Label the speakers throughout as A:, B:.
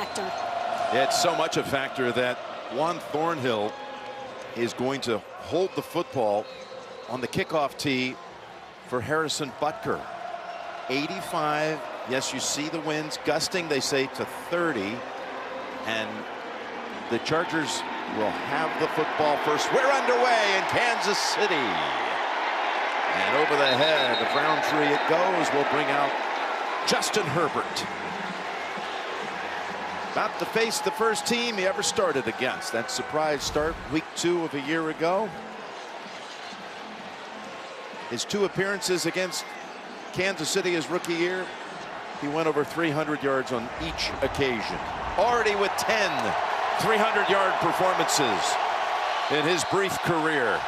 A: factor.
B: It's so much a factor that Juan Thornhill is going to hold the football on the kickoff tee for Harrison Butker. 85. Yes, you see the winds gusting, they say, to 30. And the Chargers will have the football first. We're underway in Kansas City. And over the head of Roundtree it goes. We'll bring out Justin Herbert. About to face the first team he ever started against. That surprise start week 2 of a year ago. His 2 appearances against Kansas City his rookie year, he went over 300 yards on each occasion. Already with 10 300-yard performances in his brief career.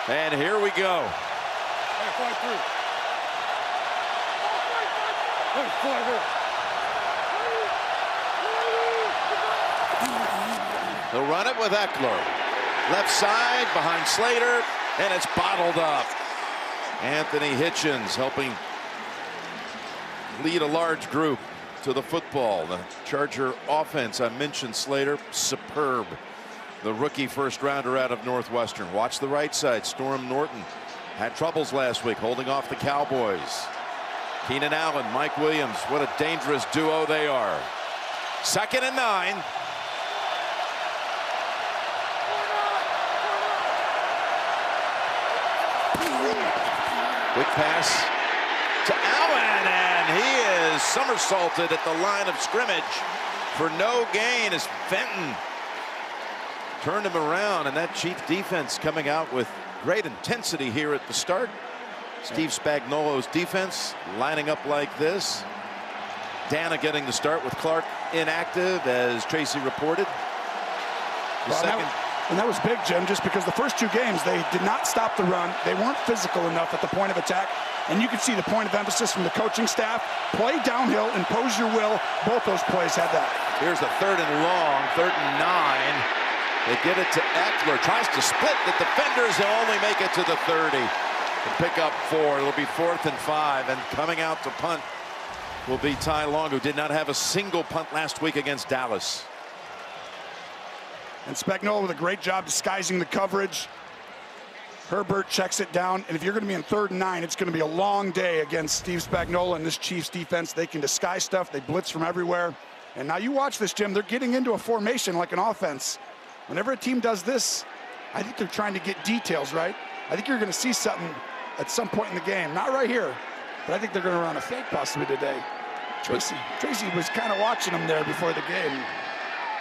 B: And here we go. They'll run it with Eckler. Left side behind Slater, and it's bottled up. Anthony Hitchens helping lead a large group to the football. The Charger offense, I mentioned Slater, superb. The rookie first rounder out of Northwestern. Watch the right side. Storm Norton had troubles last week holding off the Cowboys. Keenan Allen, Mike Williams, what a dangerous duo they are. 2nd and 9. Quick pass to Allen, and he is somersaulted at the line of scrimmage for no gain as Fenton turned him around, and that Chief defense coming out with great intensity here at the start. Steve Spagnuolo's defense lining up like this. Dana getting the start with Clark inactive, as Tracy reported.
C: And that was big, Jim, just because the first 2 games they did not stop the run. They weren't physical enough at the point of attack. And you can see the point of emphasis from the coaching staff. Play downhill, impose your will. Both those plays had that.
B: Here's the 3rd and long, 3rd and 9. They get it to Eckler. Tries to split the defenders. He'll only make it to the 30. And pick up 4. It'll be 4th and 5. And coming out to punt will be Ty Long, who did not have a single punt last week against Dallas.
C: And Spagnuolo with a great job disguising the coverage. Herbert checks it down, and if you're going to be in 3rd and 9, it's going to be a long day against Steve Spagnuolo and this Chiefs defense. They can disguise stuff. They blitz from everywhere. And now you watch this, Jim. They're getting into a formation like an offense. Whenever a team does this, I think they're trying to get details, right? I think you're going to see something at some point in the game. Not right here, but I think they're going to run a fake possibly today. Tracy was kind of watching them there before the game.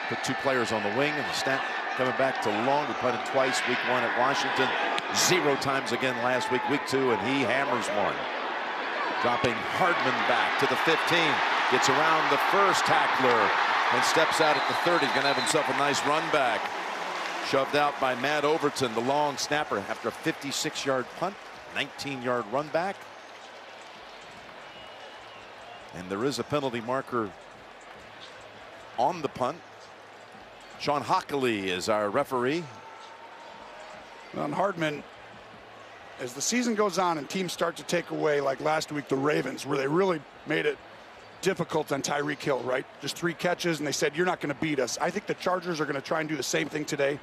B: Put 2 players on the wing, and the snap coming back to Long, who punted twice week 1 at Washington, 0 times again last week, week 2, and he hammers one. Dropping Hardman back to the 15, gets around the first tackler and steps out at the 30. He's going to have himself a nice run back. Shoved out by Matt Overton, the long snapper, after a 56-yard punt, 19-yard run back. And there is a penalty marker on the punt. Sean Hockley is our referee.
C: On Hardman, as the season goes on and teams start to take away, like last week, the Ravens, where they really made it difficult on Tyreek Hill, right? Just 3 catches, and they said, you're not going to beat us. I think the Chargers are going to try and do the same thing today.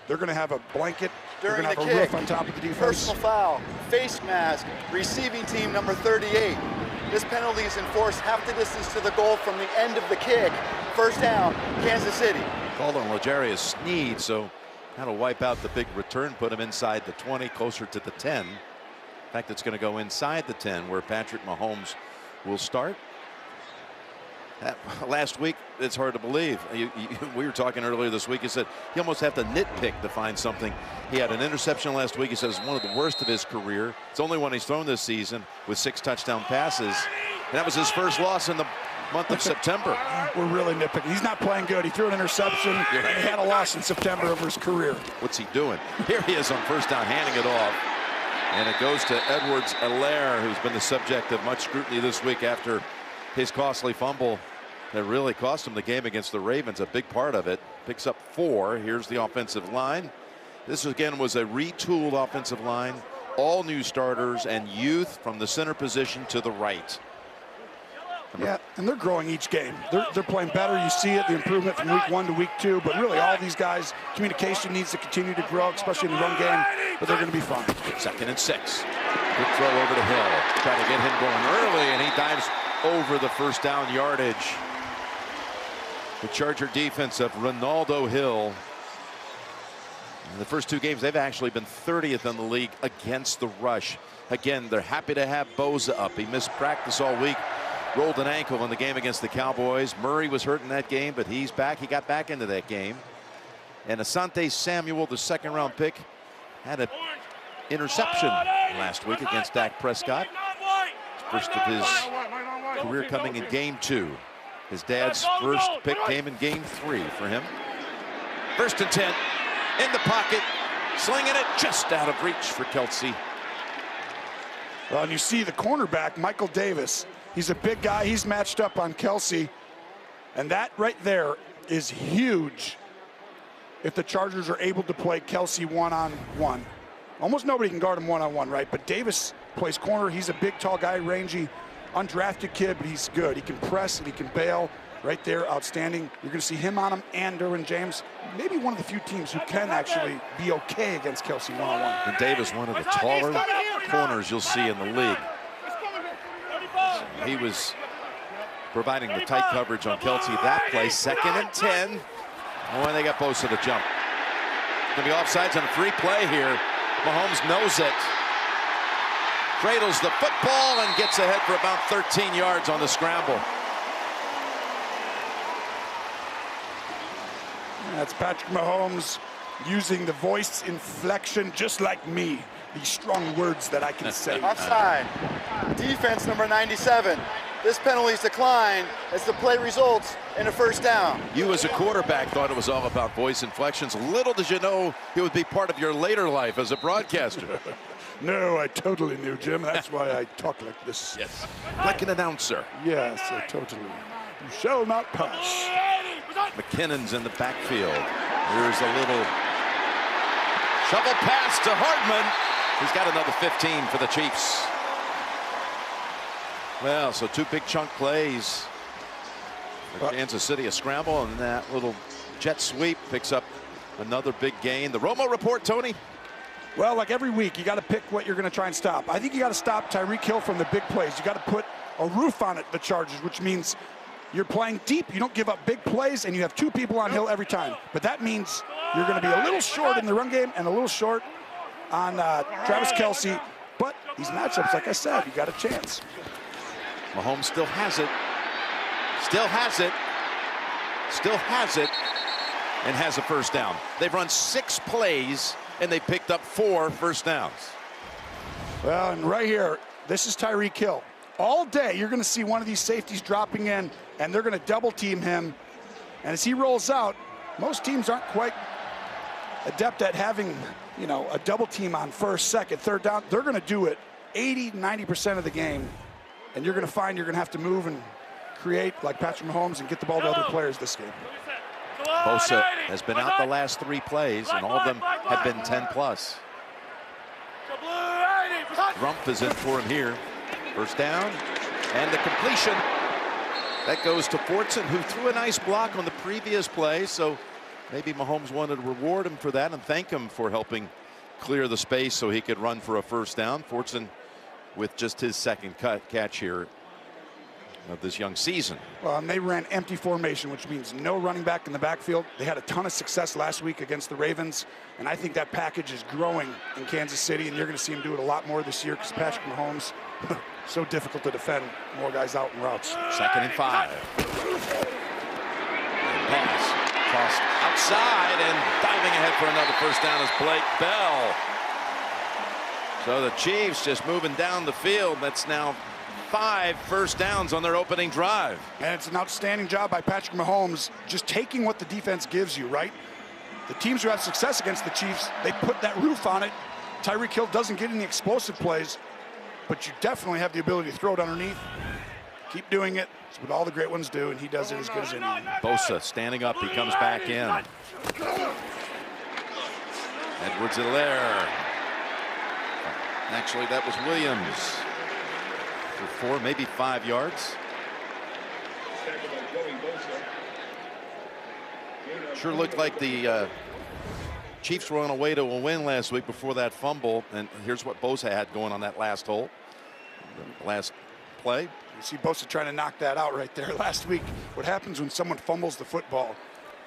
C: They're going to have a blanket. They're going to have a roof on top of the defense.
D: Personal foul, face mask, receiving team number 38. This penalty is enforced half the distance to the goal from the end of the kick. First down, Kansas City.
B: Called on L'Jarius Sneed, so kind of wipe out the big return, put him inside the 20, closer to the 10. In fact, it's going to go inside the 10, where Patrick Mahomes will start. Last week, it's hard to believe. We were talking earlier this week. He said you almost have to nitpick to find something. He had an interception last week. He says one of the worst of his career. It's only one he's thrown this season with 6 touchdown passes. And that was his first loss in the month of September.
C: We're really nitpicking. He's not playing good. He threw an interception, and he had a loss in September of his career.
B: What's he doing? Here he is on first down, handing it off. And it goes to Edwards-Helaire, who's been the subject of much scrutiny this week after his costly fumble that really cost him the game against the Ravens, a big part of it. Picks up 4. Here's the offensive line. This again was a retooled offensive line. All new starters and youth from the center position to the right.
C: Yeah, and they're growing each game. They're playing better. You see it, the improvement from week 1 to week 2. But really, all these guys, communication needs to continue to grow, especially in the run game. But they're going to be fine.
B: 2nd and 6. Good throw over to Hill. Try to get him going early, and he dives over the first down yardage. The Charger defense of Ronaldo Hill. In the first 2 games, they've actually been 30th in the league against the rush. Again, they're happy to have Bosa up. He missed practice all week. Rolled an ankle in the game against the Cowboys. Murray was hurt in that game, but he's back. He got back into that game. And Asante Samuel, the 2nd-round pick, had an interception last week against Dak Prescott. First of his career coming in game 2. His dad's first pick came in game 3 for him. 1st and 10. In the pocket. Slinging it just out of reach for Kelce.
C: Well, and you see the cornerback, Michael Davis. He's a big guy. He's matched up on Kelce. And that right there is huge if the Chargers are able to play Kelce one-on-one. Almost nobody can guard him one-on-one, right? But Davis plays corner. He's a big, tall guy, rangy, undrafted kid, but he's good. He can press and he can bail. Right there, outstanding. You're going to see him on him and Derwin James. Maybe one of the few teams who can actually be okay against Kelce one-on-one.
B: And Davis, one of the taller corners you'll see in the league. He was providing the tight coverage on Kelce that play. 2nd and 10. Oh, and they got Bosa to jump. Going to be offsides on a free play here. Mahomes knows it. Cradles the football and gets ahead for about 13 yards on the scramble.
C: That's Patrick Mahomes using the voice inflection just like me. These strong words that I can say.
D: Offside. Defense number 97. This penalty's declined as the play results in a 1st down.
B: You as a quarterback thought it was all about voice inflections. Little did you know it would be part of your later life as a broadcaster.
C: No, I totally knew, Jim. That's why I talk like this.
B: Yes. Like an announcer.
C: Yes, I totally. You shall not pass.
B: McKinnon's in the backfield. Here's a little shovel pass to Hardman. He's got another 15 for the Chiefs. Well, so 2 big chunk plays for Kansas City. A scramble and that little jet sweep picks up another big gain. The Romo report, Tony.
C: Well, like every week, you got to pick what you're going to try and stop. I think you got to stop Tyreek Hill from the big plays. You got to put a roof on it, the Chargers, which means you're playing deep, you don't give up big plays, and you have 2 people on Hill every time. But that means you're going to be a little short in the run game and a little short on Travis Kelce. But these matchups, like I said, you got a chance.
B: Mahomes still has it. Still has it. Still has it. And has a 1st down. They've run 6 plays, and they picked up 4 first downs.
C: Well, and right here, this is Tyreek Hill. All day, you're going to see one of these safeties dropping in, and they're going to double team him. And as he rolls out, most teams aren't quite adept at having, you know, a double team on 1st, 2nd, 3rd down. They're going to do it 80-90% of the game. And you're going to find you're going to have to move and create like Patrick Mahomes and get the ball to other players this game.
B: Bosa has been out the last 3 plays, and all of them have been 10+. Rumph is in for him here. 1st down, and the completion. That goes to Fortson, who threw a nice block on the previous play, so maybe Mahomes wanted to reward him for that and thank him for helping clear the space so he could run for a 1st down. Fortson with just his 2nd catch here of this young season.
C: Well, and they ran empty formation, which means no running back in the backfield. They had a ton of success last week against the Ravens, and I think that package is growing in Kansas City, and you're going to see him do it a lot more this year because Patrick Mahomes, so difficult to defend, more guys out in routes.
B: 2nd and 5. And pass tossed outside, and diving ahead for another 1st down is Blake Bell. So the Chiefs just moving down the field. That's now 5 first downs on their opening drive.
C: And it's an outstanding job by Patrick Mahomes, just taking what the defense gives you, right? The teams who have success against the Chiefs, they put that roof on it. Tyreek Hill doesn't get any explosive plays, but you definitely have the ability to throw it underneath. Keep doing it. It's what all the great ones do, and he does it as good as anyone.
B: Bosa standing up. He comes back in. Edwards-Helaire. Actually, that was Williams for 4, maybe 5 yards. Sure looked like the Chiefs were on a way to a win last week before that fumble, and here's what Bosa had going on that last hole, last play.
C: You see Bosa trying to knock that out right there last week. What happens when someone fumbles the football?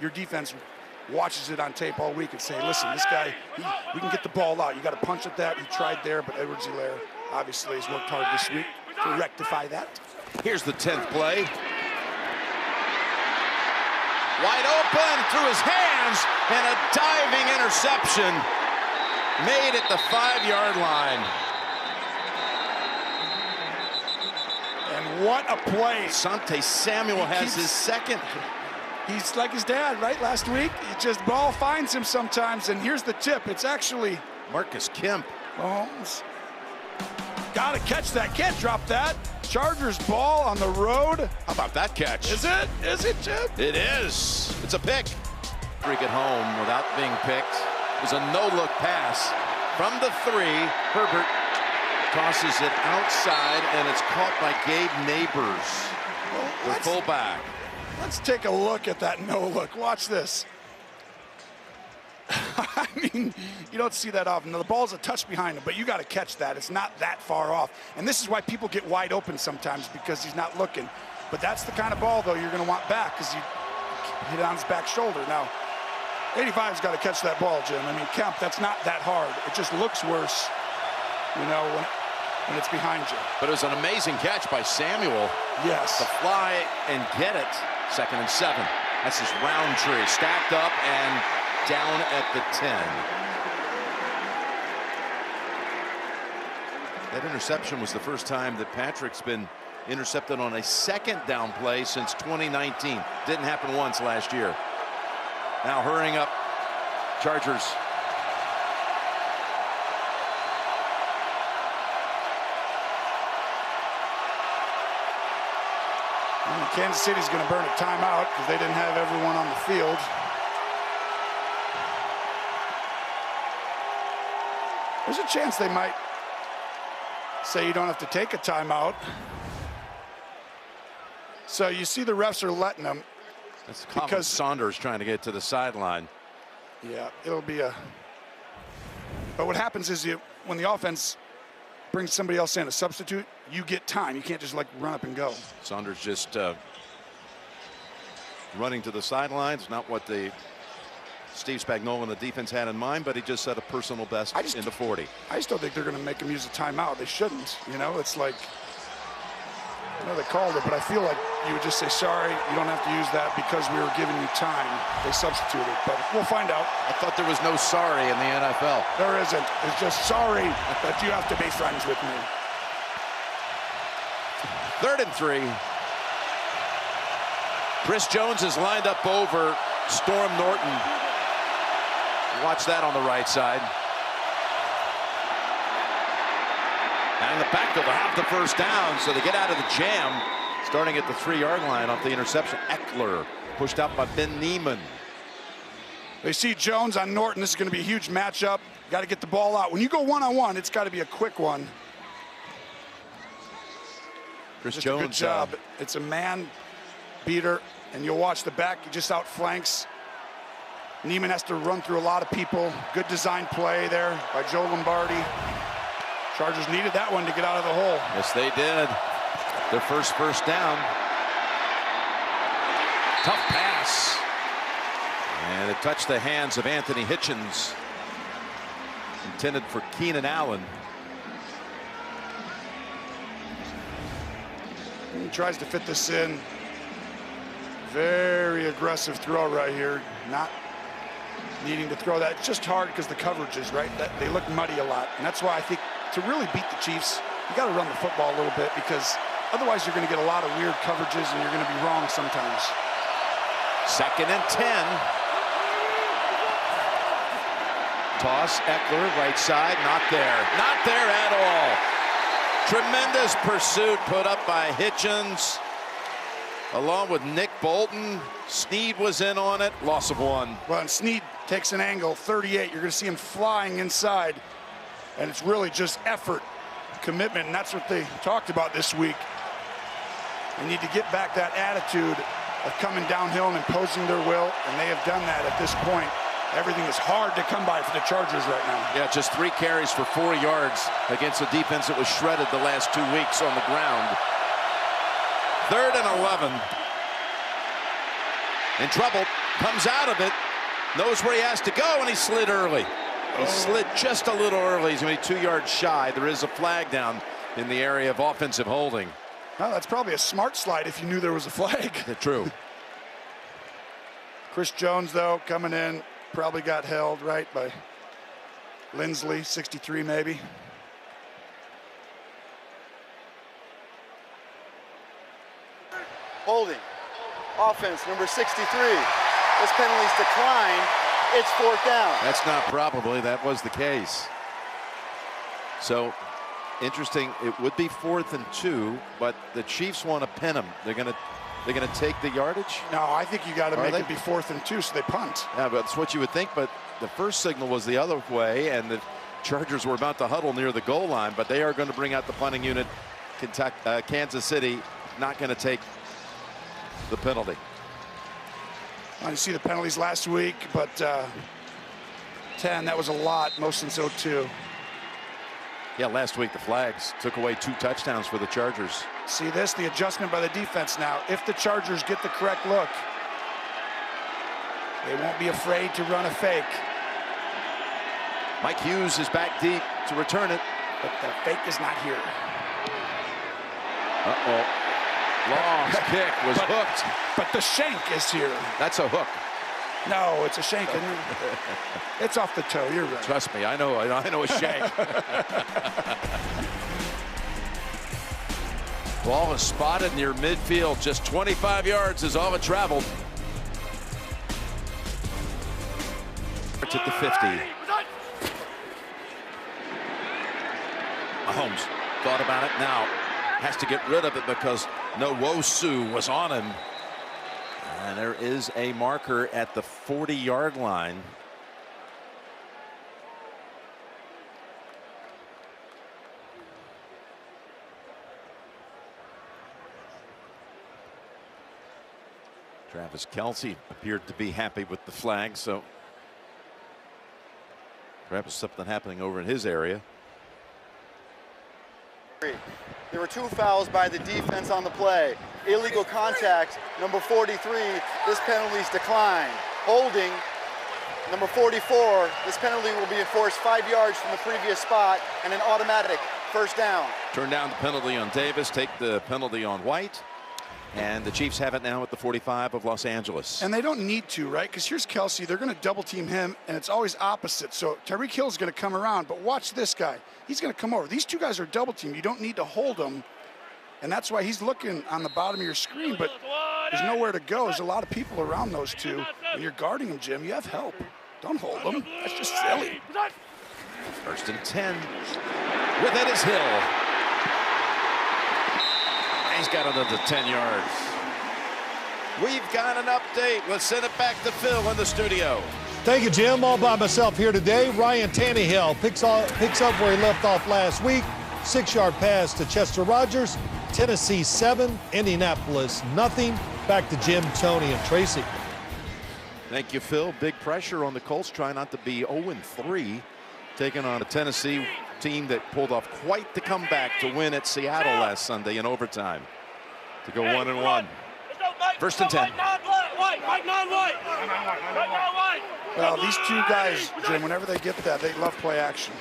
C: Your defense watches it on tape all week and say, listen, this guy, we can get the ball out. You got to punch at that. He tried there, but Edwards-Helaire obviously has worked hard this week to rectify that.
B: Here's the 10th play. Wide open through his hands, and a diving interception made at the 5-yard line.
C: And what a play.
B: Asante Samuel has his second.
C: He's like his dad, right? Last week, he just ball finds him sometimes, and here's the tip. It's actually
B: Marcus Kemp.
C: Mahomes. Got to catch that. Can't drop that. Chargers ball on the road.
B: How about that catch?
C: Is it? Is it, Jim?
B: It is. It's a pick. Freak it home without being picked. It was a no-look pass from the 3. Herbert tosses it outside, and it's caught by Gabe Neighbors, the fullback.
C: Let's take a look at that no-look. Watch this. I mean, you don't see that often. Now, the ball's a touch behind him, but you got to catch that. It's not that far off. And this is why people get wide open sometimes, because he's not looking. But that's the kind of ball, though, you're going to want back, because you hit it on his back shoulder. Now, 85's got to catch that ball, Jim. I mean, Kemp, that's not that hard. It just looks worse, you know, when it's behind you.
B: But it was an amazing catch by Samuel.
C: Yes.
B: To fly and get it. 2nd and 7. That's his Roundtree stacked up and down at the 10. That interception was the first time that Patrick's been intercepted on a 2nd down play since 2019. Didn't happen once last year. Now hurrying up, Chargers.
C: Kansas City's going to burn a timeout because they didn't have everyone on the field. There's a chance they might say you don't have to take a timeout. So you see the refs are letting them.
B: That's because Saunders trying to get to the sideline.
C: Yeah, it'll be a. But what happens is when the offense brings somebody else in, a substitute, you get time. You can't just like run up and go.
B: Saunders just running to the sidelines, not what the Steve Spagnuolo and the defense had in mind, but he just set a personal best in the 40.
C: I still think they're going to make him use a timeout. They shouldn't. You know, it's like, I know they called it, but I feel like you would just say, sorry, you don't have to use that because we were giving you time. They substituted, but we'll find out.
B: I thought there was no sorry in the NFL.
C: There isn't. It's just sorry that you have to be friends with me.
B: 3rd and 3. Chris Jones is lined up over Storm Norton. Watch that on the right side. And the backfield to have the first down, so they get out of the jam, starting at the 3-yard line off the interception. Eckler pushed out by Ben Neiman.
C: They see Jones on Norton. This is going to be a huge matchup. Got to get the ball out. When you go one-on-one, it's got to be a quick one.
B: Chris
C: Just
B: Jones.
C: A good job. It's a man beater, and you'll watch the back. He just outflanks. Neiman has to run through a lot of people. Good design play there by Joe Lombardi. Chargers needed that one to get out of the hole.
B: Yes, they did. Their first down. Tough pass. And it touched the hands of Anthony Hitchens. Intended for Keenan Allen.
C: He tries to fit this in. Very aggressive throw right here. Not needing to throw that. It's just hard because the coverage is right. They look muddy a lot. And that's why I think to really beat the Chiefs, you got to run the football a little bit, because otherwise you're going to get a lot of weird coverages and you're going to be wrong sometimes.
B: 2nd and 10. Toss, Eckler, right side, not there. Not there at all. Tremendous pursuit put up by Hitchens, along with Nick Bolton. Snead was in on it. Loss of 1.
C: Well, and Snead takes an angle, 38. You're going to see him flying inside. And it's really just effort, commitment, and that's what they talked about this week. They need to get back that attitude of coming downhill and imposing their will, and they have done that at this point. Everything is hard to come by for the Chargers right now.
B: Yeah, just 3 carries for 4 yards against a defense that was shredded the last 2 weeks on the ground. 3rd and 11. In trouble, comes out of it, knows where he has to go, and he slid early. He slid just a little early. He's only 2 yards shy. There is a flag down in the area of offensive holding.
C: Well, that's probably a smart slide if you knew there was a flag.
B: True.
C: Chris Jones, though, coming in, probably got held, right, by Lindsley, 63 maybe.
D: Holding. Offense, number 63. This penalty's declined. It's 4th down.
B: That's not probably. That was the case. So, interesting. It would be 4th and 2, but the Chiefs want to pin them. They're gonna take the yardage.
C: No, I think you got to make
B: they?
C: it be 4th and 2, so they punt.
B: Yeah, but that's what you would think. But the first signal was the other way, and the Chargers were about to huddle near the goal line. But they are going to bring out the punting unit. Kansas City not going to take the penalty.
C: I didn't see the penalties last week, but 10, that was a lot, most since 02.
B: Yeah, last week the flags took away 2 touchdowns for the Chargers.
C: See this, the adjustment by the defense now. If the Chargers get the correct look, they won't be afraid to run a fake.
B: Mike Hughes is back deep to return it.
C: But the fake is not here.
B: Uh-oh. Long kick was hooked.
C: But the shank is here.
B: That's a hook.
C: No, it's a shank. Isn't it? It's off the toe. You're right.
B: Trust me, I know a shank. Ball is spotted near midfield. Just 25 yards is all it traveled. It's at the 50. Mahomes thought about it now. Has to get rid of it because Nwosu was on him. And there is a marker at the 40-yard line. Travis Kelce appeared to be happy with the flag, so perhaps something happening over in his area.
D: There were 2 fouls by the defense on the play. Illegal contact, number 43. This penalty's declined. Holding, number 44. This penalty will be enforced 5 yards from the previous spot and an automatic 1st down.
B: Turn down the penalty on Davis, take the penalty on White. And the Chiefs have it now at the 45 of Los Angeles.
C: And they don't need to, right? Because here's Kelce. They're going to double team him, and it's always opposite. So Tyreek Hill's going to come around, but watch this guy. He's going to come over. These 2 guys are double teamed. You don't need to hold them, and that's why he's looking on the bottom of your screen, but there's nowhere to go. There's a lot of people around those 2. When you're guarding them, Jim, you have help. Don't hold them. That's just silly.
B: 1st and 10. With it is Hill. He's got another 10 yards. We've got an update. Let's send it back to Phil in the studio.
A: Thank you, Jim. All by myself here today. Ryan Tannehill picks up where he left off last week. 6-yard pass to Chester Rogers. Tennessee 7, Indianapolis nothing. Back to Jim, Tony, and Tracy.
B: Thank you, Phil. Big pressure on the Colts. Try not to be 0-3. Taking on a Tennessee team that pulled off quite the comeback to win at Seattle last Sunday in overtime. To go 1-1. 1st and 10.
C: Well, these 2 guys, Jim, whenever they get that, they love play action.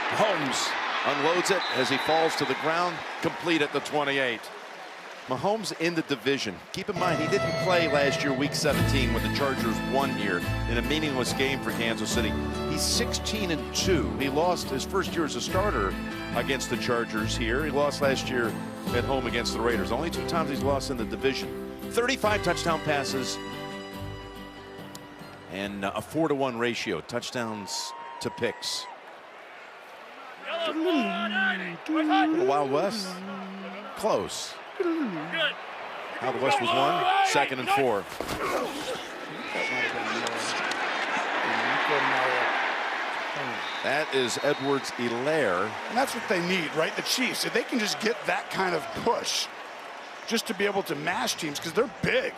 B: Mahomes unloads it as he falls to the ground, complete at the 28. Mahomes in the division. Keep in mind, he didn't play last year, week 17, when the Chargers won here in a meaningless game for Kansas City. He's 16-2. He lost his first year as a starter against the Chargers here. He lost last year at home against the Raiders. Only 2 times he's lost in the division. 35 touchdown passes and a 4-to-1 ratio. Touchdowns to picks. Wild West. Close. How the West was won. 2nd and 4. That is Edwards-Helaire.
C: And that's what they need, right? The Chiefs, if they can just get that kind of push, just to be able to mash teams because they're big.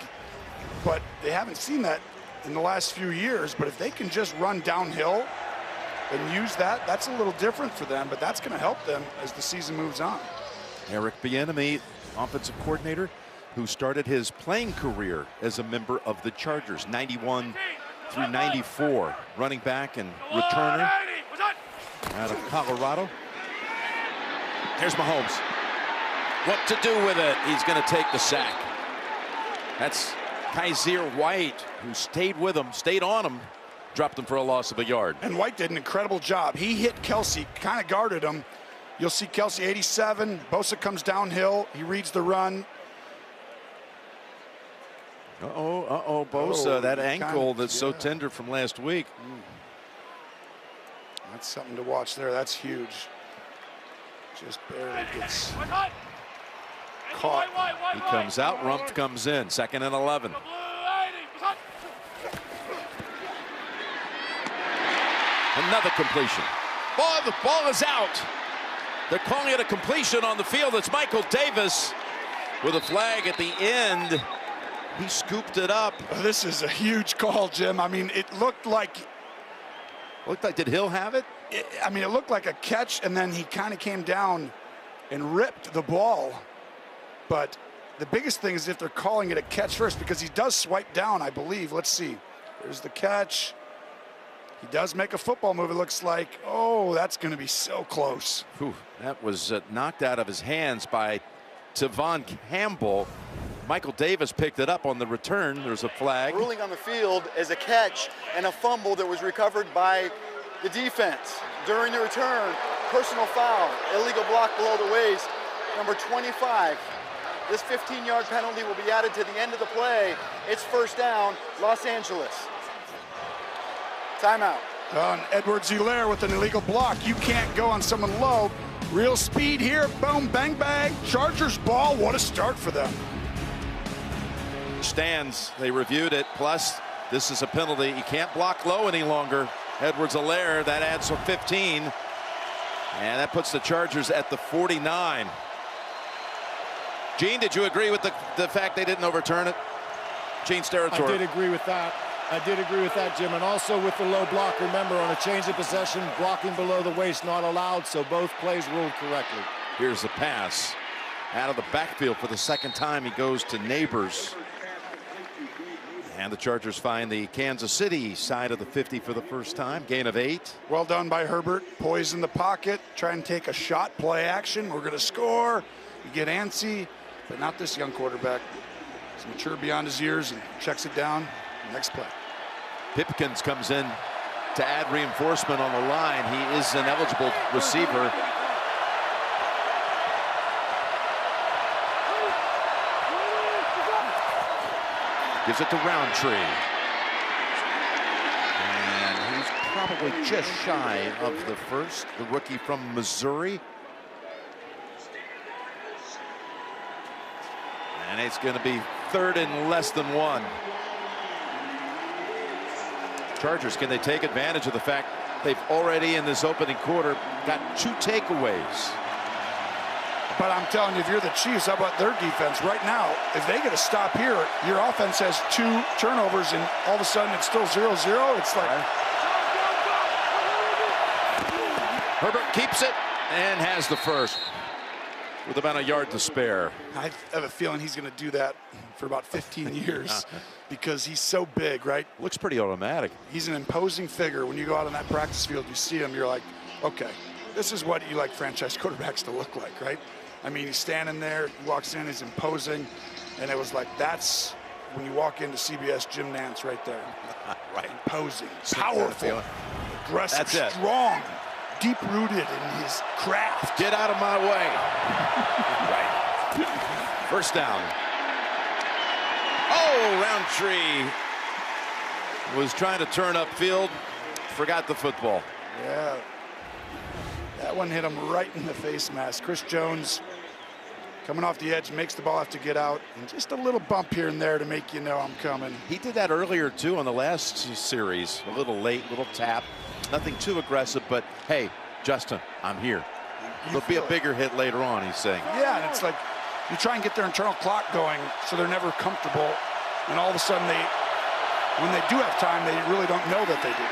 C: But they haven't seen that in the last few years. But if they can just run downhill and use that, that's a little different for them. But that's going to help them as the season moves on.
B: Eric Bieniemy, offensive coordinator, who started his playing career as a member of the Chargers, 91 through 94, running back and returner out of Colorado. Here's Mahomes. What to do with it? He's going to take the sack. That's Kaiser White, who stayed with him, stayed on him, dropped him for a loss of a yard.
C: And White did an incredible job. He hit Kelsey, kind of guarded him. You'll see Kelsey 87. Bosa comes downhill. He reads the run.
B: Bosa, that ankle that's so tender from last week.
C: That's something to watch there. That's huge. Just barely gets caught.
B: He comes out, Rumpf comes in, 2nd and 11. Another completion. Oh, the ball is out. They're calling it a completion on the field. It's Michael Davis with a flag at the end. He scooped it up.
C: This is a huge call, Jim. I mean, it looked like...
B: Did Hill have it?
C: It looked like a catch, and then he kind of came down and ripped the ball. But the biggest thing is if they're calling it a catch first, because he does swipe down, I believe. Let's see. There's the catch. He does make a football move, it looks like. Oh, that's going to be so close.
B: Whew, that was knocked out of his hands by Tevon Campbell. Michael Davis picked it up on the return. There's a flag.
D: Ruling on the field is a catch and a fumble that was recovered by the defense. During the return, personal foul, illegal block below the waist, number 25. This 15-yard penalty will be added to the end of the play. It's first down, Los Angeles. Timeout.
C: Edwards-Helaire with an illegal block. You can't go on someone low. Real speed here. Boom, bang, bang. Chargers ball. What a start for them.
B: Stands. They reviewed it. Plus, this is a penalty. You can't block low any longer. Edwards-Helaire, that adds a 15. And that puts the Chargers at the 49. Gene, did you agree with the fact they didn't overturn it? Gene's territory.
E: I did agree with that. Jim. And also with the low block, remember, on a change of possession, blocking below the waist not allowed, so both plays ruled correctly.
B: Here's the pass. Out of the backfield for the second time, he goes to Neighbors. And the Chargers find the Kansas City side of the 50 for the first time. Gain of 8.
C: Well done by Herbert. Poise in the pocket. Try and take a shot. Play action. We're going to score. You get antsy, but not this young quarterback. He's mature beyond his years and checks it down. Next play.
B: Pipkins comes in to add reinforcement on the line. He is an eligible receiver. Gives it to Roundtree. And he's probably just shy of the first, the rookie from Missouri. And it's going to be 3rd and less than 1. Chargers, can they take advantage of the fact they've already in this opening quarter got 2 takeaways?
C: But I'm telling you, if you're the Chiefs, how about their defense? Right now, if they get a stop here, your offense has 2 turnovers, and all of a sudden it's still 0-0. It's like...
B: Herbert keeps it and has the first with about a yard to spare.
C: I have a feeling he's going to do that for about 15 years because he's so big, right?
B: Looks pretty automatic.
C: He's an imposing figure. When you go out on that practice field, you see him, you're like, okay, this is what you like franchise quarterbacks to look like, right? I mean, he's standing there, he walks in, he's imposing, and it was like, that's when you walk into CBS Jim Nantz right there.
B: Right.
C: Imposing, powerful, aggressive, strong, deep-rooted in his craft.
B: Get out of my way. Right. First down. Oh, Roundtree was trying to turn upfield, forgot the football.
C: Yeah. That one hit him right in the face mask. Chris Jones coming off the edge, makes the ball have to get out, and just a little bump here and there to make you know I'm coming.
B: He did that earlier too on the last series. A little late, little tap. Nothing too aggressive, but hey, Justin, I'm here. There'll be a bigger hit later on, he's saying.
C: Yeah, and it's like you try and get their internal clock going so they're never comfortable. And all of a sudden, when they do have time, they really don't know that they do.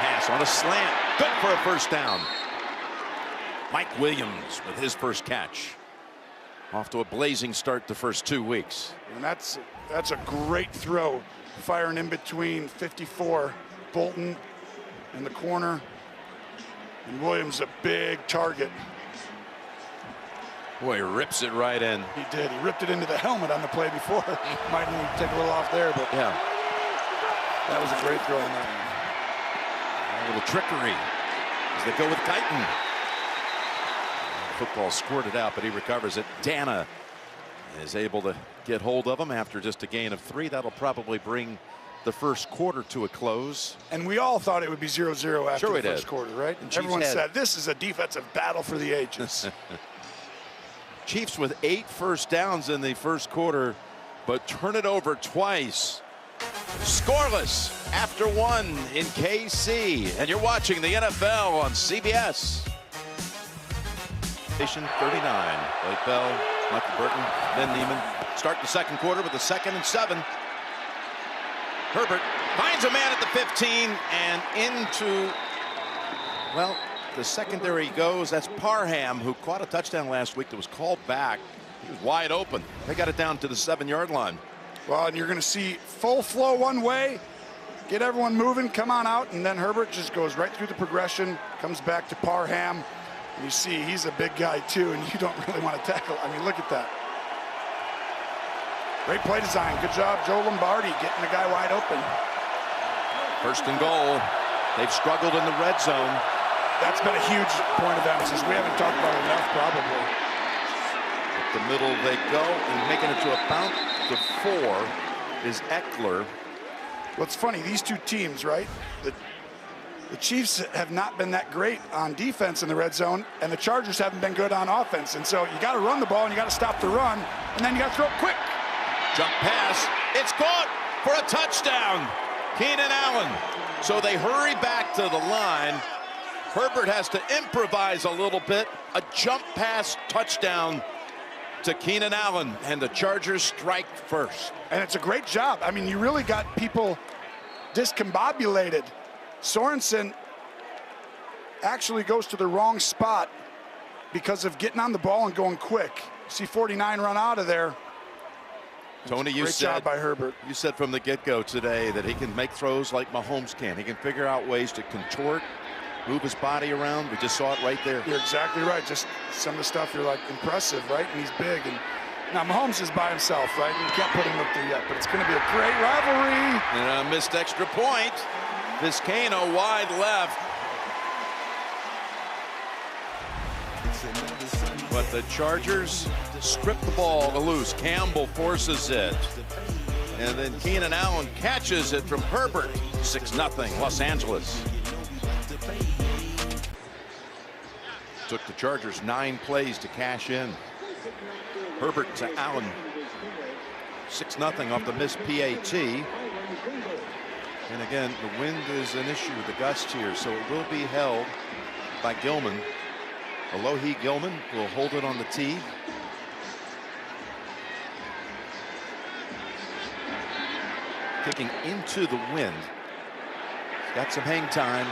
B: Pass on a slant. Good for a first down. Mike Williams with his first catch. Off to a blazing start the first 2 weeks.
C: And that's a great throw. Firing in between 54, Bolton in the corner. And Williams a big target.
B: Boy, he rips it right in.
C: He did. He ripped it into the helmet on the play before. Might need to take a little off there, but
B: yeah,
C: that was a great throw on that one.
B: A little trickery as they go with Guyton. Football squirted out, but he recovers it. Dana is able to get hold of him after just a gain of 3. That'll probably bring the first quarter to a close.
C: And we all thought it would be 0-0 after the first
B: did.
C: quarter, right?
B: And
C: everyone said this is a defensive battle for the ages.
B: Chiefs with 8 first downs in the first quarter, but turn it over twice. Scoreless after 1 in KC. And you're watching the NFL on CBS. 39. Blake Bell, Michael Burton, Ben Neiman start the second quarter with a 2nd and 7. Herbert finds a man at the 15 and into, well, the secondary goes. That's Parham, who caught a touchdown last week that was called back. He was wide open. They got it down to the 7-yard line.
C: Well, and you're going to see full flow one way, get everyone moving, come on out, and then Herbert just goes right through the progression, comes back to Parham. And you see he's a big guy too, and you don't really want to tackle. I mean, look at that. Great play design. Good job, Joe Lombardi, getting the guy wide open.
B: First and goal. They've struggled in the red zone.
C: That's been a huge point of emphasis. We haven't talked about it enough, probably.
B: At the middle they go, and making it to about the 4 is Eckler.
C: Well, it's funny, these two teams, right? The Chiefs have not been that great on defense in the red zone, and the Chargers haven't been good on offense. And so you got to run the ball, and you got to stop the run, and then you got to throw it quick.
B: Jump pass. It's caught for a touchdown. Keenan Allen. So they hurry back to the line. Herbert has to improvise a little bit. A jump pass touchdown to Keenan Allen, and the Chargers strike first.
C: And it's a great job. I mean, you really got people discombobulated. Sorensen actually goes to the wrong spot because of getting on the ball and going quick. See 49 run out of there.
B: Tony, you
C: great
B: said,
C: job by Herbert.
B: You said from the get-go today that he can make throws like Mahomes can. He can figure out ways to contort, move his body around. We just saw it right there.
C: You're exactly right. Just some of the stuff you're like impressive, right? And he's big. And now Mahomes is by himself, right? And you can't put him up there yet, but it's going to be a great rivalry.
B: And a missed extra point. Vizcaino wide left. But the Chargers strip the ball loose. Campbell forces it. And then Keenan Allen catches it from Herbert. 6-0 Los Angeles. Took the Chargers 9 plays to cash in. Herbert to Allen. 6-0 off the missed PAT. And again, the wind is an issue, the gust here, so it will be held by Gilman. Alohi Gilman will hold it on the tee. Kicking into the wind. Got some hang time.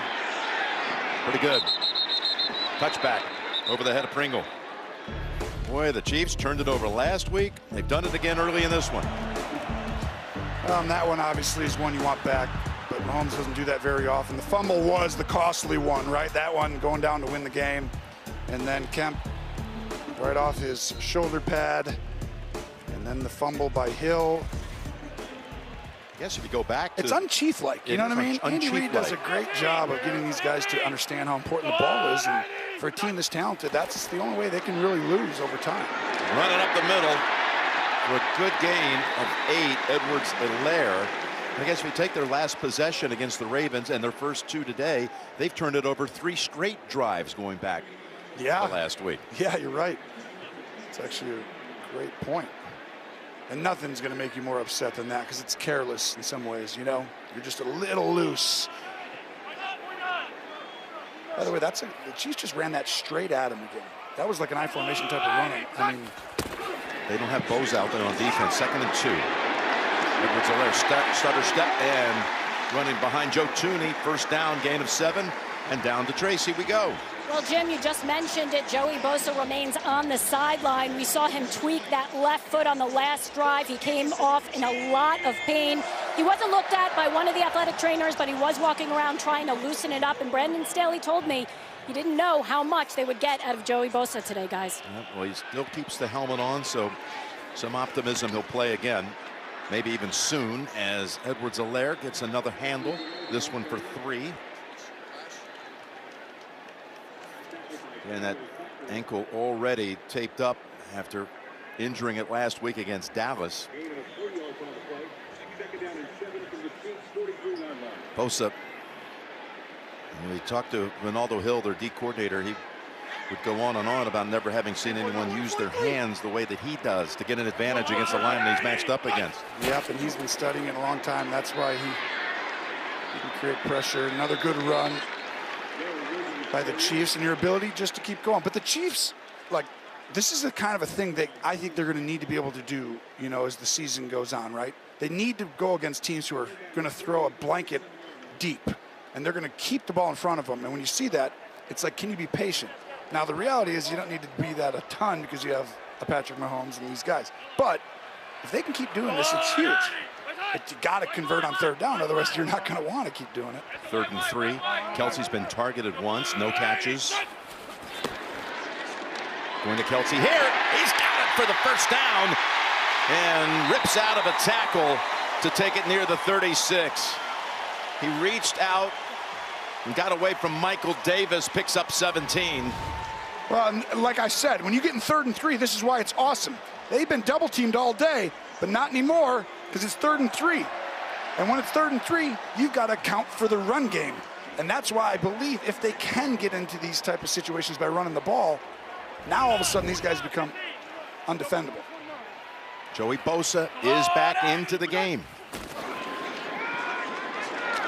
B: Pretty good. Touchback over the head of Pringle. Boy, the Chiefs turned it over last week. They've done it again early in this one.
C: That one obviously is one you want back, but Mahomes doesn't do that very often. The fumble was the costly one, right? That one going down to win the game. And then Kemp right off his shoulder pad. And then the fumble by Hill.
B: Yes, if you go back to...
C: It's un-Chief-like, you know what I mean? Andy Reid does a great job of getting these guys to understand how important the ball is. And for a team this talented, that's the only way they can really lose over time.
B: Running up the middle. For a good gain of 8, Edwards-Helaire. I guess if you take their last possession against the Ravens and their first 2 today, they've turned it over 3 straight drives going back to last week.
C: Yeah, you're right. It's actually a great point. And nothing's going to make you more upset than that because it's careless in some ways, you know? You're just a little loose. By the way, the Chiefs just ran that straight at him again. That was like an I formation type of running. I mean,
B: They don't have Bose out there on defense. 2nd and 2. Edwards-Helaire stutter step and running behind Joe Thuney. First down, gain of 7, and down to Tracy we go.
F: Well, Jim, you just mentioned it. Joey Bosa remains on the sideline. We saw him tweak that left foot on the last drive. He came off in a lot of pain. He wasn't looked at by one of the athletic trainers, but he was walking around trying to loosen it up. And Brandon Staley told me he didn't know how much they would get out of Joey Bosa today, guys.
B: Yeah, well, he still keeps the helmet on, so some optimism he'll play again. Maybe even soon, as Edwards-Helaire gets another handle. This one for 3. And that ankle already taped up after injuring it last week against Dallas. Bosa, we talked to Ronaldo Hill, their D coordinator. He would go on and on about never having seen anyone use their hands the way that he does to get an advantage against the lineman he's matched up against.
C: Yep, and he's been studying it a long time. That's why he can create pressure. Another good run by the Chiefs, and your ability just to keep going. But the Chiefs, like, this is the kind of a thing that I think they're going to need to be able to do, you know, as the season goes on, right? They need to go against teams who are going to throw a blanket deep, and they're going to keep the ball in front of them. And when you see that, it's like, can you be patient? Now, the reality is you don't need to be that a ton because you have a Patrick Mahomes and these guys. But if they can keep doing this, it's huge. But you got to convert on 3rd down, otherwise you're not going to want to keep doing it.
B: 3rd and 3. Kelsey's been targeted once, no catches. Going to Kelsey here. He's got it for the first down and rips out of a tackle to take it near the 36. He reached out and got away from Michael Davis, picks up 17.
C: Well, like I said, when you get in 3rd and 3, this is why it's awesome. They've been double teamed all day, but not anymore because it's 3rd and 3. And when it's 3rd and 3, you've got to account for the run game. And that's why I believe if they can get into these type of situations by running the ball, now all of a sudden these guys become undefendable.
B: Joey Bosa is back into the game.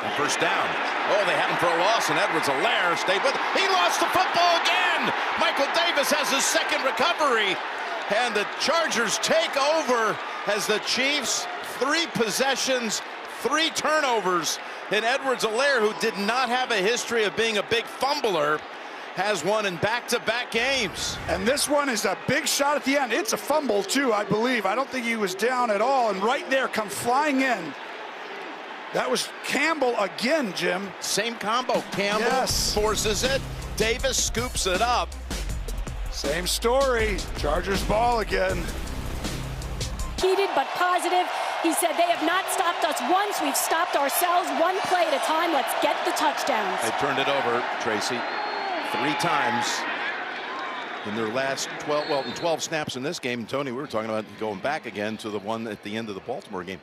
B: And first down. Oh, they had him for a loss, and Edwards-Helaire stayed with him. He lost the football again. Michael Davis has his 2nd recovery, and the Chargers take over as the Chiefs, 3 possessions, 3 turnovers, and Edwards-Helaire, who did not have a history of being a big fumbler, has one in back-to-back games.
C: And this one is a big shot at the end. It's a fumble, too, I believe. I don't think he was down at all, and right there, come flying in. That was Campbell again, Jim.
B: Same combo. Campbell forces it. Davis scoops it up.
C: Same story. Chargers ball again.
F: Heated but positive. He said they have not stopped us once. We've stopped ourselves 1 play at a time. Let's get the touchdowns.
B: They turned it over, Tracy, 3 times in their last 12 snaps in this game. And Tony, we were talking about going back again to the one at the end of the Baltimore game.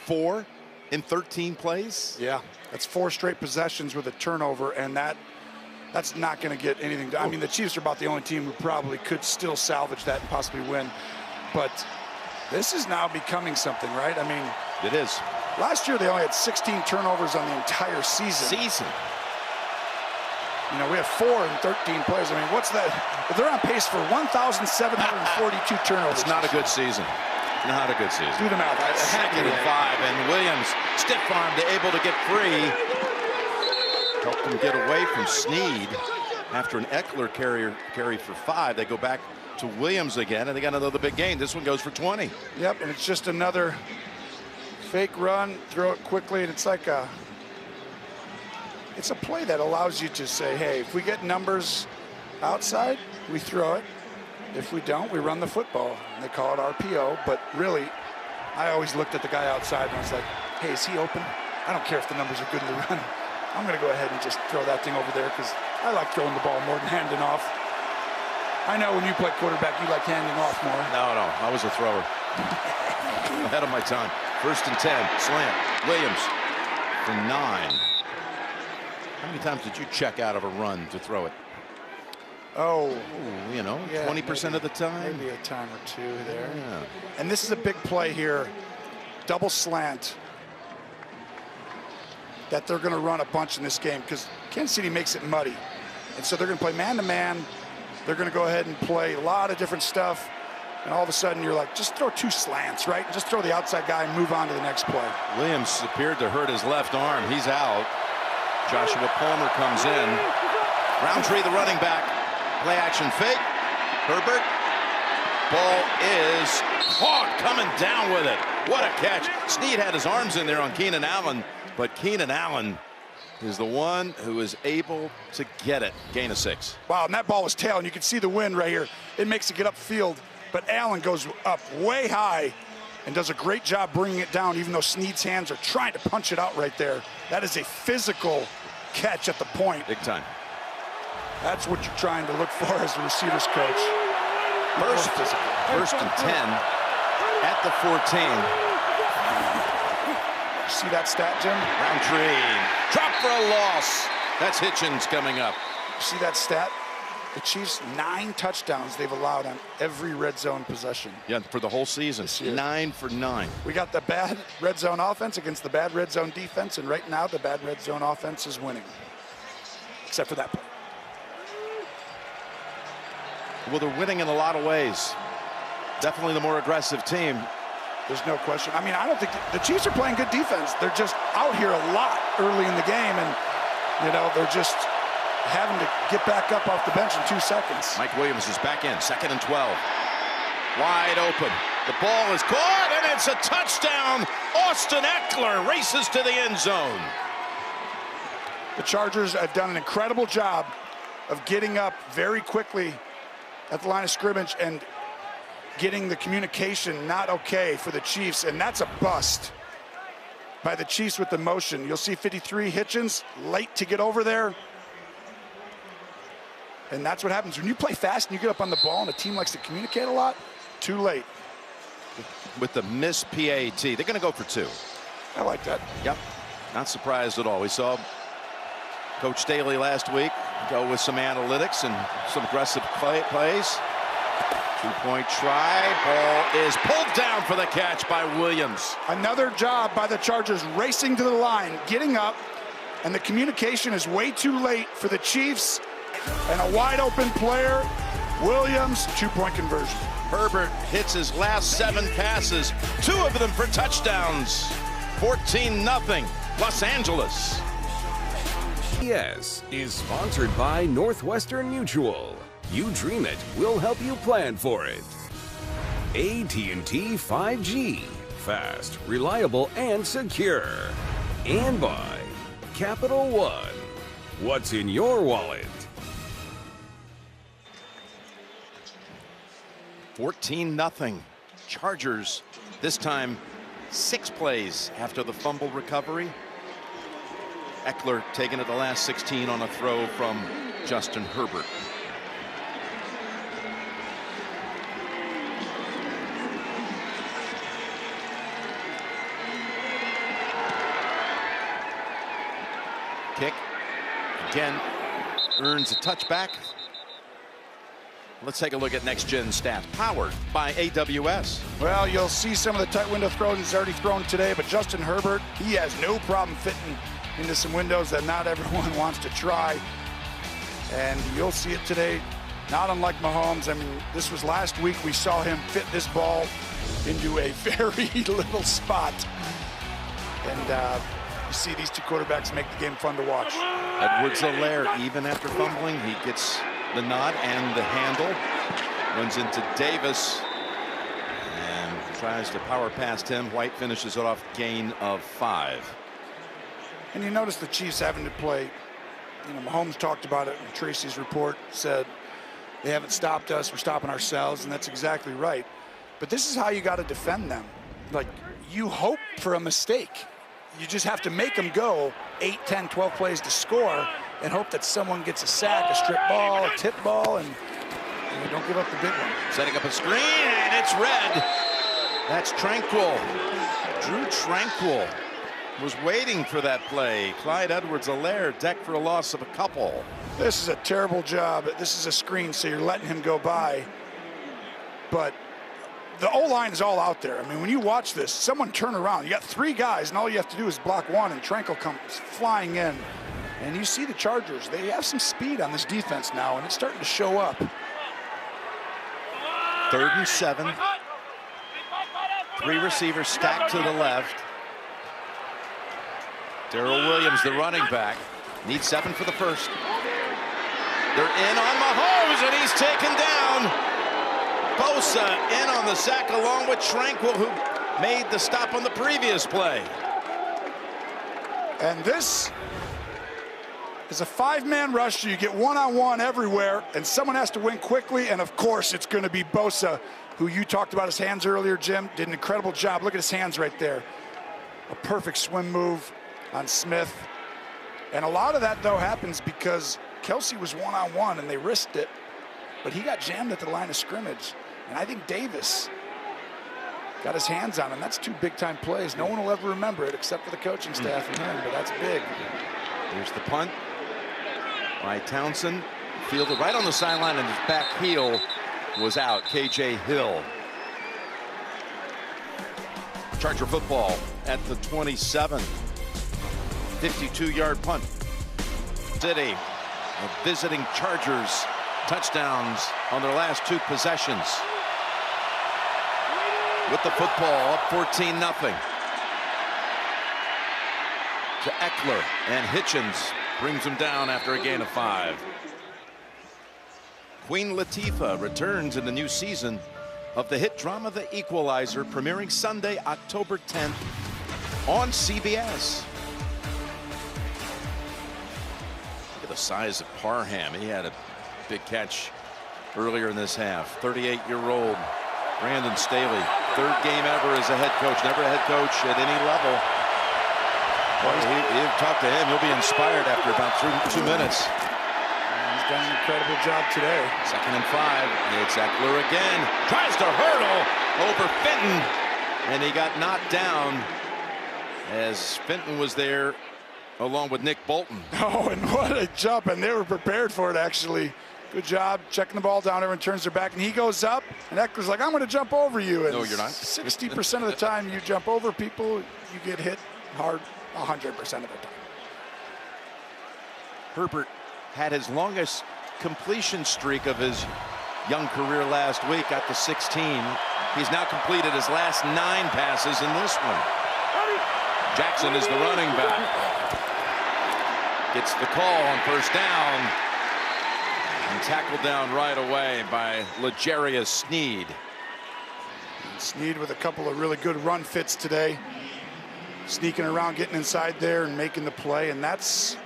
B: 4 in 13 plays?
C: Yeah, that's 4 straight possessions with a turnover, and that's not going to get anything done. I mean, the Chiefs are about the only team who probably could still salvage that and possibly win. But this is now becoming something, right? I mean,
B: it is.
C: Last year they only had 16 turnovers on the entire season. You know, we have 4 in 13 plays. I mean, what's that? They're on pace for 1,742 turnovers.
B: It's not a good season. Not a good season.
C: Do the math.
B: 2nd and 5, and Williams stiff armed, able to get free. Helped him get away from Snead. After an Eckler carry for 5, they go back to Williams again, and they got another big gain. This one goes for 20.
C: Yep, and it's just another fake run, throw it quickly, and it's like it's a play that allows you to say, hey, if we get numbers outside, we throw it. If we don't, we run the football. And they call it RPO, but really, I always looked at the guy outside and I was like, hey, is he open? I don't care if the numbers are good in the run. I'm going to go ahead and just throw that thing over there because I like throwing the ball more than handing off. I know when you play quarterback, you like handing off more.
B: No, I was a thrower. Ahead of my time. 1st and 10, slant. Williams for 9. How many times did you check out of a run to throw it?
C: Oh,
B: you know, 20% of the time.
C: Maybe a time or 2 there.
B: Yeah.
C: And this is a big play here. Double slant that they're going to run a bunch in this game because Kansas City makes it muddy. And so they're going to play man-to-man. They're going to go ahead and play a lot of different stuff. And all of a sudden, you're like, just throw 2 slants, right? Just throw the outside guy and move on to the next play.
B: Williams appeared to hurt his left arm. He's out. Joshua Palmer comes in. Roundtree, the running back. Play action fake. Herbert. Ball is caught, coming down with it. What a catch. Snead had his arms in there on Keenan Allen, but Keenan Allen is the one who is able to get it. Gain of 6.
C: Wow, and that ball was tailing. You can see the wind right here. It makes it get upfield, but Allen goes up way high and does a great job bringing it down, even though Snead's hands are trying to punch it out right there. That is a physical catch at the point.
B: Big time.
C: That's what you're trying to look for as the receivers coach.
B: First and 10 at the 14.
C: See that stat, Jim?
B: Roundtree, drop for a loss. That's Hitchens coming up.
C: See that stat? The Chiefs, 9 touchdowns they've allowed on every red zone possession.
B: Yeah, for the whole season. 9 for 9.
C: We got the bad red zone offense against the bad red zone defense, and right now the bad red zone offense is winning. Except for that play.
B: Well, they're winning in a lot of ways. Definitely the more aggressive team.
C: There's no question. I mean, I don't think the Chiefs are playing good defense. They're just out here a lot early in the game, and, you know, they're just having to get back up off the bench in 2 seconds.
B: Mike Williams is back in, 2nd and 12. Wide open. The ball is caught, and it's a touchdown. Austin Eckler races to the end zone.
C: The Chargers have done an incredible job of getting up very quickly at the line of scrimmage and getting the communication not okay for the Chiefs, and that's a bust by the Chiefs with the motion. You'll see 53 Hitchens late to get over there. And that's what happens when you play fast and you get up on the ball and a team likes to communicate a lot. Too late.
B: With the missed PAT, they're going to go for 2.
C: I like that.
B: Yep, not surprised at all. We saw Coach Staley last week go with some analytics and some aggressive plays. 2-point try. Ball is pulled down for the catch by Williams.
C: Another job by the Chargers racing to the line, getting up, and the communication is way too late for the Chiefs. And a wide open player, Williams, 2-point conversion.
B: Herbert hits his last 7 passes, 2 of them for touchdowns. 14-0, Los Angeles.
G: Yes is sponsored by Northwestern Mutual. You dream it, we'll help you plan for it. AT&T 5G, fast, reliable, and secure. And by Capital One. What's in your wallet?
B: 14-0. Chargers, this time 6 plays after the fumble recovery. Eckler taking it the last 16 on a throw from Justin Herbert. Kick, again, earns a touchback. Let's take a look at Next Gen stats, powered by AWS.
C: Well, you'll see some of the tight window throws he's already thrown today, but Justin Herbert, he has no problem fitting into some windows that not everyone wants to try. And you'll see it today, not unlike Mahomes. I mean, this was last week we saw him fit this ball into a very little spot. And you see these 2 quarterbacks make the game fun to watch.
B: Edwards-Helaire, even after fumbling, he gets the nod and the handle. Runs into Davis and tries to power past him. White finishes it off, gain of 5.
C: And you notice the Chiefs having to play, you know, Mahomes talked about it in Tracy's report, said they haven't stopped us, we're stopping ourselves, and that's exactly right. But this is how you got to defend them. Like, you hope for a mistake. You just have to make them go 8, 10, 12 plays to score and hope that someone gets a sack, a strip ball, a tip ball, and you don't give up the big one.
B: Setting up a screen, and it's red. That's Tranquil. Drew Tranquil was waiting for that play. Clyde Edwards-Helaire decked for a loss of a couple.
C: This is a terrible job. This is a screen, so you're letting him go by. But the O-line is all out there. I mean, when you watch this, someone turn around. You got 3 guys, and all you have to do is block 1, and Tranquil comes flying in. And you see the Chargers, they have some speed on this defense now, and it's starting to show up.
B: 3rd and 7. 3 receivers stacked to the left. Darrell Williams, the running back, needs 7 for the first. They're in on Mahomes, and he's taken down. Bosa in on the sack along with Tranquill, who made the stop on the previous play.
C: And this is a 5-man rush, so you get one-on-one everywhere, and someone has to win quickly, and of course it's going to be Bosa, who you talked about his hands earlier, Jim. Did an incredible job. Look at his hands right there. A perfect swim move on Smith. And a lot of that, though, happens because Kelce was one-on-one, and they risked it, but he got jammed at the line of scrimmage. And I think Davis got his hands on him. That's 2 big-time plays. No one will ever remember it except for the coaching staff and him, but that's big.
B: Here's the punt by Townsend. Fielded right on the sideline, and his back heel was out. KJ Hill. Charger football at the 27. 52-yard punt. City. The visiting Chargers touchdowns on their last 2 possessions. With the football up 14-0. To Eckler, and Hitchens brings him down after a gain of 5. Queen Latifah returns in the new season of the hit drama The Equalizer, premiering Sunday, October 10th on CBS. Look at the size of Parham. He had a big catch earlier in this half. 38-year-old Brandon Staley, 3rd game ever as a head coach. Never a head coach at any level. Well, you talk to him, he'll be inspired after about 2 minutes.
C: He's done an incredible job today.
B: 2nd and 5. It's Eckler again. Tries to hurdle over Fenton, and he got knocked down as Fenton was there along with Nick Bolton.
C: Oh, and what a jump, and they were prepared for it, actually. Good job checking the ball down. Everyone turns their back, and he goes up, and Eckler's like, I'm going to jump over you. And
B: no, you're not.
C: 60% of the time you jump over people, you get hit hard 100% of the time.
B: Herbert had his longest completion streak of his young career last week, got to 16. He's now completed his last 9 passes in this one. Jackson is the running back. Gets the call on 1st down. And tackled down right away by L'Jarius Sneed.
C: Sneed with a couple of really good run fits today. Sneaking around, getting inside there and making the play. And that's,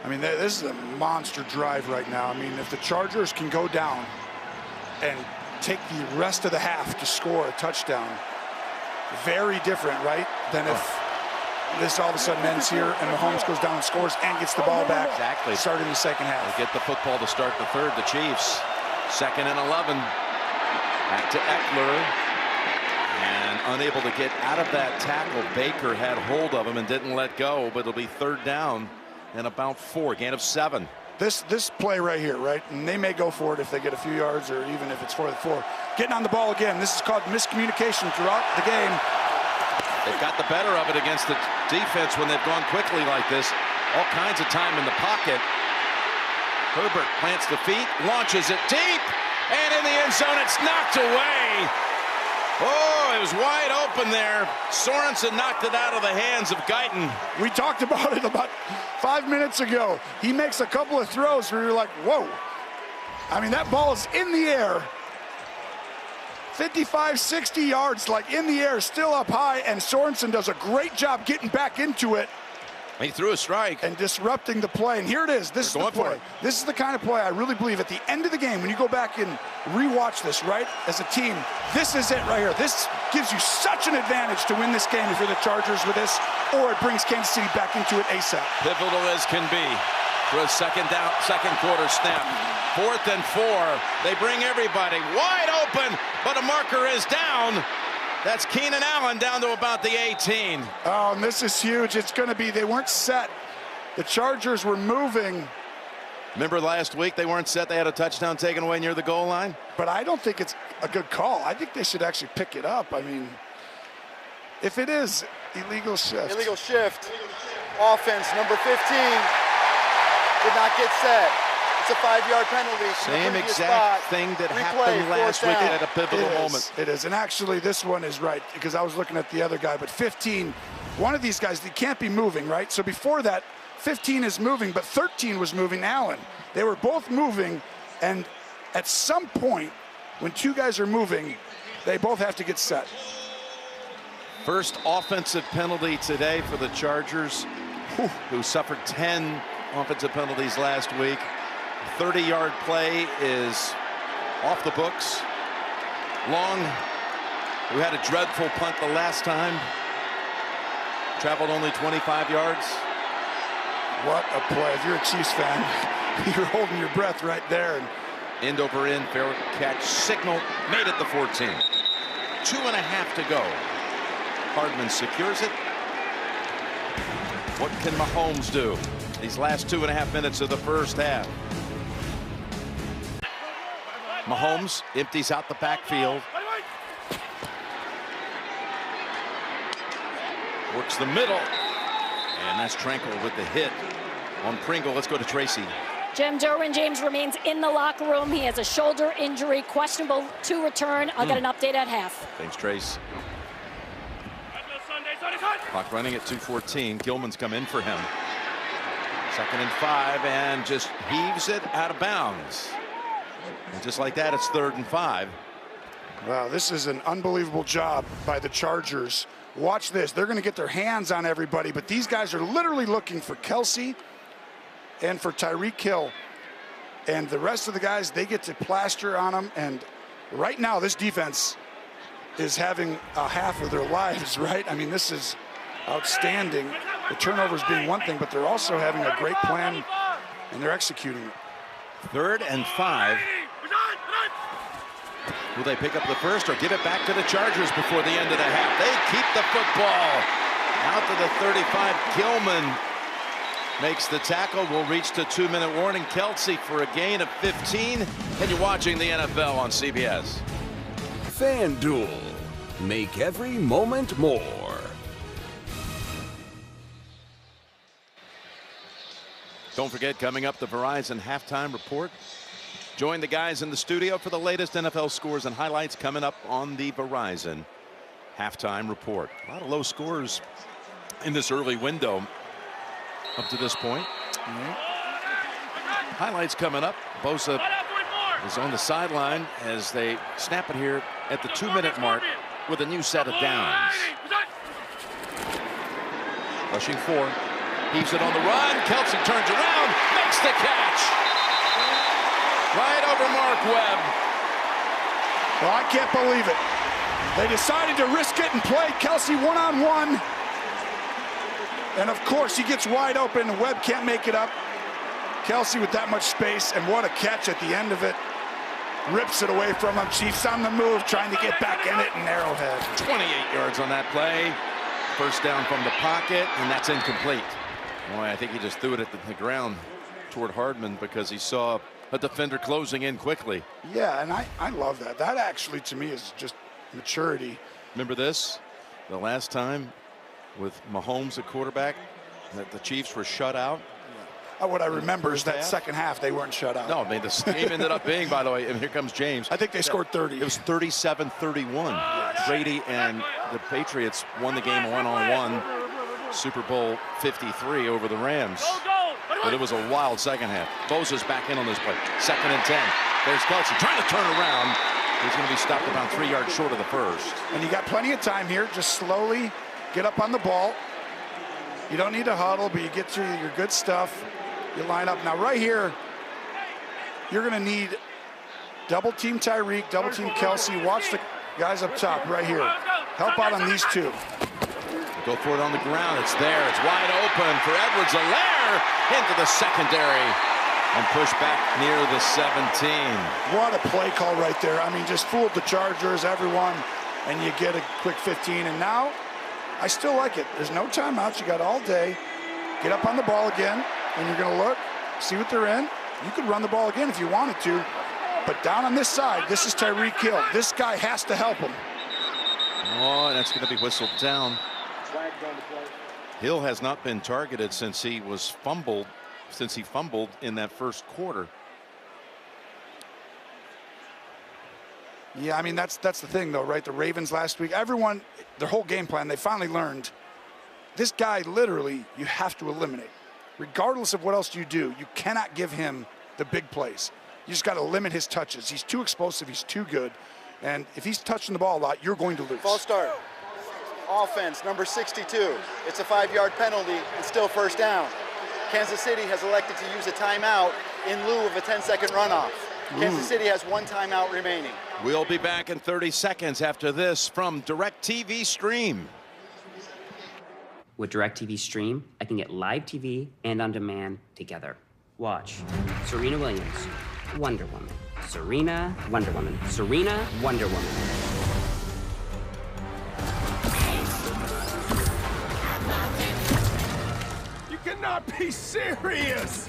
C: I mean, this is a monster drive right now. I mean, if the Chargers can go down and take the rest of the half to score a touchdown, very different, right, than if this all of a sudden ends here and Mahomes goes down and scores and gets the ball back.
B: Exactly.
C: Starting the second half.
B: They get the football to start the 3rd. The Chiefs. 2nd and 11. Back to Eckler. And unable to get out of that tackle. Baker had hold of him and didn't let go, but it'll be 3rd down and about 4. Gain of 7.
C: This play right here, right? And they may go for it if they get a few yards or even if it's 4-4. Getting on the ball again. This is called miscommunication throughout the game.
B: They've got the better of it against the defense when they've gone quickly like this. All kinds of time in the pocket. Herbert plants the feet, launches it deep, and in the end zone it's knocked away. Oh, it was wide open there. Sorensen knocked it out of the hands of Guyton.
C: We talked about it about 5 minutes ago. He makes a couple of throws where you're like, whoa. I mean, that ball is in the air. 55, 60 yards, like in the air, still up high, and Sorensen does a great job getting back into it.
B: He threw a strike.
C: And disrupting the play, and here it is. This is the play. This is the kind of play I really believe at the end of the game, when you go back and rewatch this, right, as a team, this is it right here. This gives you such an advantage to win this game if you're the Chargers with this, or it brings Kansas City back into it ASAP.
B: Pivotal as can be for a second quarter snap. 4th and 4. They bring everybody wide open, but a marker is down. That's Keenan Allen down to about the 18.
C: Oh, and this is huge. It's going to be, they weren't set. The Chargers were moving.
B: Remember last week they weren't set. They had a touchdown taken away near the goal line.
C: But I don't think it's a good call. I think they should actually pick it up. I mean, if it is illegal shift.
D: Illegal shift. Offense, number 15, did not get set. It's a 5-yard penalty.
B: Same exact thing that happened last week at a pivotal moment.
C: It is, and actually this one is right because I was looking at the other guy, but 15, one of these guys, they can't be moving, right? So before that, 15 is moving, but 13 was moving Allen. They were both moving, and at some point, when two guys are moving, they both have to get set.
B: First offensive penalty today for the Chargers, who suffered 10 offensive penalties last week. 30-yard play is off the books. Long, who had a dreadful punt the last time, traveled only 25 yards.
C: What a play. If you're a Chiefs fan, you're holding your breath right there.
B: End over end, fair catch, signal, made it the 14. 2.5 to go. Hardman secures it. What can Mahomes do these last 2.5 minutes of the first half? Mahomes empties out the backfield. Works the middle. And that's Tranquil with the hit on Pringle. Let's go to Tracy.
F: Jim, Derwin James remains in the locker room. He has a shoulder injury, questionable to return. I'll get an update at half.
B: Thanks, Trace. Clock running at 2:14. Gilman's come in for him. 2nd and 5, and just heaves it out of bounds. And just like that, it's 3rd and 5.
C: Wow, this is an unbelievable job by the Chargers. Watch this. They're going to get their hands on everybody, but these guys are literally looking for Kelce and for Tyreek Hill. And the rest of the guys, they get to plaster on them. And right now, this defense is having a half of their lives, right? I mean, this is outstanding. The turnovers being one thing, but they're also having a great plan, and they're executing it.
B: 3rd and 5. Will they pick up the first or give it back to the Chargers before the end of the half? They keep the football. Out to the 35. Gilman makes the tackle. We'll reach the 2-minute warning. Kelce for a gain of 15. And you're watching the NFL on CBS.
G: FanDuel. Make every moment more.
B: Don't forget, coming up, the Verizon Halftime Report. Join the guys in the studio for the latest NFL scores and highlights coming up on the Verizon Halftime Report. A lot of low scores in this early window up to this point. Highlights coming up. Bosa is on the sideline as they snap it here at the 2-minute mark with a new set of downs. Rushing 4. Heaves it on the run. Kelce turns around, makes the catch. Right over Mark Webb.
C: Well, I can't believe it. They decided to risk it and play Kelce one-on-one. And of course, he gets wide open and Webb can't make it up. Kelce with that much space, and what a catch at the end of it. Rips it away from him. Chiefs on the move, trying to get back in it, and Arrowhead.
B: 28 yards on that play. First down from the pocket, and that's incomplete. Boy, I think he just threw it at the ground toward Hardman because he saw a defender closing in quickly.
C: Yeah, and I love that. That actually, to me, is just maturity.
B: Remember this? The last time with Mahomes at quarterback that the Chiefs were shut out?
C: What I remember is that
B: half?
C: second half, they weren't shut out.
B: No, I mean, this game ended up being, by the way, and here comes James.
C: I think they scored 30.
B: It was 37-31. Brady and the Patriots won the game one-on-one. Super Bowl 53 over the Rams. But it was a wild second half. Bosa's back in on this play. 2nd and 10. There's Kelce trying to turn around. He's going to be stopped about 3 yards short of the first.
C: And you got plenty of time here. Just slowly get up on the ball. You don't need to huddle, but you get through your good stuff. You line up. Now right here, you're going to need double team Tyreek, double team Kelce. Watch the guys up top right here. Help out on these two.
B: Go for it on the ground. It's there. It's wide open for Edwards-Helaire into the secondary and push back near the 17.
C: What a play call right there. I mean, just fooled the Chargers, everyone, and you get a quick 15. And now, I still like it. There's no timeouts. You got all day. Get up on the ball again, and you're going to look, see what they're in. You could run the ball again if you wanted to. But down on this side, this is Tyreek Hill. This guy has to help him.
B: Oh, and that's going to be whistled down. Hill has not been targeted since he fumbled in that first quarter.
C: Yeah, I mean, that's the thing, though, right? The Ravens last week, everyone, their whole game plan, they finally learned, this guy literally you have to eliminate. Regardless of what else you do, you cannot give him the big plays. You just got to limit his touches. He's too explosive. He's too good. And if he's touching the ball a lot, you're going to lose.
D: False start. Offense, number 62. It's a 5-yard penalty. It's still first down. Kansas City has elected to use a timeout in lieu of a 10-second runoff. Kansas City has 1 timeout remaining.
B: We'll be back in 30 seconds after this from DirecTV Stream.
H: With DirecTV Stream, I can get live TV and on demand together. Watch Serena Williams, Wonder Woman. Serena, Wonder Woman. Serena, Wonder Woman.
E: You cannot be serious!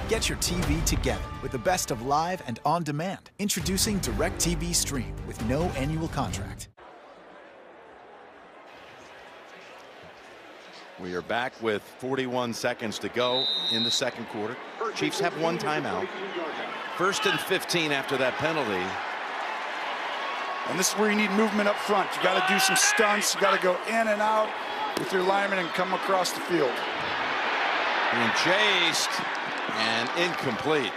I: Get your TV together with the best of live and on demand. Introducing DirecTV Stream with no annual contract.
B: We are back with 41 seconds to go in the second quarter. Chiefs have 1 timeout. 1st and 15 after that penalty.
C: And this is where you need movement up front. You got to do some stunts. You got to go in and out with your lineman and come across the field.
B: Being chased and incomplete.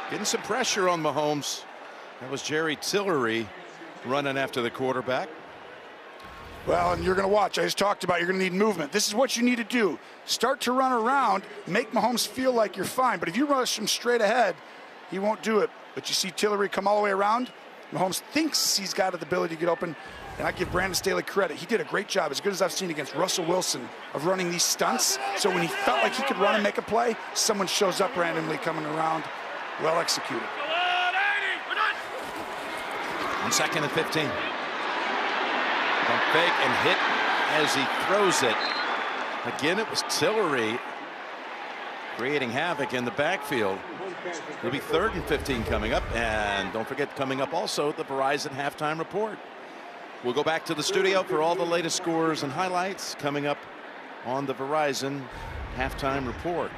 B: Getting some pressure on Mahomes. That was Jerry Tillery running after the quarterback.
C: Well, and you're going to watch. I just talked about you're going to need movement. This is what you need to do. Start to run around, make Mahomes feel like you're fine. But if you rush him straight ahead, he won't do it. But you see Tillery come all the way around. Mahomes thinks he's got the ability to get open. And I give Brandon Staley credit. He did a great job, as good as I've seen against Russell Wilson, of running these stunts. So when he felt like he could run and make a play, someone shows up randomly coming around. Well executed.
B: On 2nd and 15. Pump fake and hit as he throws it. Again, it was Tillery creating havoc in the backfield. It'll be 3rd and 15 coming up. And don't forget, coming up also, the Verizon halftime report. We'll go back to the studio for all the latest scores and highlights coming up on the Verizon halftime report.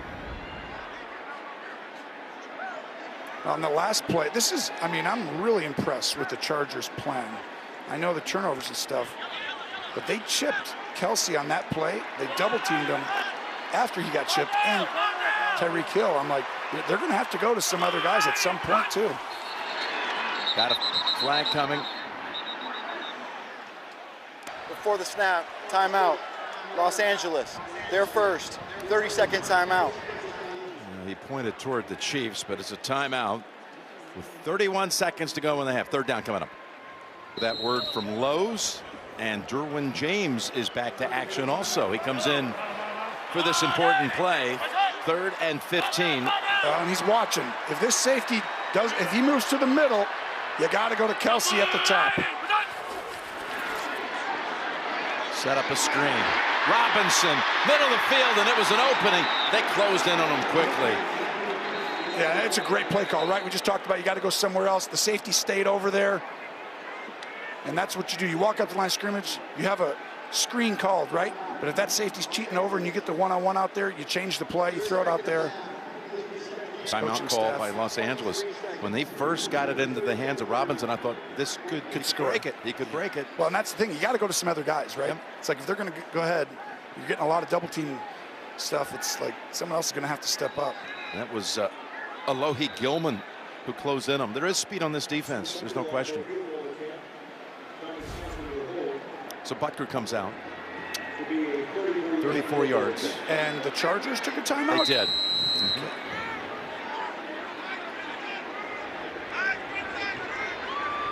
C: On the last play, this is, I mean, I'm really impressed with the Chargers' plan. I know the turnovers and stuff, but they chipped Kelsey on that play. They double-teamed him after he got chipped, and Tyreek Hill. I'm like, they're going to have to go to some other guys at some point, too.
B: Got a flag coming.
D: Before the snap, timeout. Los Angeles, their first 30-second timeout.
B: He pointed toward the Chiefs, but it's a timeout with 31 seconds to go in the half. 3rd down coming up. That word from Lowe's, and Derwin James is back to action also. He comes in for this important play. 3rd and 15.
C: And he's watching. If this safety does, if he moves to the middle, you got to go to Kelsey at the top.
B: Set up a screen. Robinson, middle of the field, and it was an opening. They closed in on him quickly.
C: Yeah, it's a great play call, right? We just talked about you got to go somewhere else. The safety stayed over there. And that's what you do. You walk up the line of scrimmage, you have a screen called, right? But if that safety's cheating over and you get the one-on-one out there, you change the play, you throw it out there.
B: Timeout call by Los Angeles. When they first got it into the hands of Robinson, I thought this could break it. He could break it.
C: Well, and that's the thing. You got to go to some other guys, right? Yep. It's like if they're going to go ahead, you're getting a lot of double team stuff. It's like someone else is going to have to step up.
B: That was Alohi Gilman who closed in on him. There is speed on this defense. There's no question. So Butker comes out. 34 yards.
C: And the Chargers took a timeout?
B: They did.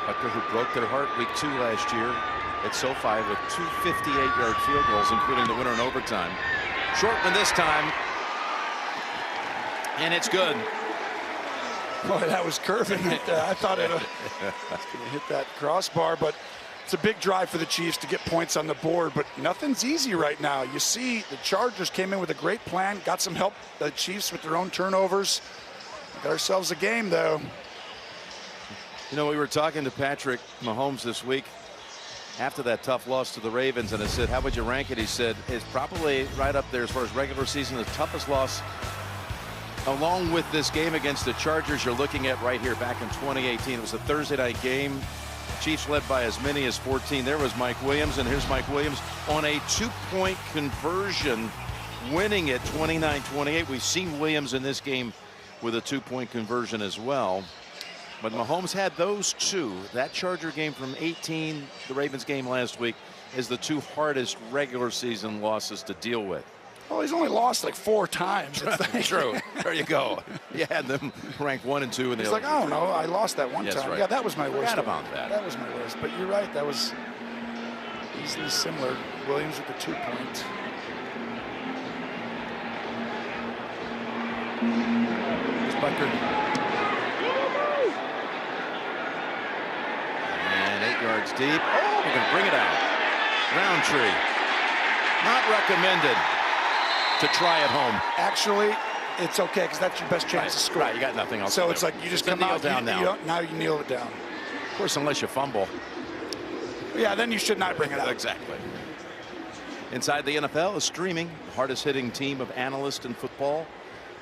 B: Butker, who broke their heart week 2 last year at SoFi with 2 58-yard field goals, including the winner in overtime. Short one this time. And it's good.
C: Boy, that was curving. I thought it was going to hit that crossbar, but it's a big drive for the Chiefs to get points on the board, but nothing's easy right now. You see the Chargers came in with a great plan, got some help, the Chiefs with their own turnovers. Got ourselves a game, though.
B: You know, we were talking to Patrick Mahomes this week after that tough loss to the Ravens, and I said, how would you rank it? He said, it's probably right up there as far as regular season, the toughest loss along with this game against the Chargers you're looking at right here back in 2018. It was a Thursday night game. Chiefs led by as many as 14. There was Mike Williams, and here's Mike Williams on a 2-point conversion, winning it 29-28. We've seen Williams in this game with a 2-point conversion as well. But Mahomes had those two. That Charger game from 18, the Ravens game last week, is the 2 hardest regular season losses to deal with.
C: Well, he's only lost like 4 times.
B: True. There you go. You had them ranked 1 and 2.
C: He's like, I don't know. I lost that one time.
B: Right.
C: Yeah, that was my worst.
B: Forgot about that.
C: That was my worst. But you're right. That was easily similar. Williams with the 2-point.
B: Here's Butker. And 8 yards deep. Oh, we're going to bring it out. Roundtree. Not recommended to try at home.
C: Actually, it's okay because that's your best chance to score.
B: Right, you got nothing else.
C: So it's like you just come out
B: down now.
C: Now you kneel it down.
B: Of course, unless you fumble.
C: Yeah, then you should not bring it out.
B: Exactly. Inside the NFL is streaming. Hardest hitting team of analysts in football.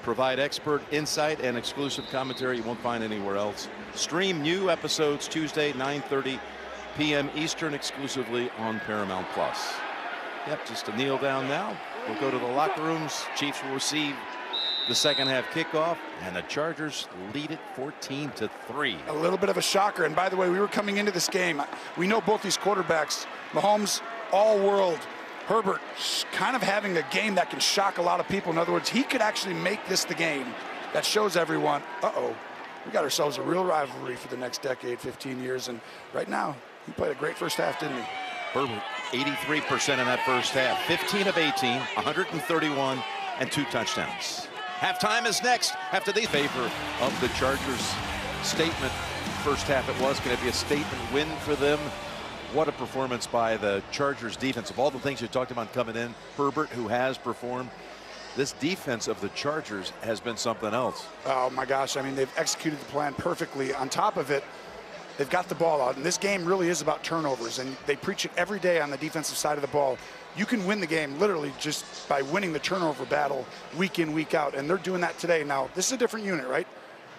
B: Provide expert insight and exclusive commentary you won't find anywhere else. Stream new episodes Tuesday 9:30 p.m. Eastern exclusively on Paramount Plus. Yep, just to kneel down now. We'll go to the locker rooms. Chiefs will receive the second half kickoff, and the Chargers lead it 14-3.
C: A little bit of a shocker. And by the way, we were coming into this game. We know both these quarterbacks, Mahomes, all world. Herbert kind of having a game that can shock a lot of people. In other words, he could actually make this the game that shows everyone, we got ourselves a real rivalry for the next decade, 15 years. And right now, he played a great first half, didn't he?
B: Herbert, 83% in that first half. 15 of 18, 131, and 2 touchdowns. Halftime is next after the favor of the Chargers. Statement first half it was going to be a statement win for them. What a performance by the Chargers defense. Of all the things you talked about coming in, Herbert, who has performed, this defense of the Chargers has been something else.
C: Oh my gosh, I mean, they've executed the plan perfectly. On top of it, they've got the ball out, and this game really is about turnovers, and they preach it every day on the defensive side of the ball. You can win the game literally just by winning the turnover battle week in, week out, and they're doing that today. Now, this is a different unit, right?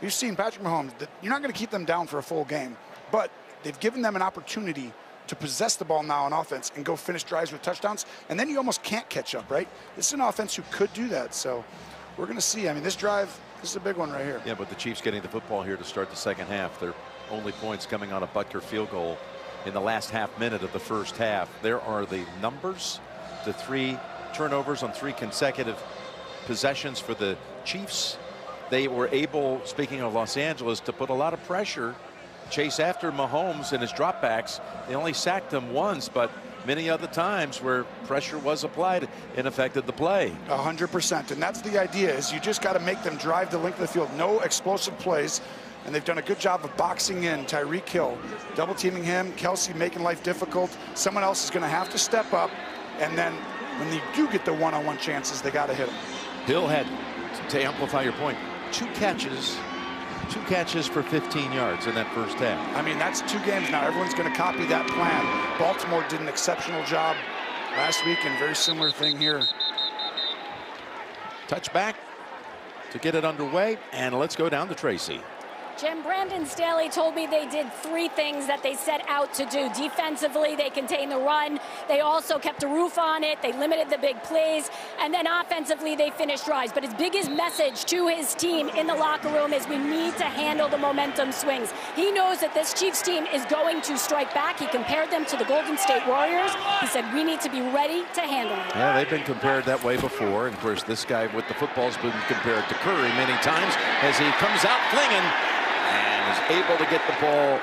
C: You've seen Patrick Mahomes. You're not going to keep them down for a full game, but they've given them an opportunity to possess the ball now on offense and go finish drives with touchdowns, and then you almost can't catch up, right? This is an offense who could do that, so we're going to see. I mean, this drive, this is a big one right here.
B: Yeah, but the Chiefs getting the football here to start the second half. Their only points coming on a Butker field goal in the last half minute of the first half. There are the numbers, the 3 turnovers on 3 consecutive possessions for the Chiefs. They were able, speaking of Los Angeles, to put a lot of pressure, chase after Mahomes and his dropbacks. They only sacked him once, but many other times where pressure was applied, it affected the play.
C: 100%, and that's the idea, is you just got to make them drive the length of the field. No explosive plays, and they've done a good job of boxing in Tyreek Hill, double teaming him, Kelsey making life difficult. Someone else is going to have to step up, and then when they do get the one-on-one chances, they got to hit them.
B: Hill had, to amplify your point, 2 catches for 15 yards in that first half.
C: I mean, that's 2 games now. Everyone's going to copy that plan. Baltimore did an exceptional job last week, and very similar thing here.
B: Touchback to get it underway, and let's go down to Tracy.
F: Jim, Brandon Staley told me they did 3 things that they set out to do. Defensively, they contained the run. They also kept a roof on it. They limited the big plays. And then offensively, they finished drives. But his biggest message to his team in the locker room is we need to handle the momentum swings. He knows that this Chiefs team is going to strike back. He compared them to the Golden State Warriors. He said we need to be ready to handle it.
B: Yeah, they've been compared that way before. And of course, this guy with the football's been compared to Curry many times as he comes out flinging and is able to get the ball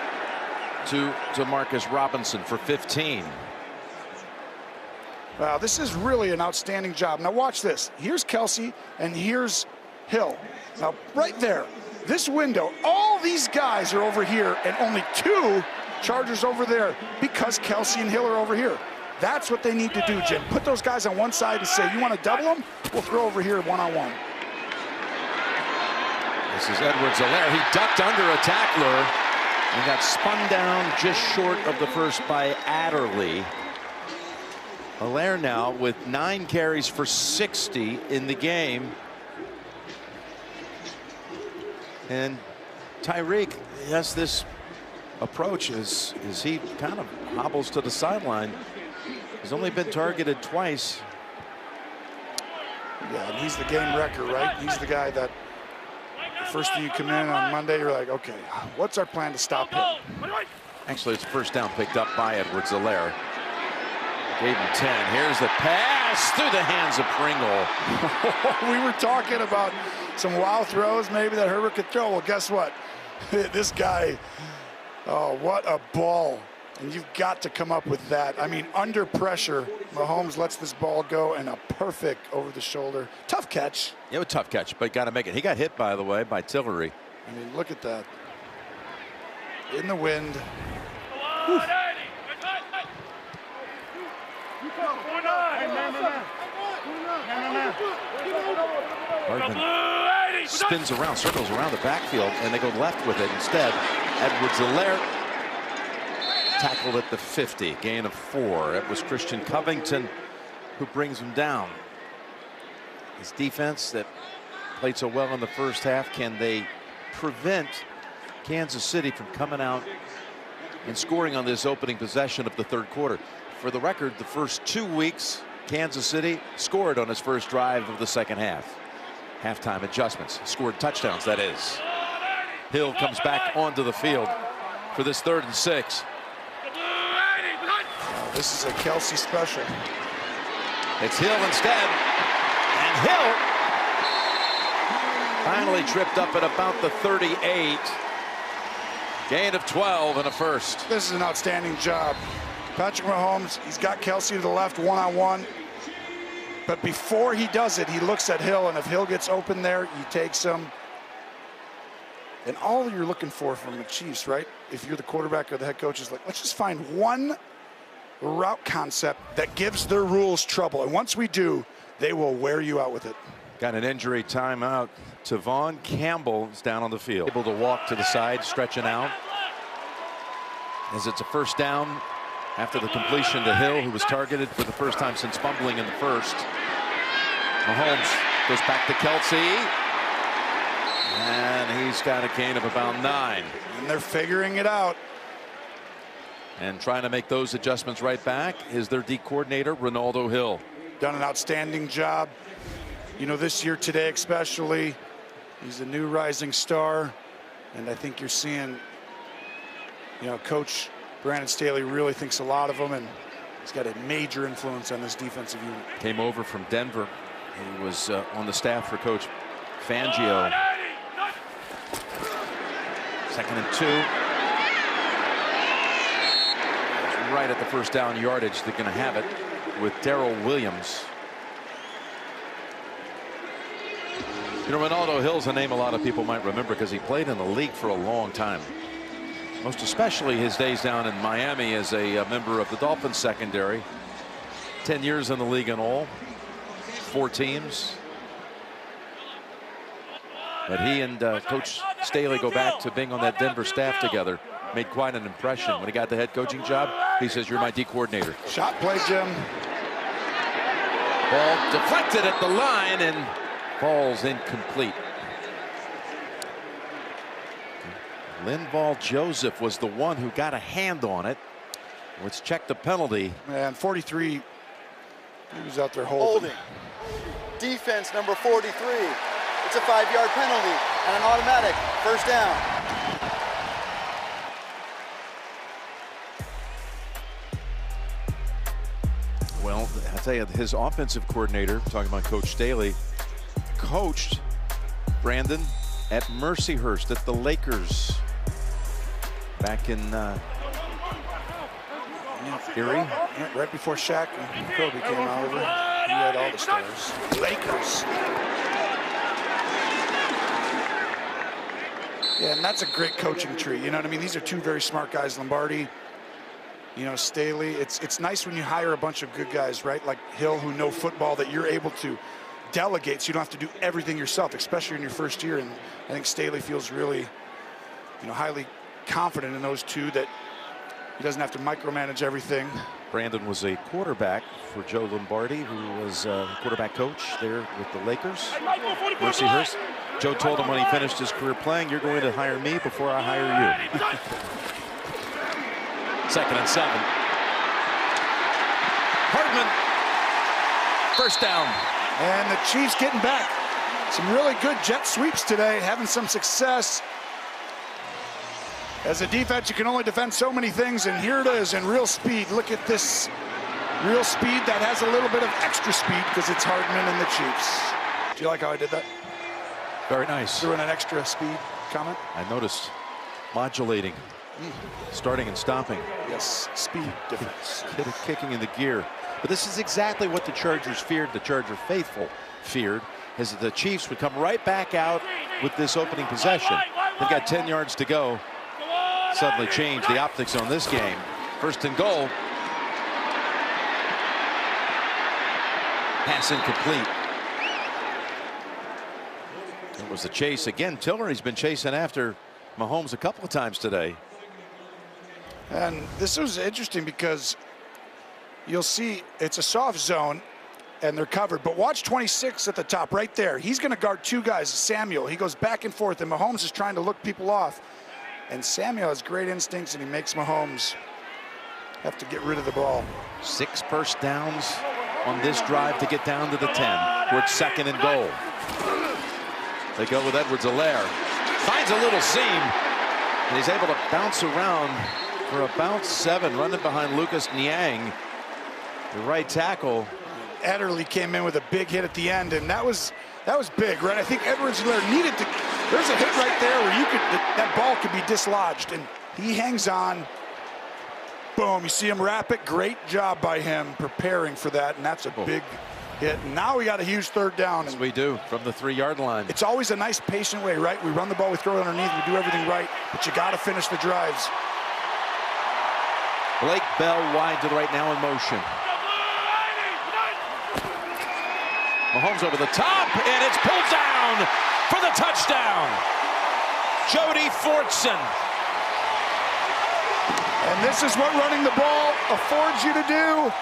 B: to Marcus Robinson for 15.
C: Wow, this is really an outstanding job. Now watch this. Here's Kelsey and here's Hill. Now right there, this window, all these guys are over here and only 2 Chargers over there because Kelsey and Hill are over here. That's what they need to do, Jim. Put those guys on one side and say, you want to double them? We'll throw over here one-on-one.
B: This is Edwards-Helaire. He ducked under a tackler and got spun down just short of the first by Adderley. Helaire now with 9 carries for 60 in the game. And Tyreek has this approach as he kind of hobbles to the sideline. He's only been targeted twice.
C: Yeah, and he's the game wrecker, right? He's the guy that the first thing you come in on Monday, you're like, okay, what's our plan to stop him?
B: Actually, it's first down picked up by Edwards-Helaire. Gave him 10. Here's the pass through the hands of Pringle.
C: We were talking about some wild throws maybe that Herbert could throw. Well, guess what? This guy, oh, what a ball. And you've got to come up with that. I mean, under pressure, Mahomes lets this ball go and a perfect over the shoulder. Tough catch.
B: Yeah, a tough catch, but got to make it. He got hit, by the way, by Tillery.
C: I mean, look at that. In the wind.
B: Hardman spins around, circles around the backfield, and they go left with it instead. Edwards-Helaire tackled at the 50, gain of 4. It was Christian Covington who brings him down. His defense that played so well in the first half, can they prevent Kansas City from coming out and scoring on this opening possession of the third quarter? For the record, the first 2 weeks, Kansas City scored on his first drive of the second half. Halftime adjustments, scored touchdowns, that is. Hill comes back onto the field for this 3rd and 6.
C: This is a Kelsey special.
B: It's Hill instead, and Hill finally tripped up at about the 38. Gain of 12 and a first.
C: This is an outstanding job. Patrick Mahomes, he's got Kelsey to the left one-on-one. But before he does it, he looks at Hill, and if Hill gets open there, he takes him. And all you're looking for from the Chiefs, right? If you're the quarterback or the head coach, is like, let's just find one route concept that gives their rules trouble. And once we do, they will wear you out with it.
B: Got an injury timeout. Tavon Campbell is down on the field. Able to walk to the side, stretching out. As it's a first down after the completion to Hill, who was targeted for the first time since fumbling in the first. Mahomes goes back to Kelsey. And he's got a gain of about 9.
C: And they're figuring it out.
B: And trying to make those adjustments right back is their D coordinator, Ronaldo Hill.
C: Done an outstanding job. You know, this year today especially, he's a new rising star. And I think you're seeing, you know, Coach Brandon Staley really thinks a lot of him, and he's got a major influence on this defensive unit.
B: Came over from Denver. He was on the staff for Coach Fangio. 2nd and 2. It's right at the first down yardage. They're going to have it with Darrell Williams. You know, Ronaldo Hill's a name a lot of people might remember because he played in the league for a long time. Most especially his days down in Miami as a member of the Dolphins secondary. 10 years in the league in all. 4 teams. But he and Coach Staley go back to being on that Denver staff together. Made quite an impression. When he got the head coaching job, he says, "You're my D coordinator."
C: Shot play, Jim.
B: Ball deflected at the line and falls incomplete. Linval Joseph was the one who got a hand on it. Let's check the penalty.
C: Man, 43, he was out there holding.
D: Defense number 43. It's a 5-yard penalty and an automatic first down.
B: Well, I tell you, his offensive coordinator, talking about Coach Staley, coached Brandon at Mercyhurst at the Lakers back in Erie.
C: Yeah, right before Shaq and Kobe came over, he had all the stars. Lakers. Yeah, and that's a great coaching tree. You know what I mean? These are 2 very smart guys, Lombardi, you know, Staley. It's nice when you hire a bunch of good guys, right? Like Hill, who know football, that you're able to delegate so you don't have to do everything yourself, especially in your first year. And I think Staley feels really, you know, highly confident in those 2, that he doesn't have to micromanage everything.
B: Brandon was a quarterback for Joe Lombardi, who was quarterback coach there with the Lakers. Mercyhurst. Joe told him when he finished his career playing, you're going to hire me before I hire you. 2nd and 7. Hardman. First down.
C: And the Chiefs getting back. Some really good jet sweeps today, having some success. As a defense, you can only defend so many things, and here it is in real speed. Look at this real speed that has a little bit of extra speed because it's Hardman and the Chiefs. Do you like how I did that?
B: Very nice.
C: Threw in an extra speed comment.
B: I noticed modulating, starting and stopping.
C: Yes, speed difference.
B: Kicking in the gear. But this is exactly what the Chargers feared, the Charger faithful feared, is that the Chiefs would come right back out with this opening possession. They've got 10 yards to go. Suddenly change the optics on this game. 1st and goal. Pass incomplete. It was the chase again. Tillery's been chasing after Mahomes a couple of times today.
C: And this was interesting because you'll see it's a soft zone and they're covered, but watch 26 at the top right there. He's going to guard 2 guys. Samuel, he goes back and forth, and Mahomes is trying to look people off. And Samuel has great instincts, and he makes Mahomes have to get rid of the ball.
B: 6 first downs on this drive to get down to the 10. We're at 2nd and goal. They go with Edwards-Helaire. Finds a little seam, and he's able to bounce around for about 7, running behind Lucas Niang, the right tackle.
C: Adderley came in with a big hit at the end, and that was big, right? I think Edwards-Helaire needed to. There's a hit right there where that ball could be dislodged, and he hangs on. Boom! You see him wrap it. Great job by him preparing for that, and that's a big hit. And now we got a huge 3rd down.
B: Yes, we do, from the 3-yard line.
C: It's always a nice, patient way, right? We run the ball, we throw it underneath, we do everything right, but you got to finish the drives.
B: Blake Bell wide to the right now in motion. Mahomes over the top, and it's pulled down for the touchdown. Jody Fortson.
C: And this is what running the ball affords you to do.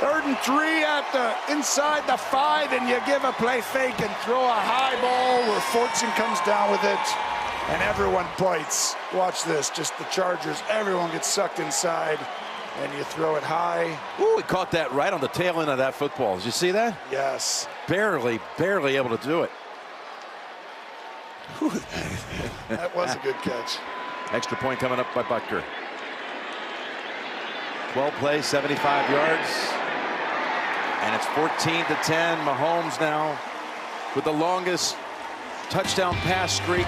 C: 3rd and 3 at the inside the 5, and you give a play fake and throw a high ball where Fortson comes down with it, and everyone bites. Watch this, just the Chargers, everyone gets sucked inside. And you throw it high.
B: Ooh, he caught that right on the tail end of that football. Did you see that?
C: Yes.
B: Barely able to do it.
C: That was a good catch.
B: Extra point coming up by Butker. 12 plays, 75 yards. And it's 14-10. Mahomes now with the longest touchdown pass streak,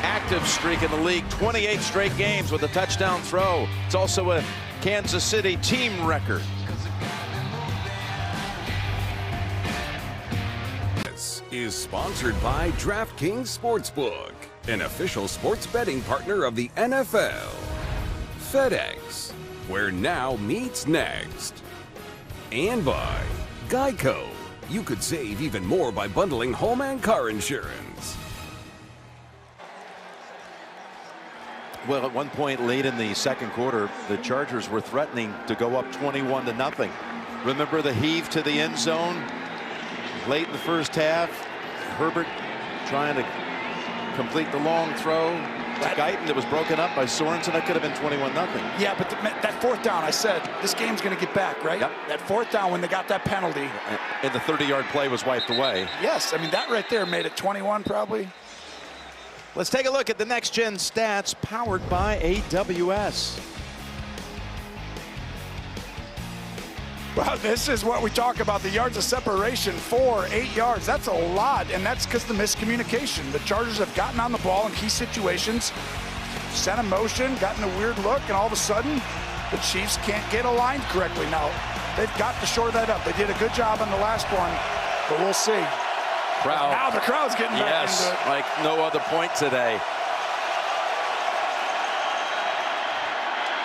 B: active streak in the league. 28 straight games with a touchdown throw. It's also a Kansas City team record.
G: This is sponsored by DraftKings Sportsbook, an official sports betting partner of the NFL. FedEx, where now meets next. And by Geico. You could save even more by bundling home and car insurance.
B: Well, at one point late in the 2nd quarter, the Chargers were threatening to go up 21-0. Remember the heave to the end zone late in the 1st half? Herbert trying to complete the long throw to Guyton that was broken up by Sorensen. That could have been 21-0.
C: Yeah, but that 4th down, I said, this game's going to get back, right?
B: Yep.
C: That 4th down when they got that penalty.
B: And the 30-yard play was wiped away.
C: Yes, I mean, that right there made it 21 probably.
B: Let's take a look at the next-gen stats powered by AWS.
C: Well, this is what we talk about, the yards of separation, 8 yards. That's a lot, and that's because of the miscommunication. The Chargers have gotten on the ball in key situations, sent a motion, gotten a weird look, and all of a sudden, the Chiefs can't get aligned correctly. Now, they've got to shore that up. They did a good job on the last one, but we'll see.
B: Crowd.
C: Now the crowd's getting back into it.
B: Like no other point today.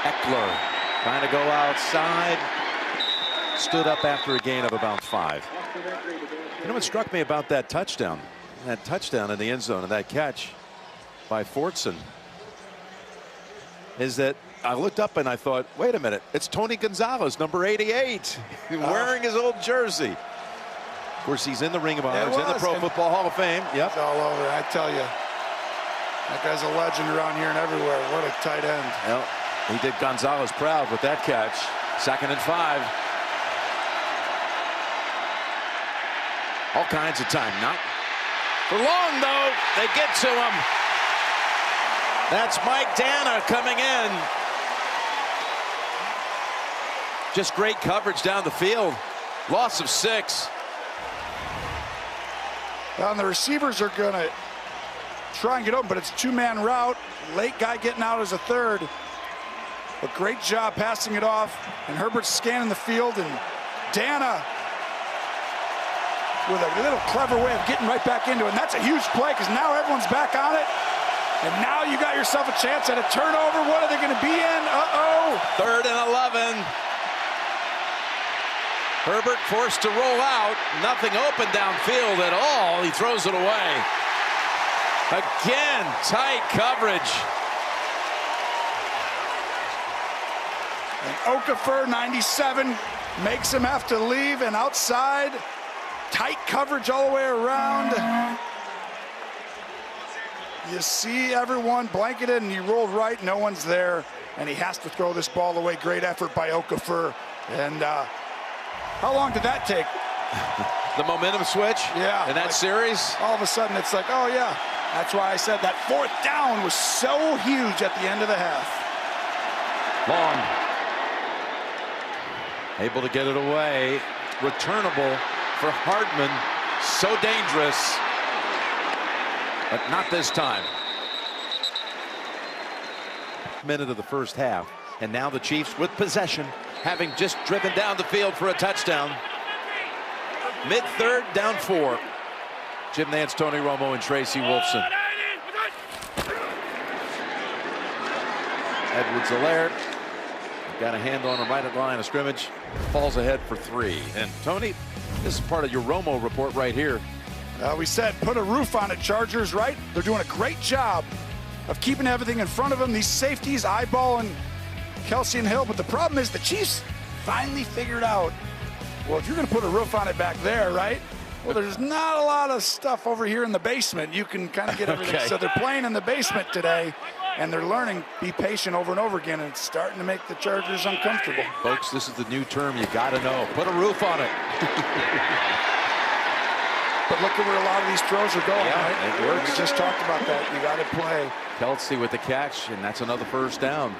B: Eckler trying to go outside. Stood up after a gain of about 5. You know what struck me about that touchdown? That touchdown in the end zone and that catch by Fortson is that I looked up and I thought, wait a minute, it's Tony Gonzalez, number 88, wearing his old jersey. course, he's in the Ring of Honor. He's in the Pro Football Hall of Fame. Yep.
C: It's all over. I tell you. That guy's a legend around here and everywhere. What a tight end.
B: Well, he did Gonzalez proud with that catch. 2nd and 5. All kinds of time. Not for long, though. They get to him. That's Mike Danna coming in. Just great coverage down the field. Loss of 6.
C: Well, and the receivers are going to try and get open, but it's a 2-man route. Late guy getting out as a 3rd. But great job passing it off. And Herbert's scanning the field, and Danna with a little clever way of getting right back into it. And that's a huge play because now everyone's back on it. And now you got yourself a chance at a turnover. What are they going to be in? Uh-oh.
B: 3rd and 11. Herbert forced to roll out. Nothing open downfield at all. He throws it away. Again, tight coverage.
C: And Okafor, 97, makes him have to leave, and outside, tight coverage all the way around. You see everyone blanketed, and he rolled right, no one's there, and he has to throw this ball away. Great effort by Okafor. And how long did that take?
B: The momentum switch?
C: Yeah.
B: In that series?
C: All of a sudden, it's like, oh, yeah. That's why I said that 4th down was so huge at the end of the half.
B: Long. Able to get it away. Returnable for Hardman. So dangerous. But not this time. Minute of the first half. And now the Chiefs with possession, having just driven down the field for a touchdown. Mid-3rd, down 4. Jim Nance, Tony Romo, and Tracy Wolfson. Edwards-Helaire got a hand on him right at the line of scrimmage. Falls ahead for 3. And Tony, this is part of your Romo report right here.
C: We said put a roof on it, Chargers, right? They're doing a great job of keeping everything in front of them. These safeties eyeballing Kelsey and Hill. But the problem is the Chiefs finally figured out, well, if you're going to put a roof on it back there, right? Well, there's not a lot of stuff over here in the basement. You can kind of get everything. Okay. So they're playing in the basement today, and they're learning be patient over and over again, and it's starting to make the Chargers uncomfortable.
B: Folks, this is the new term you got to know. Put a roof on it.
C: But look at where a lot of these throws are going,
B: yeah,
C: right?
B: It works.
C: We just talked about that. You got to play.
B: Kelsey with the catch, and that's another 1st down.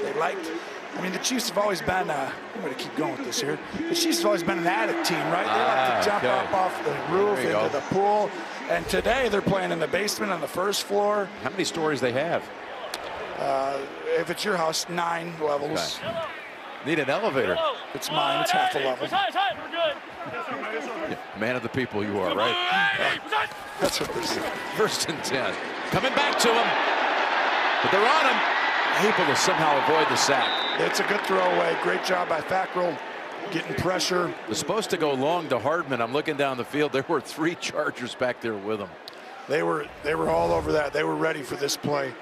C: They liked. I mean, the Chiefs have always been, I'm going to keep going with this here. The Chiefs have always been an addict team, right? They like to jump up off the roof into the pool. And today they're playing in the basement on the 1st floor.
B: How many stories they have?
C: If it's your house, 9 levels.
B: Okay. Need an elevator.
C: It's mine. It's half a level.
B: Yeah, man of the people you are, right?
C: That's what they're saying.
B: 1st and 10. Coming back to him. But they're on him. Able to somehow avoid the sack.
C: It's a good throwaway. Great job by Fackrell getting pressure.
B: It was supposed to go long to Hardman. I'm looking down the field. There were 3 Chargers back there with him.
C: They were all over that. They were ready for this play.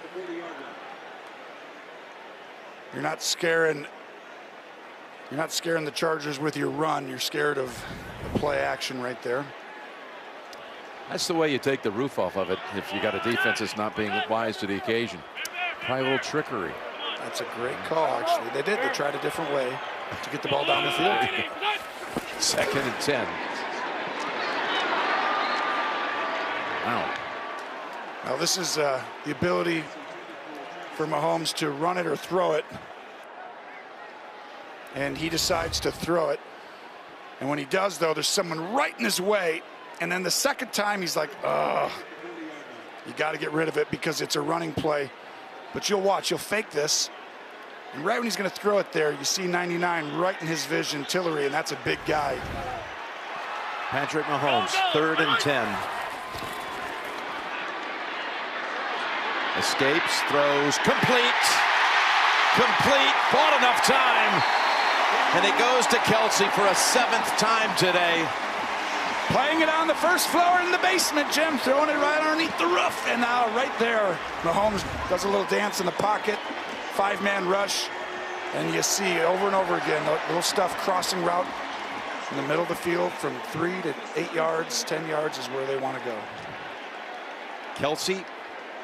C: You're not scaring the Chargers with your run. You're scared of the play action right there.
B: That's the way you take the roof off of it if you got a defense that's not being wise to the occasion. Probably a little trickery.
C: That's a great call, actually. They tried a different way to get the ball down the field.
B: 2nd and 10. Wow.
C: Now this is the ability for Mahomes to run it or throw it. And he decides to throw it. And when he does, though, there's someone right in his way. And then the 2nd time, he's like, ugh. You got to get rid of it because it's a running play. But you'll watch, he'll fake this. And right when he's going to throw it there, you see 99 right in his vision, Tillery, and that's a big guy.
B: Patrick Mahomes, 3rd and 10. Escapes, throws, complete. Bought enough time. And it goes to Kelsey for a 7th time today.
C: Playing it on the 1st floor in the basement, Jim. Throwing it right underneath the roof. And now right there, Mahomes does a little dance in the pocket. 5-man rush. And you see over and over again, the little stuff crossing route. In the middle of the field from 3 to 8 yards, 10 yards is where they want to go.
B: Kelce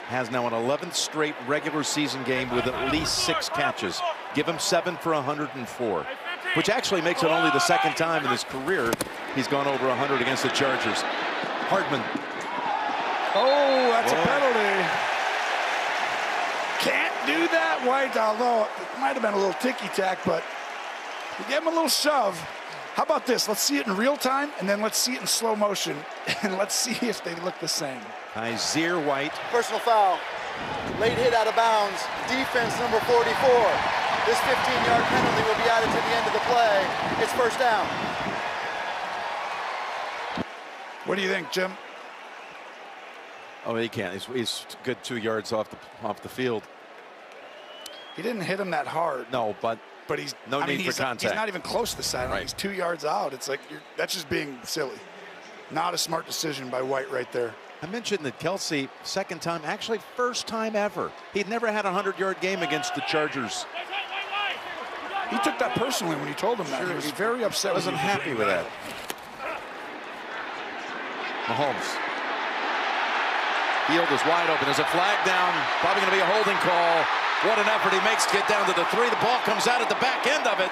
B: has now an 11th straight regular season game with at least 6 catches. Give him 7 for 104, which actually makes it only the second time in his career he's gone over 100 against the Chargers. Hardman.
C: Oh, that's a penalty. Can't do that, White, although it might have been a little ticky-tack, but you gave him a little shove. How about this? Let's see it in real time, and then let's see it in slow motion, and let's see if they look the same.
B: Kyzir White.
D: Personal foul. Late hit out of bounds. Defense number 44. This 15-yard penalty will be added to the end of the play. It's first down.
C: What do you think, Jim?
B: Oh, he can't. He's good 2 yards off the field.
C: He didn't hit him that hard.
B: No, but
C: he's
B: no need for contact.
C: He's not even close to the sideline.
B: Right.
C: He's 2 yards out. It's like that's just being silly. Not a smart decision by White right there.
B: I mentioned that Kelce, second time, actually first time ever. He'd never had a 100-yard game against the Chargers.
C: He took that personally when he told him that. Sure, he was very upset.
B: Wasn't happy with that. Mahomes. Field is wide open. There's a flag down. Probably going to be a holding call. What an effort he makes to get down to the 3. The ball comes out at the back end of it.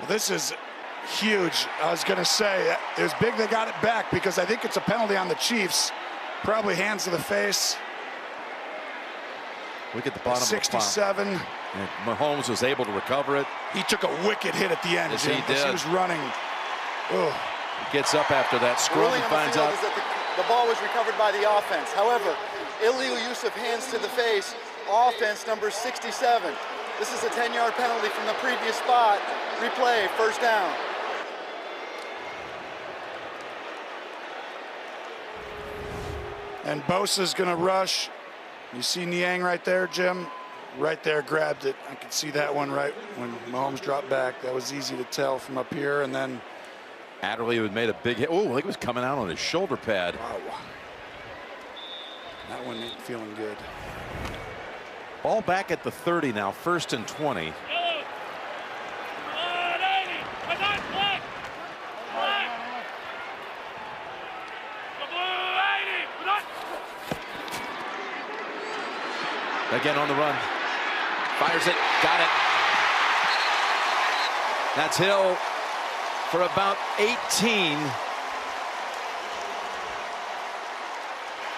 C: Well, this is huge. I was going to say, it was big they got it back because I think it's a penalty on the Chiefs. Probably hands to the face.
B: Look at the bottom
C: 67.
B: Of the and Mahomes was able to recover it.
C: He took a wicked hit at the end.
B: Yes, he did.
C: He was running. Ugh.
B: Gets up after that scrum and finds out.
D: Is that the ball was recovered by the offense. However, illegal use of hands to the face, offense number 67. This is a 10-yard penalty from the previous spot. Replay, first down.
C: And Bosa's going to rush. You see Niang right there, Jim? Right there, grabbed it. I could see that one right when Mahomes dropped back. That was easy to tell from up here. And then
B: Adderley had made a big hit. Oh, I think it was coming out on his shoulder pad.
C: Wow. That one ain't feeling good.
B: Ball back at the 30 now, 1st and 20. Again on the run. Fires it. Got it. That's Hill for about 18.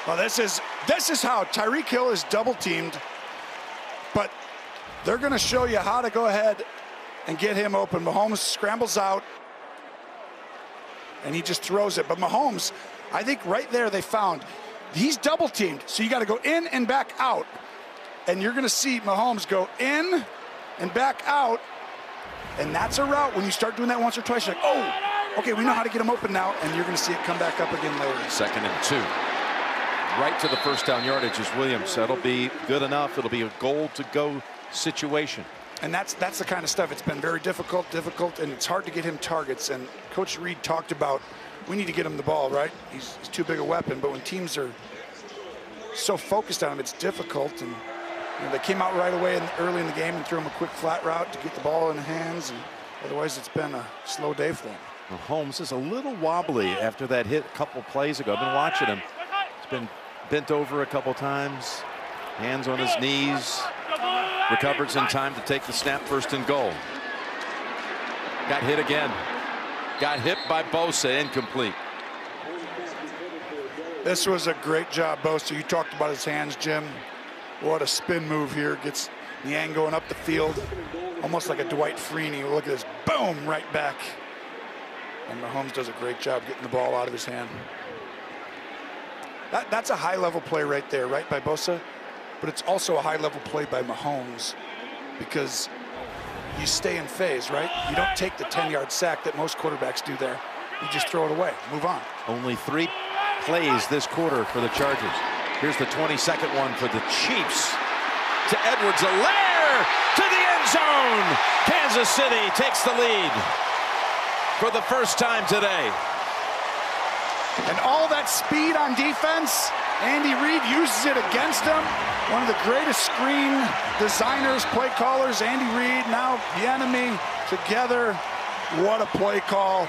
C: Well, this is how Tyreek Hill is double teamed, but they're going to show you how to go ahead and get him open. Mahomes scrambles out, and he just throws it. But Mahomes, I think right there they found he's double teamed, so you got to go in and back out. And you're going to see Mahomes go in and back out. And that's a route. When you start doing that once or twice, you're like, oh, okay, we know how to get him open now. And you're going to see it come back up again later.
B: 2nd and 2. Right to the first down yardage is Williams. That'll be good enough. It'll be a goal-to-go situation.
C: And that's the kind of stuff. It's been very difficult, and it's hard to get him targets. And Coach Reed talked about we need to get him the ball, right? He's too big a weapon. But when teams are so focused on him, it's difficult. And they came out right away early in the game and threw him a quick flat route to get the ball in the hands. And otherwise, it's been a slow day for him.
B: Mahomes is a little wobbly after that hit a couple plays ago. I've been watching him. He's been bent over a couple times, hands on his knees, recovers in time to take the snap, 1st and goal. Got hit again. Got hit by Bosa, incomplete.
C: This was a great job, Bosa. You talked about his hands, Jim. What a spin move here. Gets Niang going up the field, almost like a Dwight Freeney. Look at this, boom, right back. And Mahomes does a great job getting the ball out of his hand. That's a high-level play right there, right, by Bosa. But it's also a high-level play by Mahomes because you stay in phase, right? You don't take the 10-yard sack that most quarterbacks do there. You just throw it away, move on.
B: Only 3 plays this quarter for the Chargers. Here's the 22nd one for the Chiefs. To Edwards-Helaire to the end zone. Kansas City takes the lead for the first time today.
C: And all that speed on defense, Andy Reid uses it against them. One of the greatest screen designers, play callers, Andy Reid, now Bieniemy together. What a play call.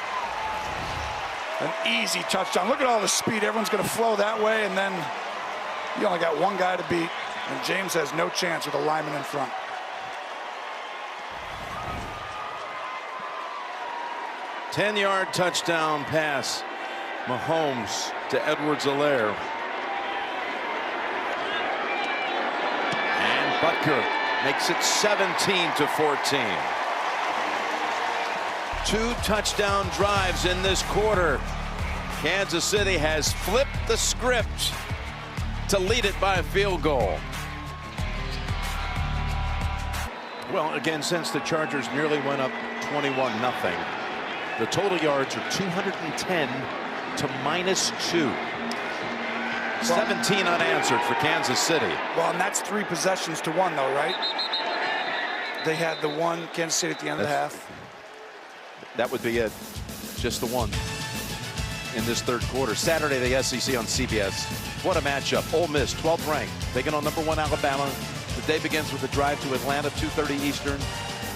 C: An easy touchdown. Look at all the speed. Everyone's going to flow that way, and then you only got one guy to beat, and James has no chance with a lineman in front.
B: Ten-yard touchdown pass. Mahomes to Edwards-Helaire. And Butker makes it 17-14. 2 touchdown drives in this quarter. Kansas City has flipped the script to lead it by a field goal. Well, again, since the Chargers nearly went up 21-0, the total yards are 210 to -2. 17 unanswered for Kansas City.
C: Well, and that's 3 possessions to 1, though, right? They had the one, Kansas City at the end of the half.
B: That would be it. Just the one in this third quarter. Saturday, the SEC on CBS. What a matchup. Ole Miss, 12th ranked, taking on #1 Alabama. The day begins with a drive to Atlanta, 2:30 Eastern.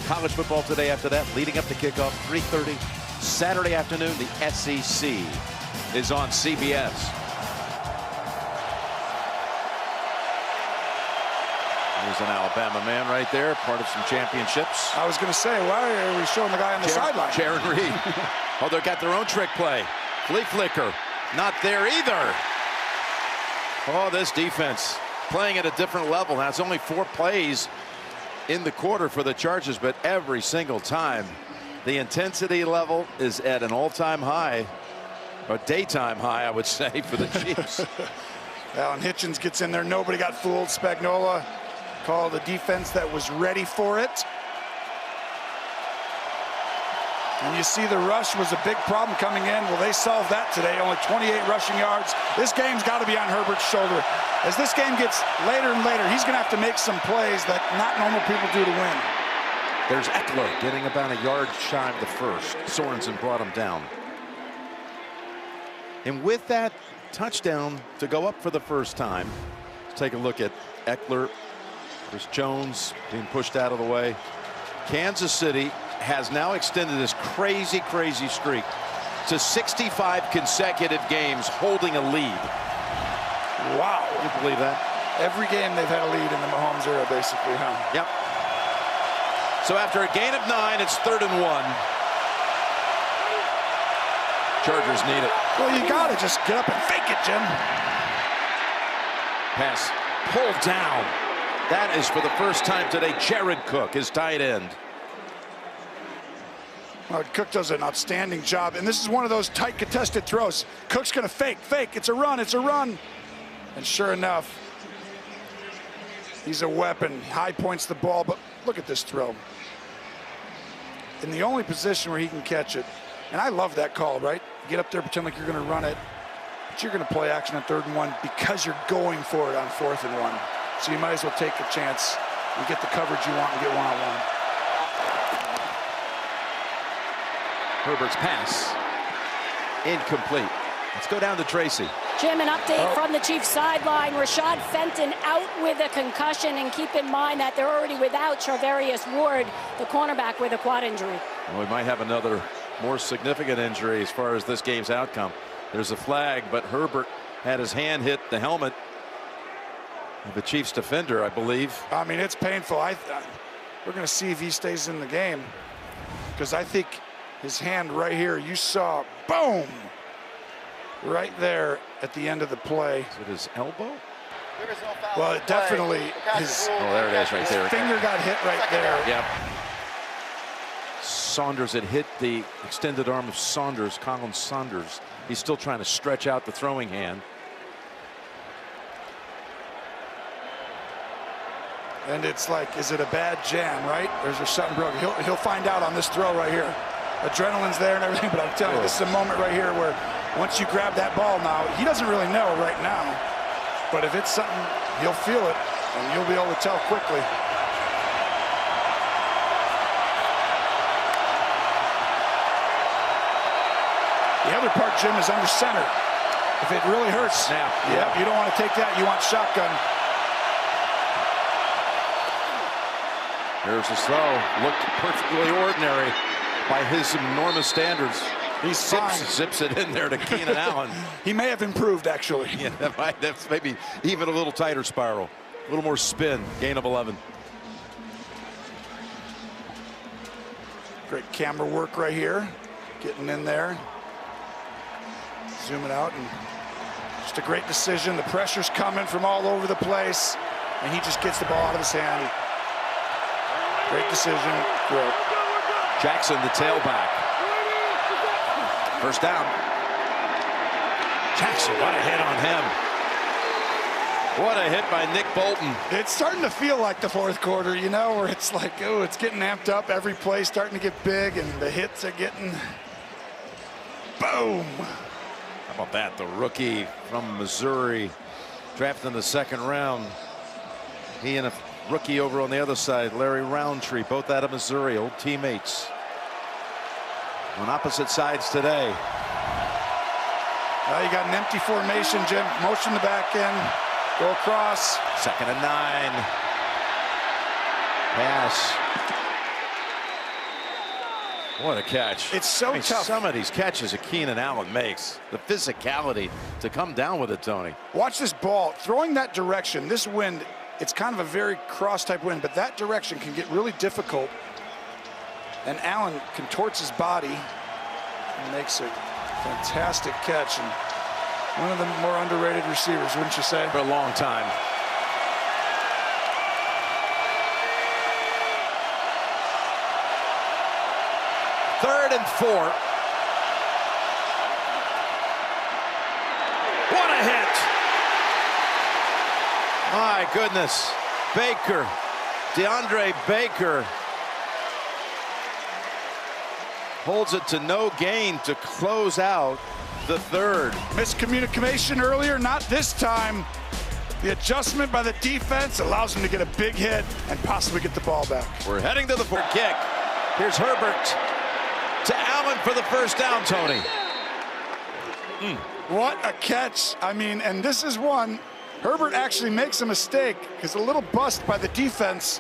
B: College football today after that, leading up to kickoff, 3:30. Saturday afternoon, the SEC is on CBS. There's an Alabama man right there, part of some championships.
C: I was going to say, why are we showing the guy on the sideline?
B: Jaron Reed. Oh, they've got their own trick play. Flea flicker, not there either. Oh, this defense playing at a different level. Now, it's only 4 plays in the quarter for the Chargers, but every single time the intensity level is at an all-time high, or daytime high, I would say, for the Chiefs.
C: Alan Hitchens gets in there. Nobody got fooled. Spagnuolo called a defense that was ready for it. And you see the rush was a big problem coming in. Well, they solved that today. Only 28 rushing yards. This game's got to be on Herbert's shoulder. As this game gets later and later, he's going to have to make some plays that not normal people do to win.
B: There's Eckler getting about a yard shy of the first. Sorensen brought him down. And with that touchdown to go up for the first time, let's take a look at Eckler. Chris Jones being pushed out of the way. Kansas City has now extended this crazy streak to 65 consecutive games holding a lead.
C: Wow.
B: Can you believe that?
C: Every game they've had a lead in the Mahomes era, basically, huh?
B: Yep. So after a gain of 9, it's 3rd and 1. Chargers need it.
C: Well, you got to just get up and fake it, Jim.
B: Pass pulled down. That is for the first time today. Jared Cook, his tight end.
C: Well, Cook does an outstanding job, and this is one of those tight contested throws. Cook's going to fake. It's a run. And sure enough, he's a weapon. High points the ball, but look at this throw. In the only position where he can catch it. And I love that call, right? Get up there, pretend like you're going to run it, but you're going to play action on 3rd and 1 because you're going for it on 4th and 1. So you might as well take the chance and get the coverage you want and get one-on-one.
B: Herbert's pass incomplete. Let's go down to Tracy.
F: Jim, an update from the Chiefs sideline. Rashad Fenton out with a concussion, and keep in mind that they're already without Charvarius Ward, the cornerback, with a quad injury.
B: Well, we might have another more significant injury as far as this game's outcome. There's a flag, but Herbert had his hand hit the helmet of the Chiefs defender, I believe.
C: I mean, it's painful. We're going to see if he stays in the game, because I think his hand right here, you saw, boom, right there at the end of the play.
B: Is it his elbow?
C: Well, it definitely his.
B: Oh, there it is, right there.
C: Finger got hit right there.
B: Yep. Saunders had hit the extended arm of Saunders, Colin Saunders. He's still trying to stretch out the throwing hand.
C: And it's like, is it a bad jam, right? Or is there something broken? He'll find out on this throw right here. Adrenaline's there and everything, but I'm telling you, this is a moment right here where once you grab that ball now, he doesn't really know right now. But if it's something, he'll feel it, and you'll be able to tell quickly. The other part, Jim, is under center. If it really hurts,
B: snap.
C: Yep, you don't want to take that. You want shotgun.
B: Here's a throw. Looked perfectly ordinary by his enormous standards.
C: He
B: zips it in there to Keenan Allen.
C: He may have improved, actually.
B: Yeah, that's maybe even a little tighter spiral. A little more spin. Gain of 11.
C: Great camera work right here. Getting in there. Zooming out. And just a great decision. The pressure's coming from all over the place. And he just gets the ball out of his hand. Great decision. Great.
B: Jackson, the tailback. First down. Jackson, what a hit on him. What a hit by Nick Bolton.
C: It's starting to feel like the fourth quarter, you know, where it's like, oh, it's getting amped up. Every play starting to get big, and the hits are getting boom.
B: How about that? The rookie from Missouri, drafted in the second round. He and a rookie over on the other side, Larry Roundtree, both out of Missouri, old teammates. On opposite sides today.
C: You got an empty formation, Jim. Motion the back end. Go across.
B: 2nd and 9. Pass. What a catch.
C: It's so tough.
B: Some of these catches that Keenan Allen makes. The physicality to come down with it, Tony.
C: Watch this ball. Throwing that direction, this wind, it's kind of a very cross type wind, but that direction can get really difficult. And Allen contorts his body and makes a fantastic catch. And one of the more underrated receivers, wouldn't you say?
B: For a long time. Third and 4. What a hit! My goodness. Baker, DeAndre Baker, holds it to no gain to close out the third.
C: Miscommunication earlier, not this time. The adjustment by the defense allows him to get a big hit and possibly get the ball back.
B: We're heading to the fourth kick. Here's Herbert to Allen for the first down, Tony.
C: What a catch. I mean, and this is one. Herbert actually makes a mistake because a little bust by the defense.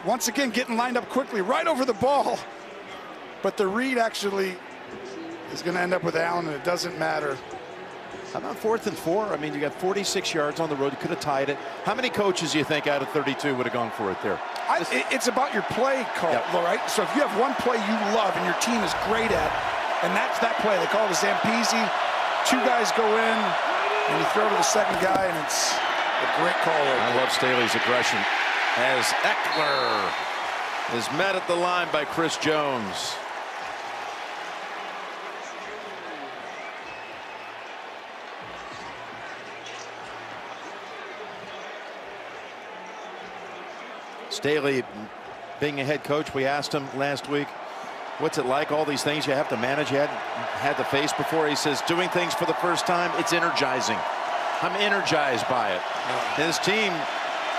C: Once again, getting lined up quickly right over the ball. But the read actually is going to end up with Allen, and it doesn't matter.
B: How about 4th and 4? I mean, you got 46 yards on the road. You could have tied it. How many coaches do you think out of 32 would have gone for it there?
C: It's about your play call, right? So if you have one play you love and your team is great at, and that's that play. They call it a Zampese. 2 guys go in, and you throw to the second guy, and it's a great call.
B: I love Staley's aggression as Eckler is met at the line by Chris Jones. Staley, being a head coach, we asked him last week, what's it like, all these things you have to manage, you hadn't had to face before. He says, doing things for the first time, it's energizing. I'm energized by it. And his team,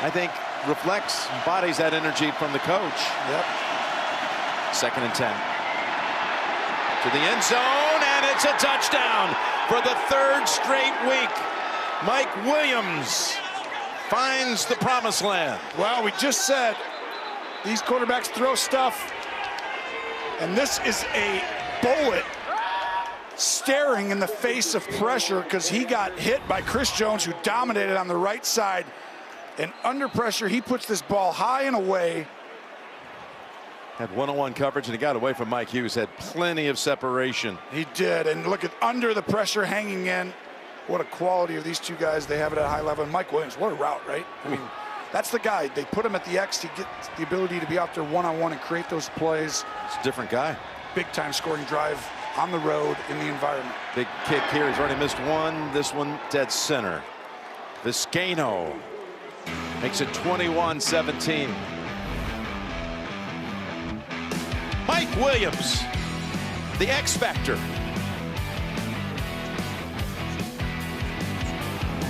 B: I think, reflects, embodies that energy from the coach.
C: Yep.
B: 2nd and 10. To the end zone, and it's a touchdown for the 3rd straight week. Mike Williams finds the promised land.
C: Well, we just said these quarterbacks throw stuff, and this is a bullet staring in the face of pressure because he got hit by Chris Jones, who dominated on the right side. And under pressure, he puts this ball high and away.
B: Had one-on-one coverage, and he got away from Mike Hughes. Had plenty of separation.
C: He did, and look at under the pressure hanging in. What a quality of these two guys. They have it at a high level. And Mike Williams, what a route, right? I mean, that's the guy. They put him at the X to get the ability to be out there one-on-one and create those plays.
B: It's a different guy.
C: Big-time scoring drive on the road in the environment.
B: Big kick here. He's already missed one. This one dead center. Vizcaino makes it 21-17. Mike Williams, the X Factor.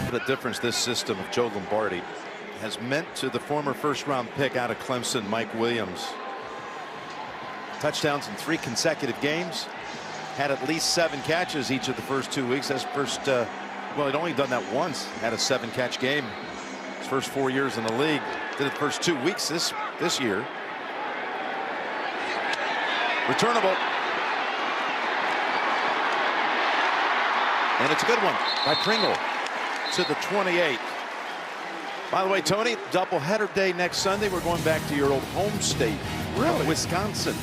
B: What a difference this system of Joe Lombardi has meant to the former first-round pick out of Clemson, Mike Williams. Touchdowns in 3 consecutive games. Had at least 7 catches each of the first 2 weeks. That's first, well, he'd only done that once. Had a 7-catch game. His first 4 years in the league. Did it the first 2 weeks this year. Returnable. And it's a good one by Pringle to the 28. By the way, Tony, doubleheader day next Sunday. We're going back to your old home state,
C: Really?
B: Wisconsin.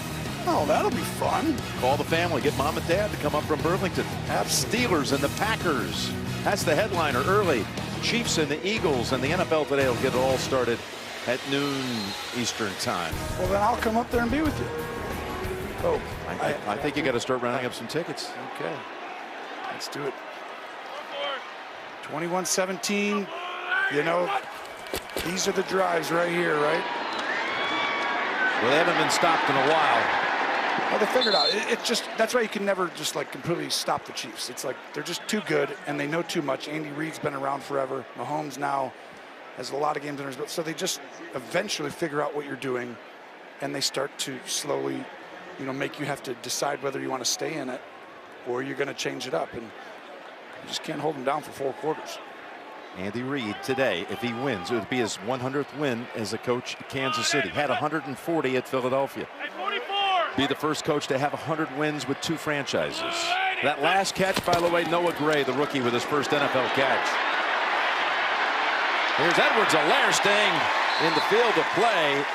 C: Oh, that'll be fun.
B: Call the family. Get mom and dad to come up from Burlington. Have Steelers and the Packers. That's the headliner early. Chiefs and the Eagles, and the NFL today will get it all started at noon Eastern time.
C: Well, then I'll come up there and be with you. Oh,
B: I think you got to start rounding up some tickets.
C: Okay. Let's do it. 21-17. You know, these are the drives right here, right?
B: Well, they haven't been stopped in a while.
C: Well, they figured out. It just, that's why you can never just like completely stop the Chiefs. It's like they're just too good and they know too much. Andy Reid's been around forever. Mahomes now has a lot of games under his belt. So they just eventually figure out what you're doing and they start to slowly, you know, make you have to decide whether you want to stay in it or you're going to change it up. And you just can't hold them down for 4 quarters.
B: Andy Reid today, if he wins, it would be his 100th win as a coach at Kansas City. Had 140 at Philadelphia. Be the first coach to have 100 wins with 2 franchises. That last catch, by the way, Noah Gray, the rookie, with his first NFL catch. Here's Edwards-Helaire staying in the field of play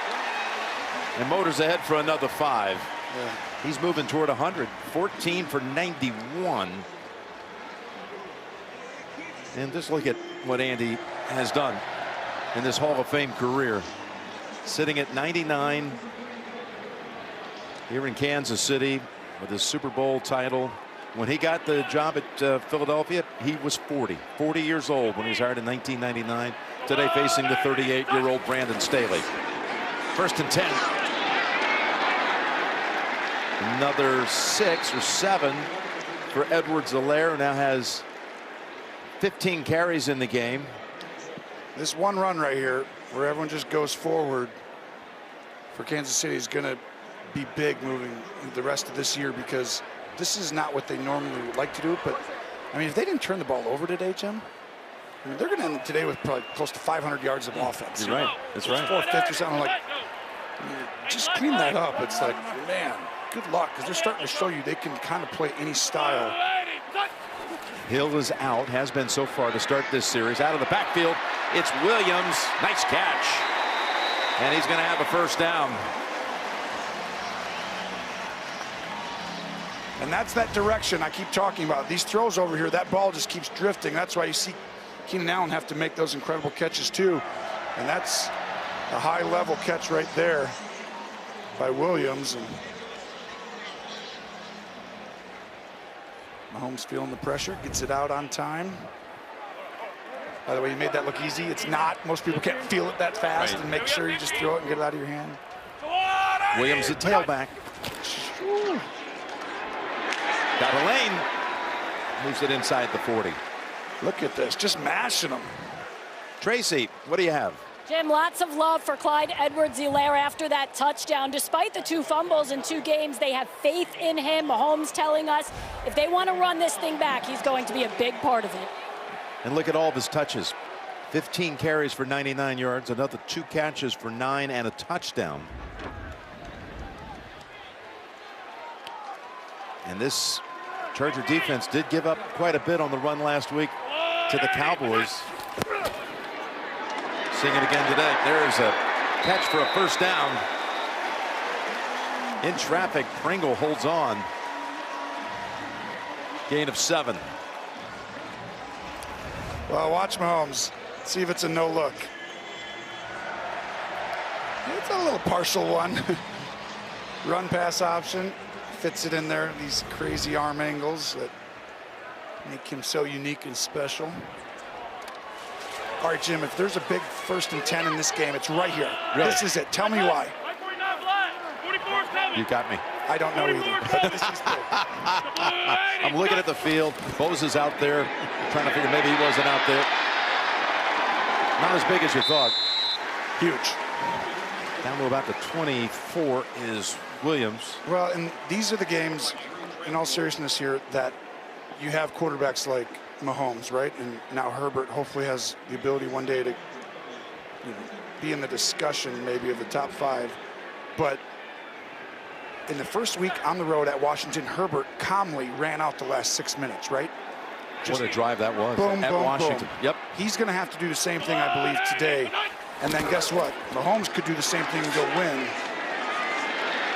B: and motors ahead for another 5.
C: Yeah.
B: He's moving toward 100. 14 for 91. And just look at what Andy has done in this Hall of Fame career. Sitting at 99 here in Kansas City with his Super Bowl title. When he got the job at Philadelphia, he was 40 years old when he was hired in 1999. Today facing the 38-year-old Brandon Staley. 1st and 10. Another 6 or 7 for Edwards-Helaire, who now has 15 carries in the game.
C: This one run right here where everyone just goes forward for Kansas City is going to be big moving the rest of this year because this is not what they normally like to do. But I mean, if they didn't turn the ball over today, Jim, I mean, they're going to end today with probably close to 500 yards of offense.
B: You're right. That's right.
C: 450 or something. Like, I mean, just clean that up. It's like, man, good luck because they're starting to show you they can kind of play any style.
B: Hill is out, has been so far to start this series. Out of the backfield, it's Williams. Nice catch. And he's going to have a 1st down.
C: And that's that direction I keep talking about. These throws over here, that ball just keeps drifting. That's why you see Keenan Allen have to make those incredible catches too. And that's a high-level catch right there by Williams. And Mahomes feeling the pressure, gets it out on time. By the way, you made that look easy. It's not. Most people can't feel it that fast and make sure you just throw it and get it out of your hand.
B: Williams, the tailback. Got a lane. Moves it inside the 40.
C: Look at this, just mashing them.
B: Tracy, what do you have?
F: Jim, lots of love for Clyde Edwards-Helaire after that touchdown. Despite the 2 fumbles in 2 games, they have faith in him. Mahomes telling us if they want to run this thing back, he's going to be a big part of it.
B: And look at all of his touches. 15 carries for 99 yards, another 2 catches for 9 and a touchdown. And this Charger defense did give up quite a bit on the run last week to the Cowboys. Seeing it again today. There's a catch for a 1st down. In traffic, Pringle holds on. Gain of 7.
C: Well, watch Mahomes. See if it's a no look. It's a little partial one. Run pass option. Fits it in there. These crazy arm angles that make him so unique and special. All right, Jim, if there's a big 1st and 10 in this game, it's right here. Really? This is it. Tell me why.
B: You got me.
C: I don't know either, but this is good.
B: I'm looking at the field. Bose is out there trying to figure maybe he wasn't out there. Not as big as you thought.
C: Huge.
B: Down to about the 24 is Williams.
C: Well, and these are the games, in all seriousness here, that you have quarterbacks like Mahomes, right? And now Herbert hopefully has the ability one day to be in the discussion maybe of the top 5. But in the first week on the road at Washington, Herbert calmly ran out the last 6 minutes, right?
B: What a drive that was
C: boom,
B: at
C: boom,
B: Washington.
C: Boom.
B: Yep.
C: He's going to have to do the same thing, I believe, today. And then guess what? Mahomes could do the same thing and go win.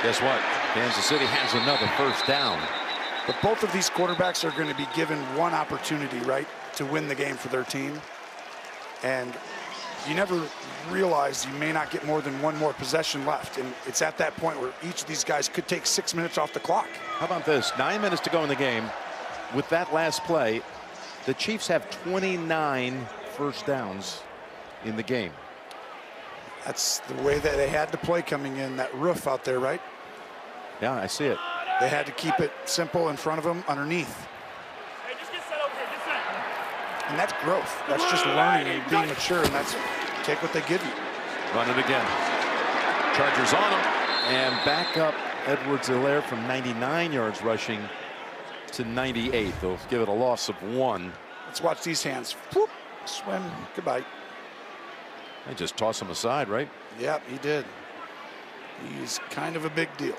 B: Guess what? Kansas City has another first down.
C: But both of these quarterbacks are going to be given one opportunity, right, to win the game for their team. And you never realize you may not get more than one more possession left. And it's at that point where each of these guys could take 6 minutes off the clock.
B: How about this? 9 minutes to go in the game. With that last play, the Chiefs have 29 first downs in the game.
C: That's the way that they had to play coming in, that roof out there, right?
B: Yeah, I see it.
C: They had to keep it simple in front of them, underneath. And that's growth. That's just learning and being mature, and that's take what they give you.
B: Run it again. Chargers on him, and back up Edwards-Helaire from 99 yards rushing to 98. They'll give it a loss of 1.
C: Let's watch these hands. Whoop, swim, goodbye.
B: They just toss him aside, right?
C: Yep, he did. He's kind of a big deal.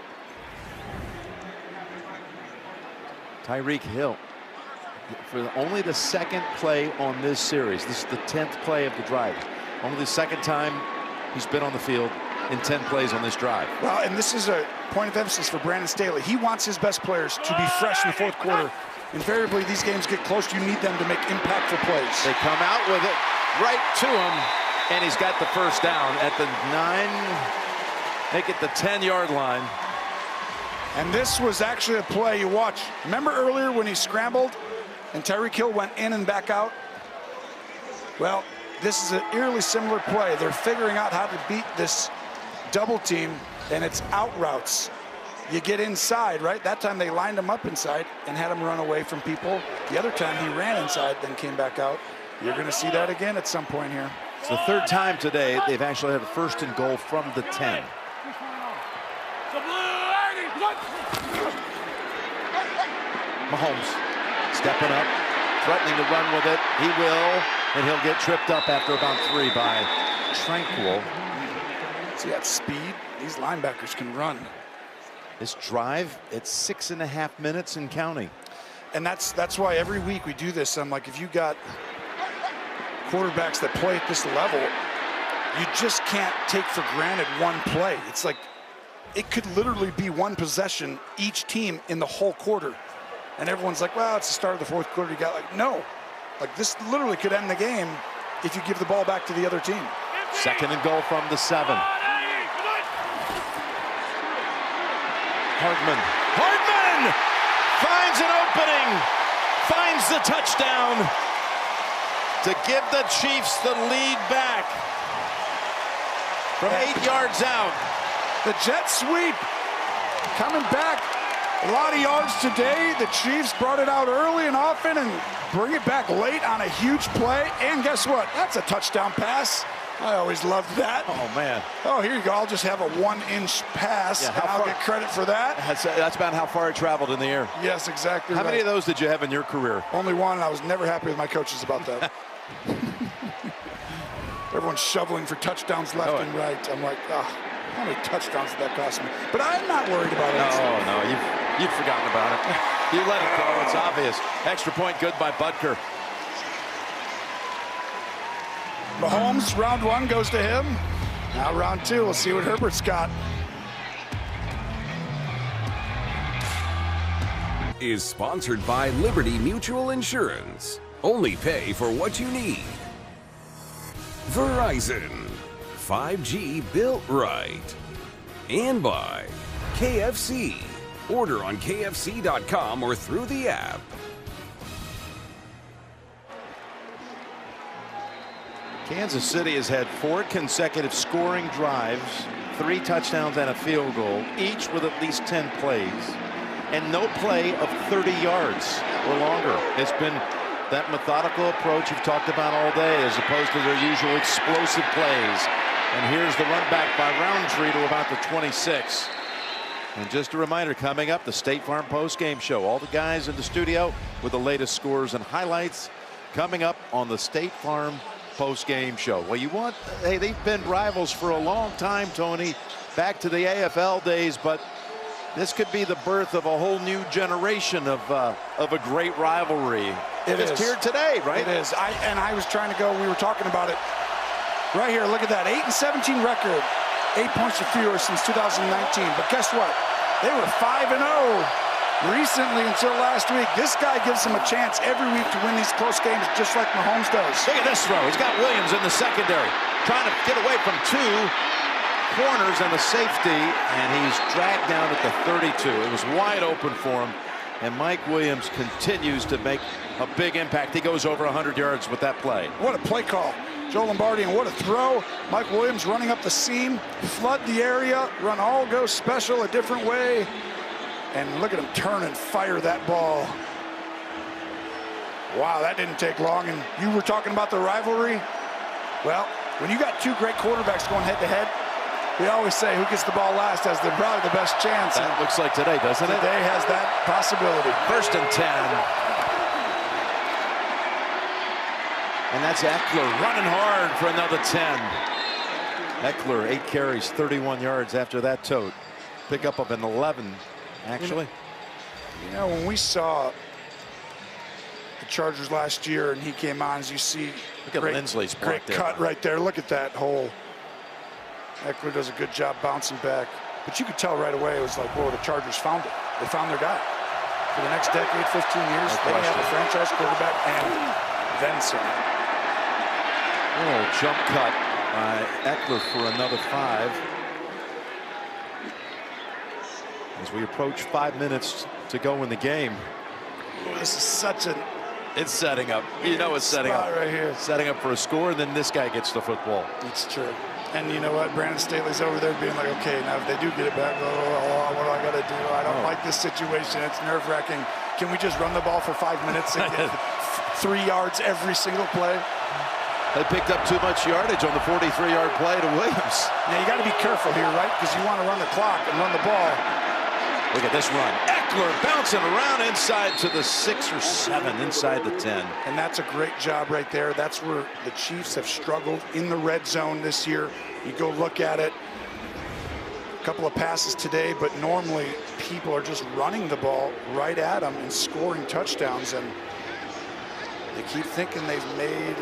B: Tyreek Hill, for only the second play on this series. This is the 10th play of the drive. Only the second time he's been on the field in 10 plays on this drive.
C: Well, and this is a point of emphasis for Brandon Staley. He wants his best players to be fresh in the fourth quarter. Invariably, these games get close. You need them to make impactful plays.
B: They come out with it right to him, and he's got the first down at the 9, make it the 10-yard line.
C: And this was actually a play you watch. Remember earlier when he scrambled and Tyreek Hill went in and back out? Well, this is an eerily similar play. They're figuring out how to beat this double team, and it's out routes. You get inside, right? That time they lined him up inside and had him run away from people. The other time he ran inside, then came back out. You're going to see that again at some point here.
B: It's the third time today they've actually had a first and goal from the 10. Mahomes stepping up, threatening to run with it. He will, and he'll get tripped up after about 3 by Tranquil.
C: See that speed? These linebackers can run.
B: This drive, it's 6.5 minutes and counting.
C: And that's why every week we do this. I'm like, if you got quarterbacks that play at this level, you just can't take for granted one play. It's like it could literally be one possession each team in the whole quarter. And everyone's like, well, it's the start of the fourth quarter. You got like, no. Like this literally could end the game if you give the ball back to the other team.
B: Second and goal from the 7. Hardman finds an opening, finds the touchdown to give the Chiefs the lead back from 8 yards out.
C: The jet sweep coming back. A lot of yards today. The Chiefs brought it out early and often and bring it back late on a huge play. And guess what? That's a touchdown pass. I always loved that.
B: Oh, man.
C: Oh, here you go. I'll just have a 1-inch pass, and I'll get credit for that.
B: That's about how far it traveled in the air.
C: Yes, exactly.
B: How many of those did you have in your career?
C: Only one, and I was never happy with my coaches about that. Everyone's shoveling for touchdowns left and right. I'm like, oh, how many touchdowns did that cost me? But I'm not worried about it.
B: No, you've forgotten about it. You let it go. It's obvious. Extra point good by Butker.
C: Mahomes, round 1 goes to him. Now round 2, we'll see what Herbert's got.
G: Is sponsored by Liberty Mutual Insurance. Only pay for what you need. Verizon. 5G built right. And by KFC. Order on KFC.com or through the app.
B: Kansas City has had 4 consecutive scoring drives, 3 touchdowns and a field goal, each with at least 10 plays, and no play of 30 yards or longer. It's been that methodical approach you've talked about all day as opposed to their usual explosive plays. And here's the run back by Roundtree to about the 26. And just a reminder, coming up, the State Farm post-game show. All the guys in the studio with the latest scores and highlights coming up on the State Farm post-game show. Well, they've been rivals for a long time, Tony, back to the AFL days, but This could be the birth of a whole new generation of a great rivalry.
C: It is
B: here today, right?
C: It is. I was trying to go. We were talking about it right here. Look at that, 8-17 record, 8 points or fewer since 2019. But guess what? They were 5-0 recently until last week. This guy gives them a chance every week to win these close games, just like Mahomes does.
B: Look at this throw. He's got Williams in the secondary, trying to get away from two corners and the safety, and he's dragged down at the 32. It was wide open for him, and Mike Williams continues to make a big impact. He goes over 100 yards with that play.
C: What a play call. Joe Lombardi, and what a throw. Mike Williams running up the seam, flood the area, run all go special a different way. And look at him turn and fire that ball. Wow, that didn't take long. And you were talking about the rivalry. Well, when you got two great quarterbacks going head to head, we always say who gets the ball last has probably the best chance.
B: That looks like today, doesn't it?
C: Today has that possibility.
B: 1st and 10. And that's Eckler running hard for another 10. Eckler, 8 carries, 31 yards after that tote. Pickup of an 11, actually.
C: You know, when we saw the Chargers last year and he came on, as you see,
B: look at Lindsley's
C: great cut right there. Look at that hole. Eckler does a good job bouncing back. But you could tell right away it was like, whoa, the Chargers found it. They found their guy. For the next decade, 15 years, they have a franchise quarterback and then some.
B: Oh, jump cut by Eckler for another 5. As we approach 5 minutes to go in the game.
C: This is such a...
B: It's setting up. You know it's setting up.
C: Right here.
B: Setting up for a score, and then this guy gets the football.
C: It's true. And you know what? Brandon Staley's over there being like, okay, now if they do get it back, what do I got to do? I don't like this situation. It's nerve-wracking. Can we just run the ball for 5 minutes and get 3 yards every single play?
B: They picked up too much yardage on the 43-yard play to Williams.
C: Now, you got to be careful here, right? Because you want to run the clock and run the ball.
B: Look at this run. Eckler bouncing around inside to the 6 or 7, inside the 10.
C: And that's a great job right there. That's where the Chiefs have struggled in the red zone this year. You go look at it. A couple of passes today, but normally people are just running the ball right at them and scoring touchdowns. And they keep thinking they've made,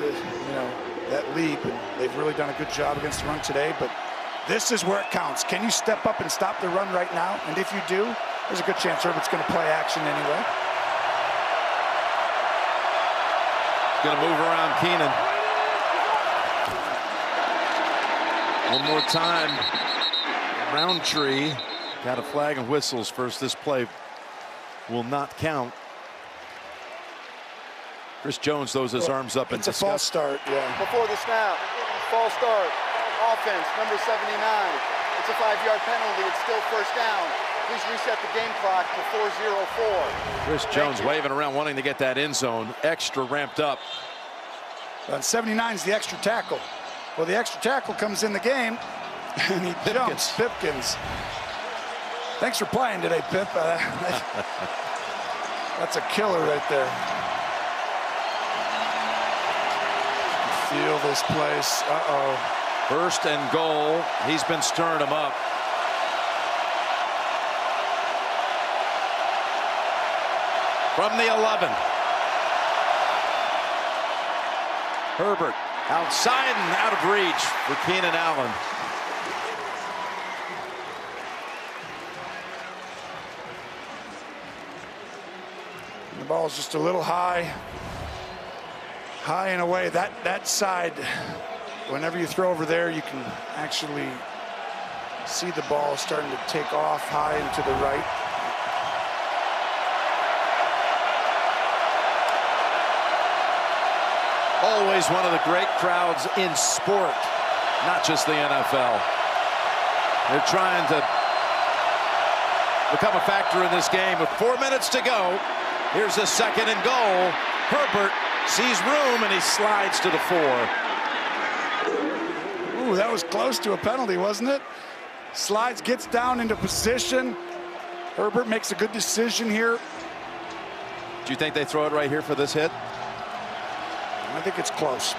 C: that leap, and they've really done a good job against the run today. But this is where it counts. Can you step up and stop the run right now? And if you do, there's a good chance Herbert's going to play action anyway.
B: Going to move around Keenan. One more time. Roundtree got a flag and whistles first. This play will not count. Chris Jones throws his arms up and
C: it's a false start. Yeah.
D: Before the snap, false start. Offense, number 79. It's a 5-yard penalty. It's still first down. Please reset the game clock to 4:04.
B: Chris Jones waving around, wanting to get that end zone extra ramped up.
C: And 79 is the extra tackle. Well, the extra tackle comes in the game, and he jumps. Pipkins. Thanks for playing today, Pip. That's a killer right there. Feel this place. Uh-oh.
B: 1st and goal. He's been stirring them up. From the 11. Herbert outside and out of reach for Keenan Allen.
C: The ball's just a little high. High and away. That side, whenever you throw over there, you can actually see the ball starting to take off high and to the right.
B: Always one of the great crowds in sport, not just the NFL. They're trying to become a factor in this game with 4 minutes to go. Here's a 2nd and goal. Herbert sees room and he slides to the 4.
C: Ooh, that was close to a penalty, wasn't it? Slides, gets down into position. Herbert makes a good decision here.
B: Do you think they throw it right here for this hit?
C: I think it's close,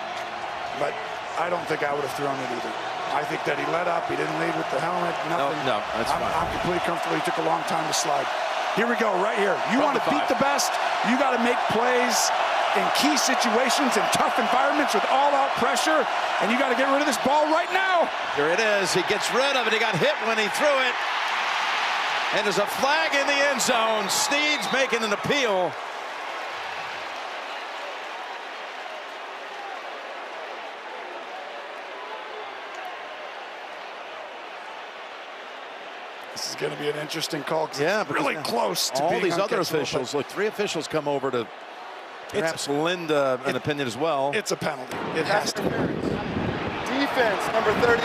C: but I don't think I would have thrown it either. I think that he let up. He didn't lead with the helmet. Nothing.
B: No, that's fine.
C: I'm completely comfortable. He took a long time to slide. Here we go, right here. You want to beat the best, you got to make plays in key situations, in tough environments with all-out pressure, and you got to get rid of this ball right now.
B: Here it is. He gets rid of it. He got hit when he threw it. And there's a flag in the end zone. Snead's making an appeal.
C: This is going to be an interesting call.
B: Yeah,
C: it's really close to
B: all
C: being
B: these other
C: uncatchable,
B: officials. Look, 3 officials come over to perhaps lend an opinion as well.
C: It's a penalty. It has to be.
D: Defense, number 38.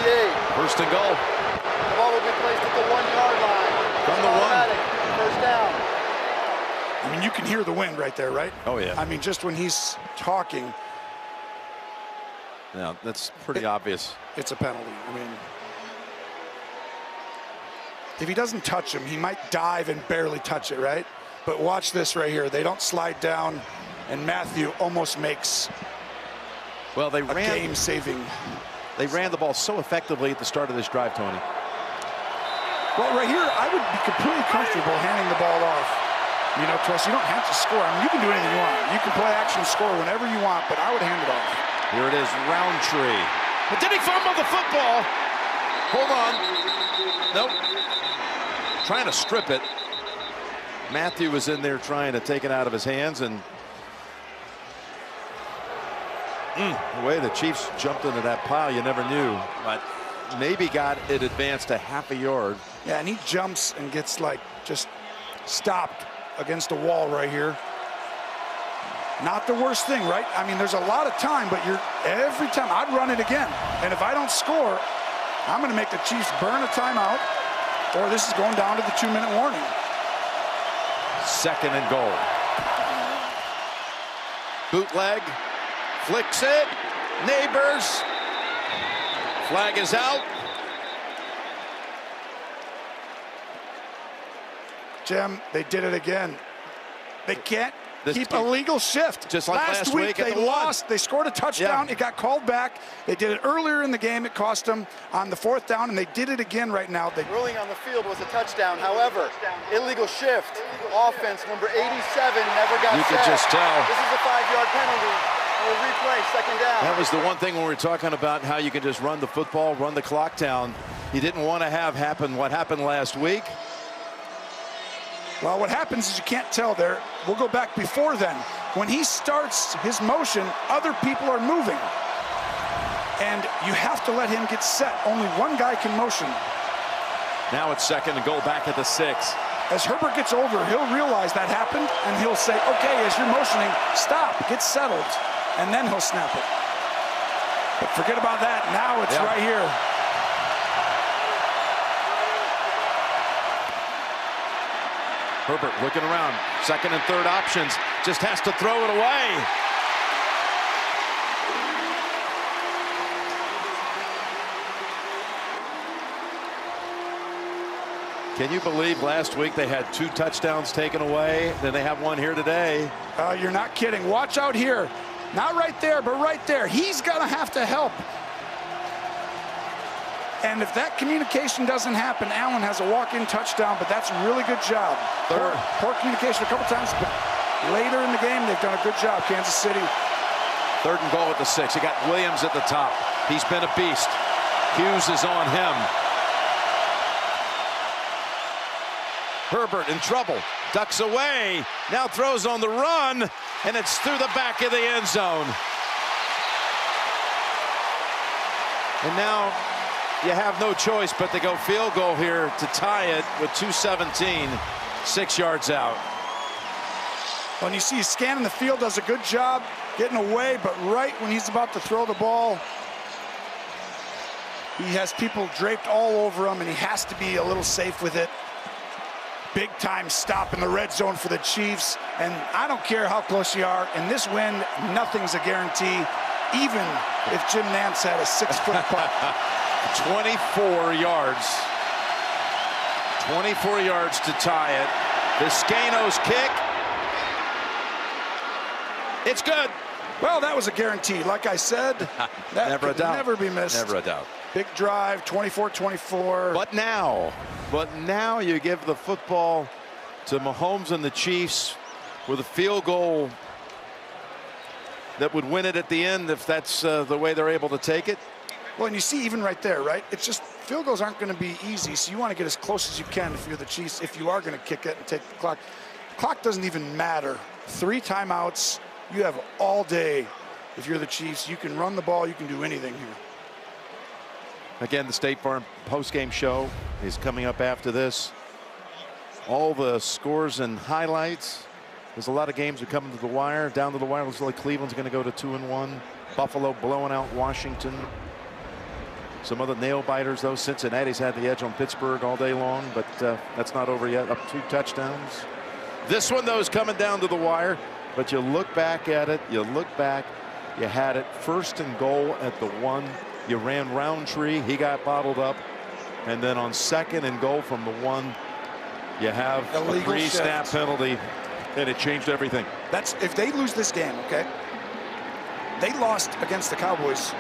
B: First and goal.
D: The ball will be placed at the 1-yard line.
B: From the
D: Automatic. First down.
C: I mean, you can hear the wind right there, right?
B: Oh, yeah.
C: I mean, just when he's talking.
B: Yeah, that's pretty obvious.
C: It's a penalty. I mean, if he doesn't touch him, he might dive and barely touch it, right? But watch this right here. They don't slide down, and Matthew almost makes
B: a
C: game-saving.
B: They ran the ball so effectively at the start of this drive, Tony.
C: Well, right here, I would be completely comfortable handing the ball off. You know, Tress, you don't have to score. I mean, you can do anything you want. You can play action, score whenever you want, but I would hand it off.
B: Here it is, Roundtree. But did he fumble the football? Hold on. Nope. Trying to strip it. Matthew was in there trying to take it out of his hands, and the way the Chiefs jumped into that pile, you never knew, but maybe got it advanced a half a yard.
C: Yeah, and he jumps and gets like just stopped against a wall right here. Not the worst thing, right? I mean, there's a lot of time, but every time I'd run it again. And if I don't score, I'm going to make the Chiefs burn a timeout, or this is going down to the 2-minute warning.
B: Second and goal. Bootleg, flicks it, Neighbors. Flag is out.
C: Jim, they did it again. They can't keep a legal shift.
B: Just like last week
C: they lost. They scored a touchdown. Yeah. It got called back. They did it earlier in the game. It cost them on the 4th down, and they did it again right now. The
D: ruling on the field was a touchdown. However, illegal shift. Offense number 87 never got set.
B: You could just tell.
D: This is a 5-yard penalty. We'll replay, 2nd down.
B: That was the one thing when we were talking about how you can just run the football, run the clock down. He didn't want to have happen what happened last week.
C: Well, what happens is you can't tell there. We'll go back before then. When he starts his motion, other people are moving. And you have to let him get set. Only one guy can motion.
B: Now it's 2nd and goal back at the 6.
C: As Herbert gets over, he'll realize that happened, and he'll say, okay, as you're motioning, stop, get settled, and then he'll snap it. But forget about that. Now it's right here.
B: Herbert looking around. 2nd and 3rd options. Just has to throw it away. Can you believe last week they had 2 touchdowns taken away? Then they have one here today.
C: You're not kidding. Watch out here. Not right there, but right there. He's going to have to help. And if that communication doesn't happen, Allen has a walk-in touchdown, but that's a really good job. Poor communication a couple times, but later in the game, they've done a good job, Kansas City.
B: 3rd and goal at the 6. You got Williams at the top. He's been a beast. Hughes is on him. Herbert in trouble. Ducks away. Now throws on the run, and it's through the back of the end zone. And now you have no choice but to go field goal here to tie it with 2:17, 6 yards out.
C: When you see scanning the field, does a good job getting away, but right when he's about to throw the ball, he has people draped all over him, and he has to be a little safe with it. Big time stop in the red zone for the Chiefs, and I don't care how close you are. In this win, nothing's a guarantee, even if Jim Nantz had a 6-foot putt.
B: 24 yards. 24 yards to tie it. Vizcaino's kick. It's good.
C: Well, that was a guarantee. Like I said, that
B: Never a
C: could
B: doubt.
C: never be missed.
B: Never a doubt.
C: Big drive, 24-24.
B: But now you give the football to Mahomes and the Chiefs with a field goal that would win it at the end if that's the way they're able to take it.
C: Well, and you see even right there, right? It's just field goals aren't going to be easy, so you want to get as close as you can if you're the Chiefs, if you are going to kick it and take the clock. Clock doesn't even matter. 3 timeouts. You have all day. If you're the Chiefs, you can run the ball. You can do anything here.
B: Again, the State Farm postgame show is coming up after this. All the scores and highlights. There's a lot of games that come to the wire. Down to the wire, looks like Cleveland's going to go to 2-1. Buffalo blowing out Washington. Some other nail biters, though. Cincinnati's had the edge on Pittsburgh all day long, but that's not over yet. Up 2 touchdowns. This one, though, is coming down to the wire. But you look back at it. You look back. You had it 1st and goal at the 1. You ran Roundtree. He got bottled up. And then on 2nd and goal from the 1, you have a pre-snap penalty, and it changed everything.
C: That's if they lose this game, okay? They lost against the Cowboys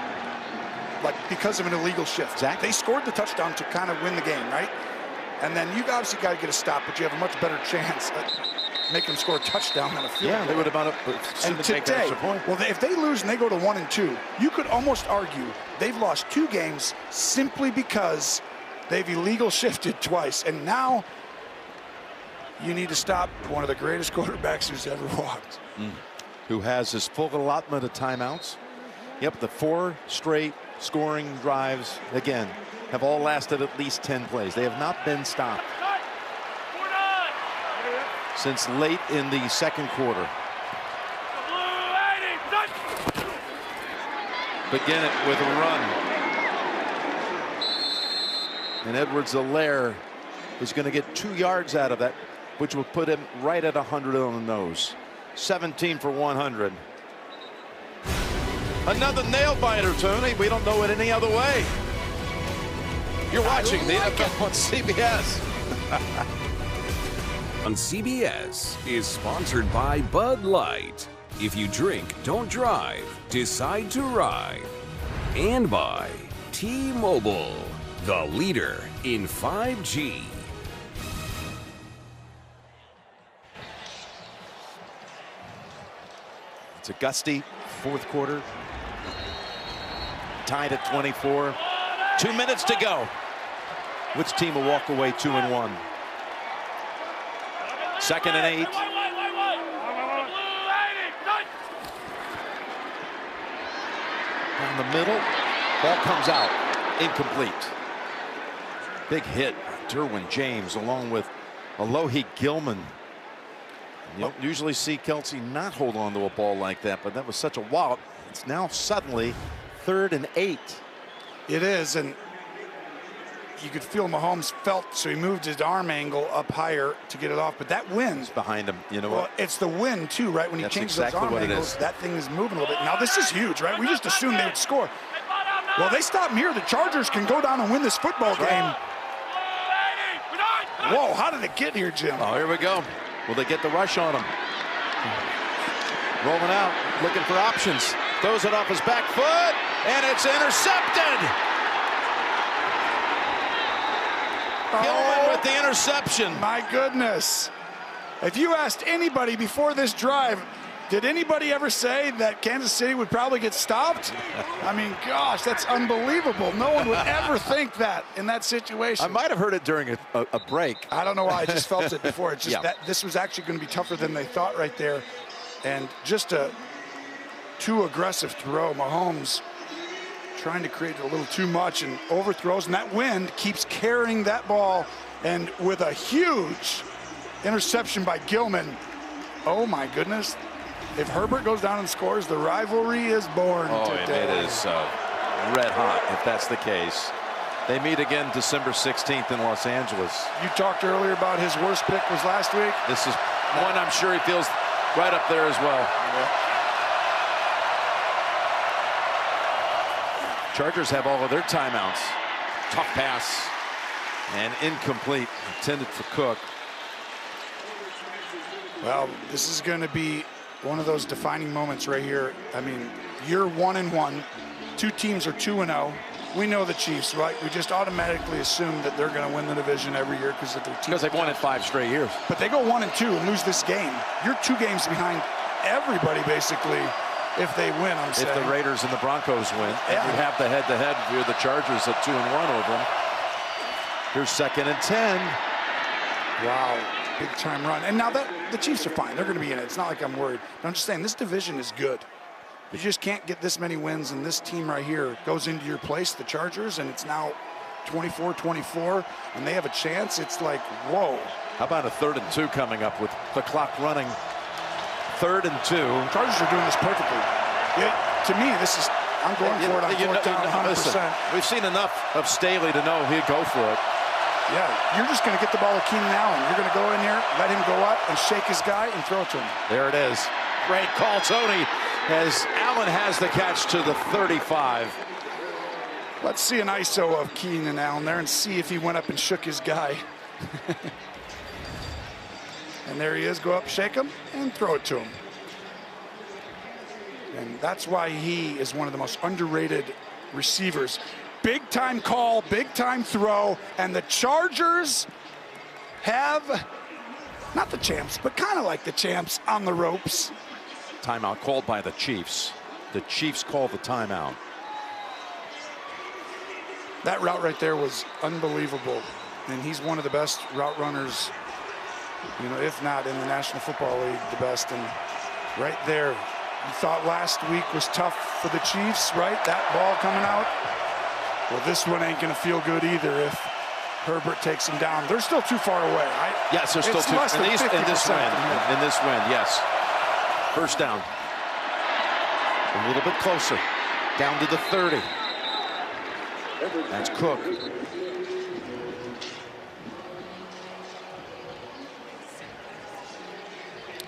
C: like because of an illegal shift.
B: Exactly.
C: They scored the touchdown to kind of win the game, right? And then you obviously got to get a stop, but you have a much better chance at making them score a touchdown than a field goal.
B: Yeah, they would have been up.
C: And today, well, if they lose and they go to 1-2, you could almost argue they've lost 2 games simply because they've illegal shifted twice. And now you need to stop one of the greatest quarterbacks who's ever walked.
B: Who has his full allotment of timeouts. Yep, the 4 straight scoring drives, again, have all lasted at least 10 plays. They have not been stopped since late in the 2nd quarter. Begin it with a run. And Edwards-Helaire is going to get 2 yards out of that, which will put him right at 100 on the nose. 17 for 100. Another nail biter, Tony. We don't know it any other way. You're watching the NFL on CBS.
G: On CBS is sponsored by Bud Light. If you drink, don't drive. Decide to ride. And by T-Mobile, the leader in 5G.
B: It's a gusty 4th quarter. Tied at 24. 2 minutes to go. Which team will walk away 2-1? 2nd and 8. Down the middle. Ball comes out. Incomplete. Big hit. Derwin James along with Alohi Gilman. You don't usually see Kelsey not hold on to a ball like that, but that was such a wallop. It's now suddenly 3rd and 8.
C: It is, and you could feel Mahomes felt, so he moved his arm angle up higher to get it off, but that wind's
B: behind him. You know
C: well,
B: what?
C: It's the wind too, right? When he changes
B: exactly
C: those arm angles, that thing is moving a little bit. Now this is huge, right? We just assumed they would score. Well, they stop them here. The Chargers can go down and win this football game. Whoa, how did it get here, Jim?
B: Oh, here we go. Will they get the rush on him? Rolling out, looking for options. Throws it off his back foot, and it's intercepted. Gilman with the interception.
C: My goodness. If you asked anybody before this drive, did anybody ever say that Kansas City would probably get stopped? I mean, gosh, that's unbelievable. No one would ever think that in that situation.
B: I might have heard it during a break.
C: I don't know why. I just felt it before. It's just that this was actually going to be tougher than they thought right there. And just a too aggressive throw. Mahomes trying to create a little too much and overthrows. And that wind keeps carrying that ball. And with a huge interception by Gilman. Oh, my goodness. If Herbert goes down and scores, the rivalry is born today.
B: It is red hot if that's the case. They meet again December 16th in Los Angeles.
C: You talked earlier about his worst pick was last week.
B: This is one I'm sure he feels right up there as well. Chargers have all of their timeouts. Tough pass and incomplete, intended for Cook.
C: Well, this is going to be one of those defining moments right here. I mean, you're 1-1. Two teams are 2-0. We know the Chiefs, right? We just automatically assume that they're going to win the division every year because of their team.
B: Because they've won it 5 straight years.
C: But they go 1-2 and lose this game. You're 2 games behind everybody, basically, if they win, I'm saying.
B: If the Raiders and the Broncos win,
C: yeah.
B: you have the head-to-head view of the Chargers at 2-1 over them. Here's 2nd and 10.
C: Wow, big time run. And now that the Chiefs are fine. They're going to be in it. It's not like I'm worried. But I'm just saying this division is good. You just can't get this many wins, and this team right here goes into your place, the Chargers, and it's now 24-24, and they have a chance. It's like, whoa.
B: How about a 3rd and 2 coming up with the clock running? 3rd and 2.
C: Chargers are doing this perfectly. To me, this is, I'm going for it on 4th down 100%.
B: Listen, we've seen enough of Staley to know he'd go for it.
C: Yeah, you're just going to get the ball to Keenan Allen. You're going to go in here, let him go up and shake his guy and throw it to him.
B: There it is. Great call, Tony, as Allen has the catch to the 35.
C: Let's see an ISO of Keenan Allen there and see if he went up and shook his guy. And there he is. Go up, shake him, and throw it to him. And that's why he is one of the most underrated receivers. Big time call, big time throw, and the Chargers have, not the champs, but kind of like the champs on the ropes.
B: Timeout called by the Chiefs. The Chiefs call the timeout.
C: That route right there was unbelievable. And he's one of the best route runners, you know, if not in the National Football League, the best. And right there, you thought last week was tough for the Chiefs, right? That ball coming out. Well, this one ain't going to feel good either if Herbert takes him down. They're still too far away.
B: Yes, they're still too far. In this win, yes. 1st down. A little bit closer. Down to the 30. That's Cook.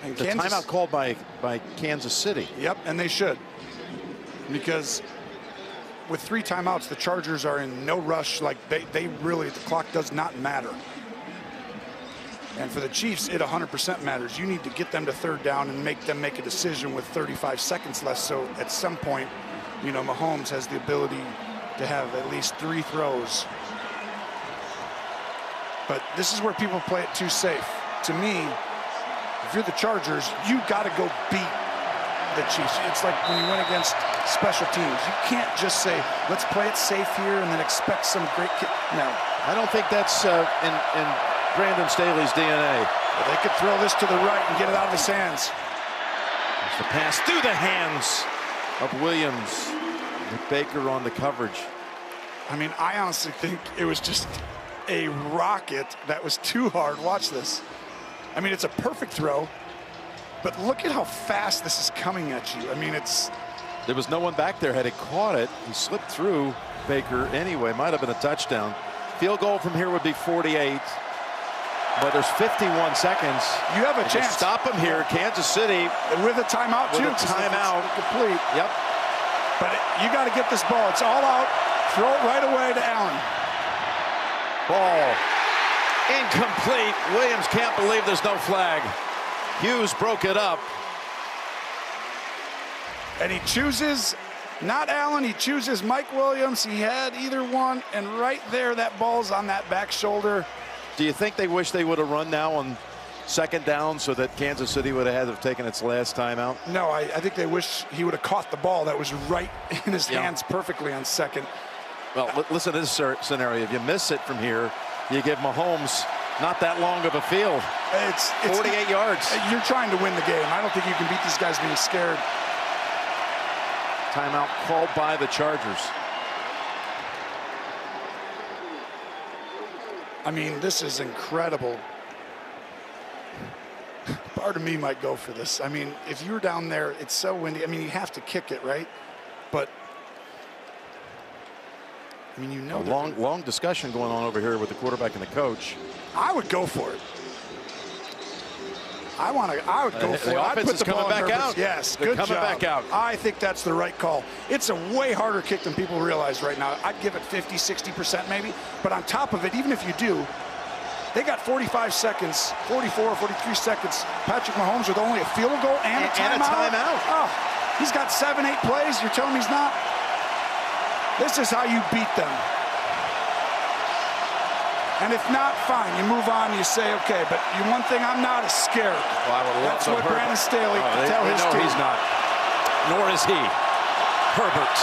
C: And
B: the timeout called by Kansas City.
C: Yep, and they should. Because with 3 timeouts, the Chargers are in no rush. Like they really, the clock does not matter. And for the Chiefs, it 100% matters. You need to get them to 3rd down and make them make a decision with 35 seconds left. So at some point, you know, Mahomes has the ability to have at least 3 throws. But this is where people play it too safe. To me, if you're the Chargers, you got to go beat the Chiefs. It's like when you went against special teams. You can't just say, let's play it safe here and then expect some great kick. No.
B: I don't think that's in Brandon Staley's DNA.
C: Well, they could throw this to the right and get it out of his hands.
B: There's the pass through the hands of Williams. With Baker on the coverage.
C: I mean, I honestly think it was just a rocket that was too hard. Watch this. I mean, it's a perfect throw, but look at how fast this is coming at you. I mean, it's...
B: There was no one back there. Had he caught it, he slipped through Baker anyway. Might have been a touchdown. Field goal from here would be 48. But there's 51 seconds.
C: You have a chance.
B: Stop him here, Kansas City.
C: With a timeout, too.
B: With a timeout.
C: Complete.
B: Yep.
C: But you got to get this ball. It's all out. Throw it right away to Allen.
B: Ball incomplete. Williams can't believe there's no flag. Hughes broke it up.
C: And he chooses not Allen. He chooses Mike Williams. He had either one. And right there, that ball's on that back shoulder.
B: Do you think they wish they would have run now on 2nd down so that Kansas City would have had to have taken its last timeout?
C: No, I think they wish he would have caught the ball that was right in his hands perfectly on 2nd.
B: Well, listen to this scenario. If you miss it from here, you give Mahomes not that long of a field.
C: It's
B: 48 yards.
C: You're trying to win the game. I don't think you can beat these guys being scared.
B: Timeout called by the Chargers.
C: I mean, this is incredible. Part of me might go for this. I mean, if you're down there, it's so windy. I mean, you have to kick it, right? But I mean, you know,
B: a long discussion going on over here with the quarterback and the coach.
C: I would go for it. I would go for it.
B: The offense is coming back out.
C: Yes,
B: good
C: job.
B: Coming back out.
C: I think that's the right call. It's a way harder kick than people realize right now. I'd give it 50, 60% maybe. But on top of it, even if you do, They got 45 seconds, 44, 43 seconds. Patrick Mahomes with only a field goal and a timeout. Oh, he's got 7, 8 plays. You're telling me he's not? This is how you beat them. And if not, fine. You move on. You say, okay. But one thing I'm not is scared.
B: Well, I would love
C: That's
B: to
C: what Brandon Staley can tell his team.
B: No, he's not. Nor is he. Herbert.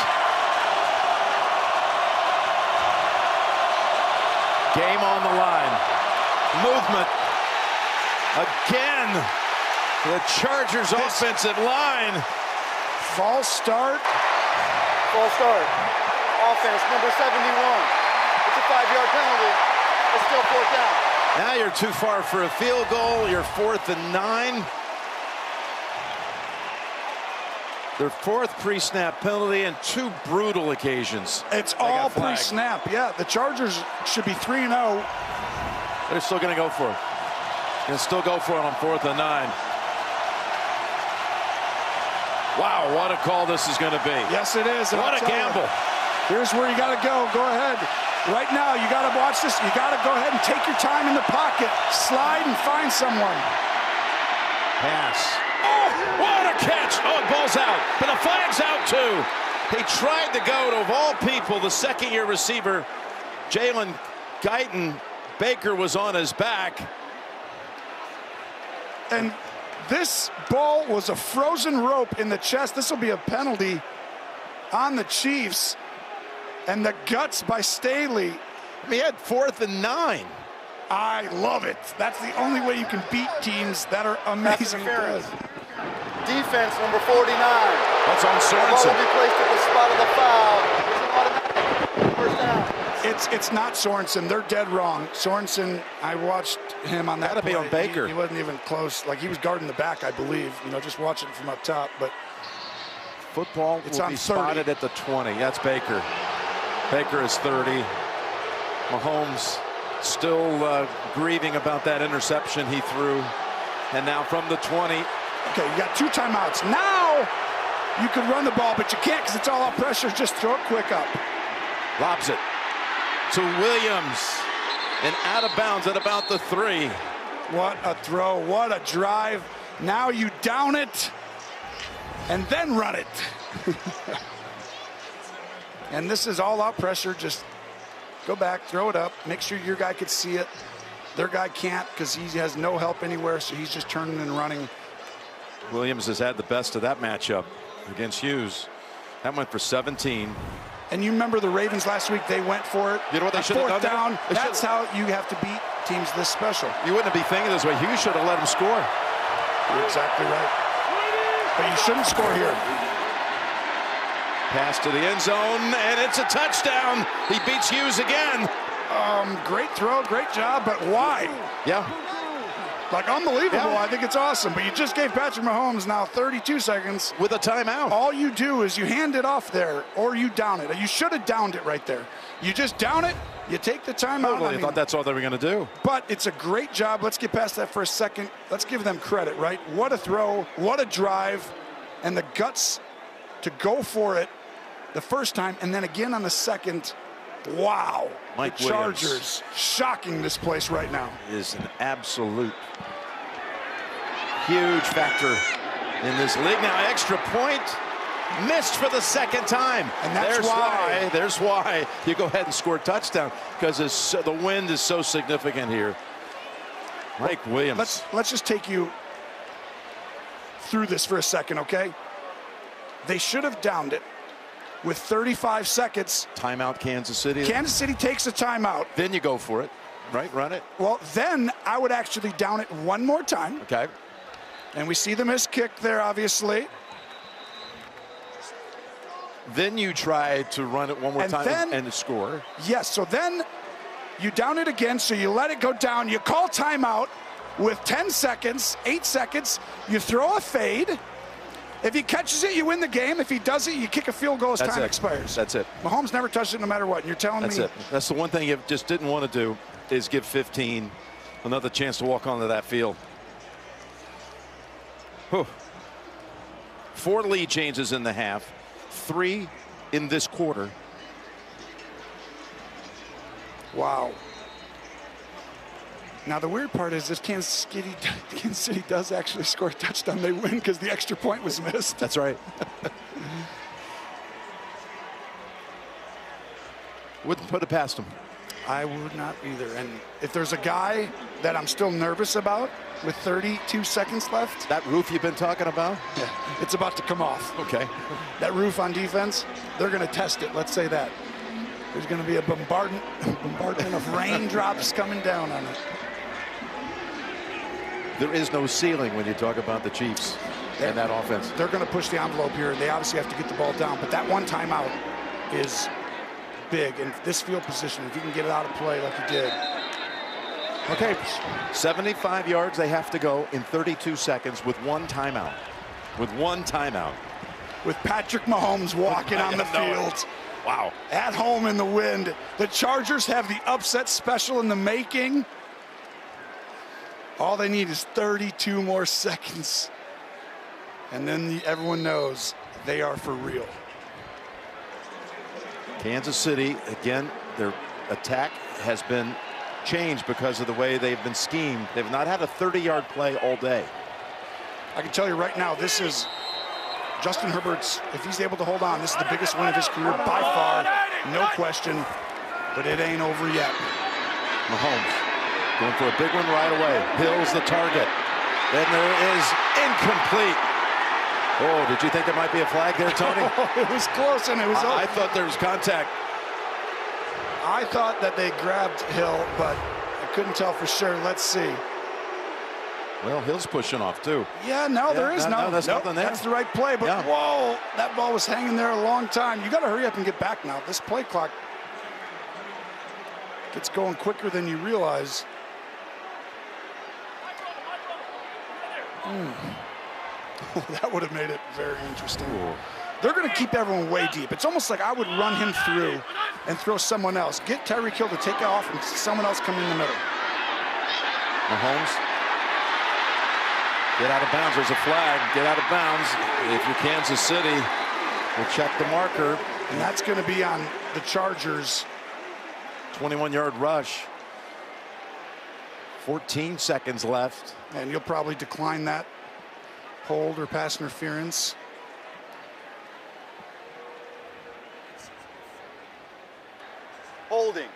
B: Game on the line. Movement. Again. The Chargers offensive line.
C: False start.
D: False start. Offense, number 71. It's a 5-yard penalty. It's still 4th down.
B: Now you're too far for a field goal. You're 4th and 9. Their 4th pre-snap penalty and 2 brutal occasions.
C: It's all pre-snap. Yeah, the Chargers should be 3-0.
B: They're still going to go for it. Going to still go for it on 4th and 9. Wow, what a call this is going to be.
C: Yes, it is.
B: What a gamble.
C: Here's where you got to go. Go ahead. Right now, you got to watch this. You got to go ahead and take your time in the pocket. Slide and find someone.
B: Pass. Oh, what a catch. Oh, the ball's out. But the flag's out, too. He tried to go to, of all people, the second-year receiver, Jalen Guyton. Baker was on his back.
C: And this ball was a frozen rope in the chest. This will be a penalty on the Chiefs. And the guts by Staley.
B: He had 4th and 9.
C: I love it. That's the only way you can beat teams that are amazing.
D: Defense, number 49.
B: That's on Sorensen.
D: The ball will be placed at the spot of the foul. It's an automatic 1st down.
C: It's not Sorensen. They're dead wrong. Sorensen, I watched him on that
B: play. Gotta be on Baker.
C: He wasn't even close. Like, he was guarding the back, I believe. You know, just watching from up top. But
B: football will be spotted at the 20. That's Baker. Baker is 30. Mahomes still grieving about that interception he threw. And now from the 20.
C: Okay, you got 2 timeouts. Now you could run the ball, but you can't because it's all up pressure. Just throw it quick up.
B: Lobs it to Williams. And out of bounds at about the 3.
C: What a throw. What a drive. Now you down it and then run it. And this is all out pressure. Just go back, throw it up, make sure your guy could see it. Their guy can't because he has no help anywhere, so he's just turning and running.
B: Williams has had the best of that matchup against Hughes. That went for 17.
C: And you remember the Ravens last week, they went for it.
B: You know what they should have done?
C: 4th down, that's how you have to beat teams this special.
B: You wouldn't be thinking this way. Hughes should have let him score.
C: You're exactly right. But you shouldn't score here.
B: Pass to the end zone, and it's a touchdown. He beats Hughes again.
C: Great throw, great job, but why?
B: Yeah.
C: Like, unbelievable. Yeah. I think it's awesome. But you just gave Patrick Mahomes now 32 seconds.
B: With a timeout.
C: All you do is you hand it off there, or you down it. You should have downed it right there. You just down it, you take the timeout.
B: I thought that's all they were going to do.
C: But it's a great job. Let's get past that for a second. Let's give them credit, right? What a throw, what a drive, and the guts to go for it the first time, and then again on the second. Wow.
B: Mike
C: the
B: Williams
C: Chargers shocking this place right now.
B: Is an absolute huge factor in this league. Now, extra point missed for the 2nd time.
C: And that's
B: there's why you go ahead and score a touchdown, because the wind is so significant here. Mike Williams.
C: Let's just take you through this for a second, okay? They should have downed it with 35 seconds.
B: Timeout, Kansas City.
C: Kansas City takes a timeout.
B: Then you go for it, right? Run it.
C: Well, then I would actually down it one more time.
B: Okay.
C: And we see the missed kick there, obviously.
B: Then you try to run it one more time and score.
C: Yes, so then you down it again, so you let it go down. You call timeout with 10 seconds, 8 seconds. You throw a fade. If he catches it, you win the game. If he does it, you kick a field goal as time expires.
B: That's it.
C: Mahomes never touched it no matter what. And you're telling me.
B: That's it. That's the one thing you just didn't want to do, is give 15 another chance to walk onto that field. Whew. 4 lead changes in the half, 3 in this quarter.
C: Wow. Now, the weird part is if Kansas City does actually score a touchdown, they win because the extra point was missed.
B: That's right. Wouldn't put it past him.
C: I would not either. And if there's a guy that I'm still nervous about with 32 seconds left.
B: That roof you've been talking about?
C: Yeah, it's about to come off.
B: Okay.
C: That roof on defense, they're going to test it. Let's say that. There's going to be a bombardment of raindrops coming down on it.
B: There is no ceiling when you talk about the Chiefs and that offense.
C: They're going to push the envelope here. They obviously have to get the ball down, but that one timeout is big. And this field position, if you can get it out of play like you did.
B: Okay, 75 yards they have to go in 32 seconds with one timeout. With one timeout.
C: With Patrick Mahomes walking on the field.
B: Wow.
C: At home in the wind. The Chargers have the upset special in the making. All they need is 32 more seconds. And then everyone knows they are for real.
B: Kansas City, again, their attack has been changed because of the way they've been schemed. They've not had a 30-yard play all day.
C: I can tell you right now, this is Justin Herbert's, if he's able to hold on, this is the biggest win of his career by far, no question, but it ain't over yet.
B: Mahomes going for a big one right away. Hill's the target. Then there is incomplete. Oh, did you think there might be a flag there, Tony?
C: It was close, and it was over.
B: I thought there was contact.
C: I thought that they grabbed Hill, but I couldn't tell for sure. Let's see.
B: Well, Hill's pushing off, too.
C: Yeah, no, there is no.
B: There's nothing there.
C: That's the right play, but whoa, that ball was hanging there a long time. You got to hurry up and get back now. This play clock gets going quicker than you realize. That would have made it very interesting. Ooh. They're going to keep everyone way deep. It's almost like I would run him through and throw someone else. Get Tyreek Hill to take off and someone else come in the middle.
B: Mahomes. Get out of bounds. There's a flag. Get out of bounds. If you're Kansas City, we'll check the marker.
C: And that's going to be on the Chargers.
B: 21-yard rush. 14 seconds left.
C: And you'll probably decline that hold or pass interference.
D: Holding.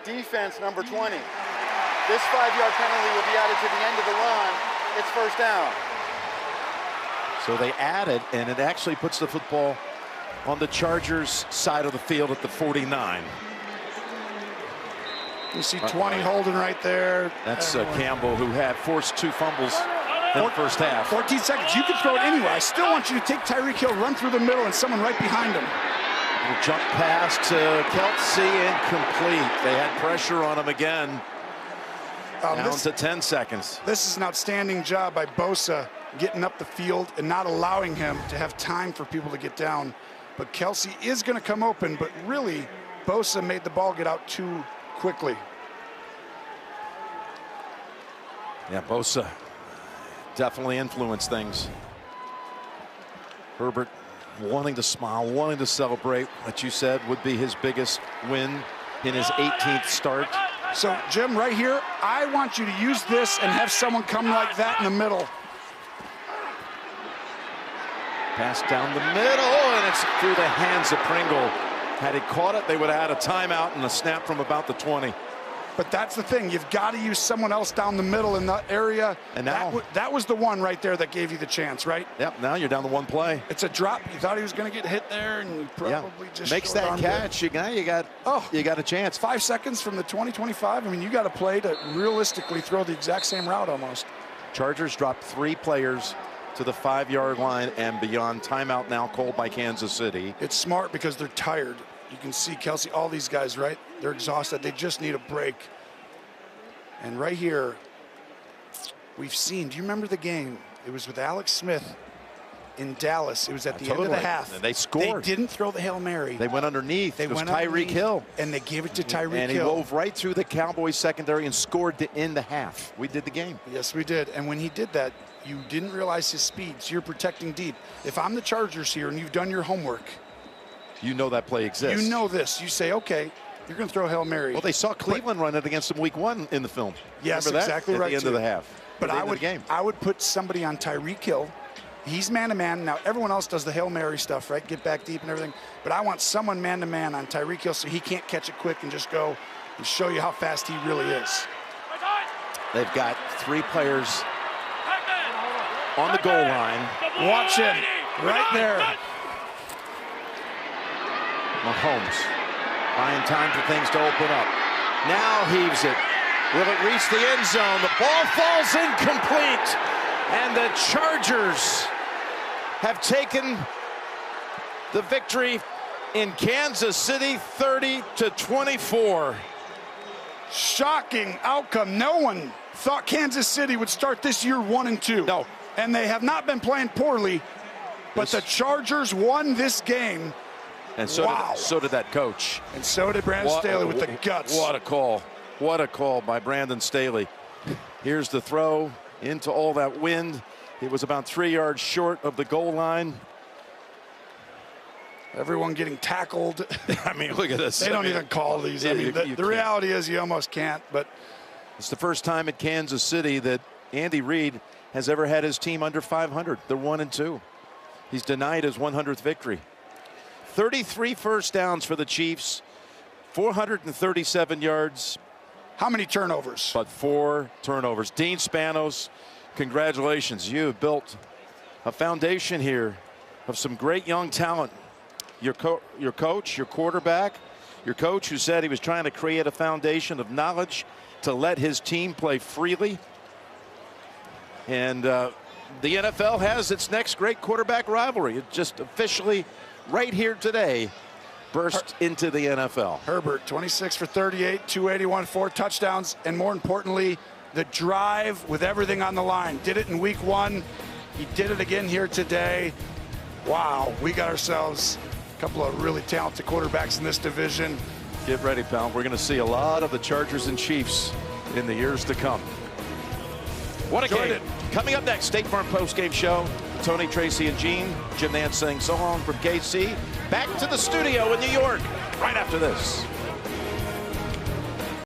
D: Defense number 20. This 5-yard penalty will be added to the end of the run. It's first down.
B: So they added, and it actually puts the football on the Chargers' side of the field at the 49.
C: You see 20 holding right there.
B: That's Campbell, who had forced 2 fumbles in the first half.
C: 14 seconds. You can throw it anywhere. I still want you to take Tyreek Hill, run through the middle, and someone right behind him.
B: Little jump pass to Kelsey, incomplete. They had pressure on him again. Down to 10 seconds.
C: This is an outstanding job by Bosa getting up the field and not allowing him to have time for people to get down. But Kelsey is going to come open, but really, Bosa made the ball get out too quickly.
B: Yeah, Bosa definitely influenced things. Herbert wanting to smile, wanting to celebrate what you said would be his biggest win in his 18th start.
C: So, Jim, right here, I want you to use this and have someone come like that in the middle.
B: Pass down the middle, and it's through the hands of Pringle. Had he caught it, they would have had a timeout and a snap from about the 20.
C: But that's the thing. You've got to use someone else down the middle in that area.
B: And now
C: that was the one right there that gave you the chance, right?
B: Yep, now you're down to one play.
C: It's a drop. You thought he was going to get hit there, and you probably just
B: makes that catch. You got a chance.
C: 5 seconds from the 20-25. I mean, you got to play to realistically throw the exact same route almost.
B: Chargers dropped 3 players to the 5-yard line and beyond. Timeout now called by Kansas City.
C: It's smart because they're tired. You can see Kelsey, all these guys, right? They're exhausted. They just need a break. And right here, we've seen, do you remember the game? It was with Alex Smith in Dallas. It was at the end of the half.
B: And they scored.
C: They didn't throw the Hail Mary.
B: They went underneath. It was Tyreek Hill.
C: And they gave it to Tyreek Hill.
B: And he wove right through the Cowboys secondary and scored to end the half. We did the game.
C: Yes, we did. And when he did that, you didn't realize his speed, so you're protecting deep. If I'm the Chargers here and you've done your homework,
B: you know that play exists.
C: you know this. You say, okay, You're going to throw Hail Mary.
B: Well, they saw Cleveland run it against them week 1 in the film.
C: Yes,
B: Remember that?
C: exactly right.
B: At the end of the half.
C: But I would put somebody on Tyreek Hill. He's man-to-man. Now, everyone else does the Hail Mary stuff, right? Get back deep and everything. But I want someone man-to-man on Tyreek Hill so he can't catch it quick and just go and show you how fast he really is.
B: They've got 3 players on the goal line.
C: Watch him right there.
B: Mahomes buying time for things to open up. Now heaves it. Will it reach the end zone? The ball falls incomplete. And the Chargers have taken the victory in Kansas City, 30-24.
C: Shocking outcome. No one thought Kansas City would start this year 1-2.
B: No.
C: And they have not been playing poorly, but the Chargers won this game.
B: And so did that coach.
C: And so did Brandon Staley with the guts.
B: What a call. What a call by Brandon Staley. Here's the throw into all that wind. It was about 3 yards short of the goal line.
C: Everyone getting tackled.
B: I mean, look at this.
C: They don't even call these. I mean, the reality is you almost can't. But
B: it's the first time at Kansas City that Andy Reid has ever had his team under 500. They're 1-2. He's denied his 100th victory. 33 first downs for the Chiefs, 437 yards.
C: How many turnovers?
B: But 4 turnovers. Dean Spanos, congratulations. You have built a foundation here of some great young talent. Your coach, your quarterback, your coach who said he was trying to create a foundation of knowledge to let his team play freely. And the NFL has its next great quarterback rivalry. It just officially, right here today, burst into the NFL.
C: Herbert, 26 for 38, 281, 4 touchdowns, and more importantly, the drive with everything on the line. Did it in week 1. He did it again here today. Wow, we got ourselves a couple of really talented quarterbacks in this division.
B: Get ready, pal. We're going to see a lot of the Chargers and Chiefs in the years to come. What a game. Coming up next, State Farm post-game show. Tony, Tracy, and Gene. Jim Nantz saying so long from KC. Back to the studio in New York right after this.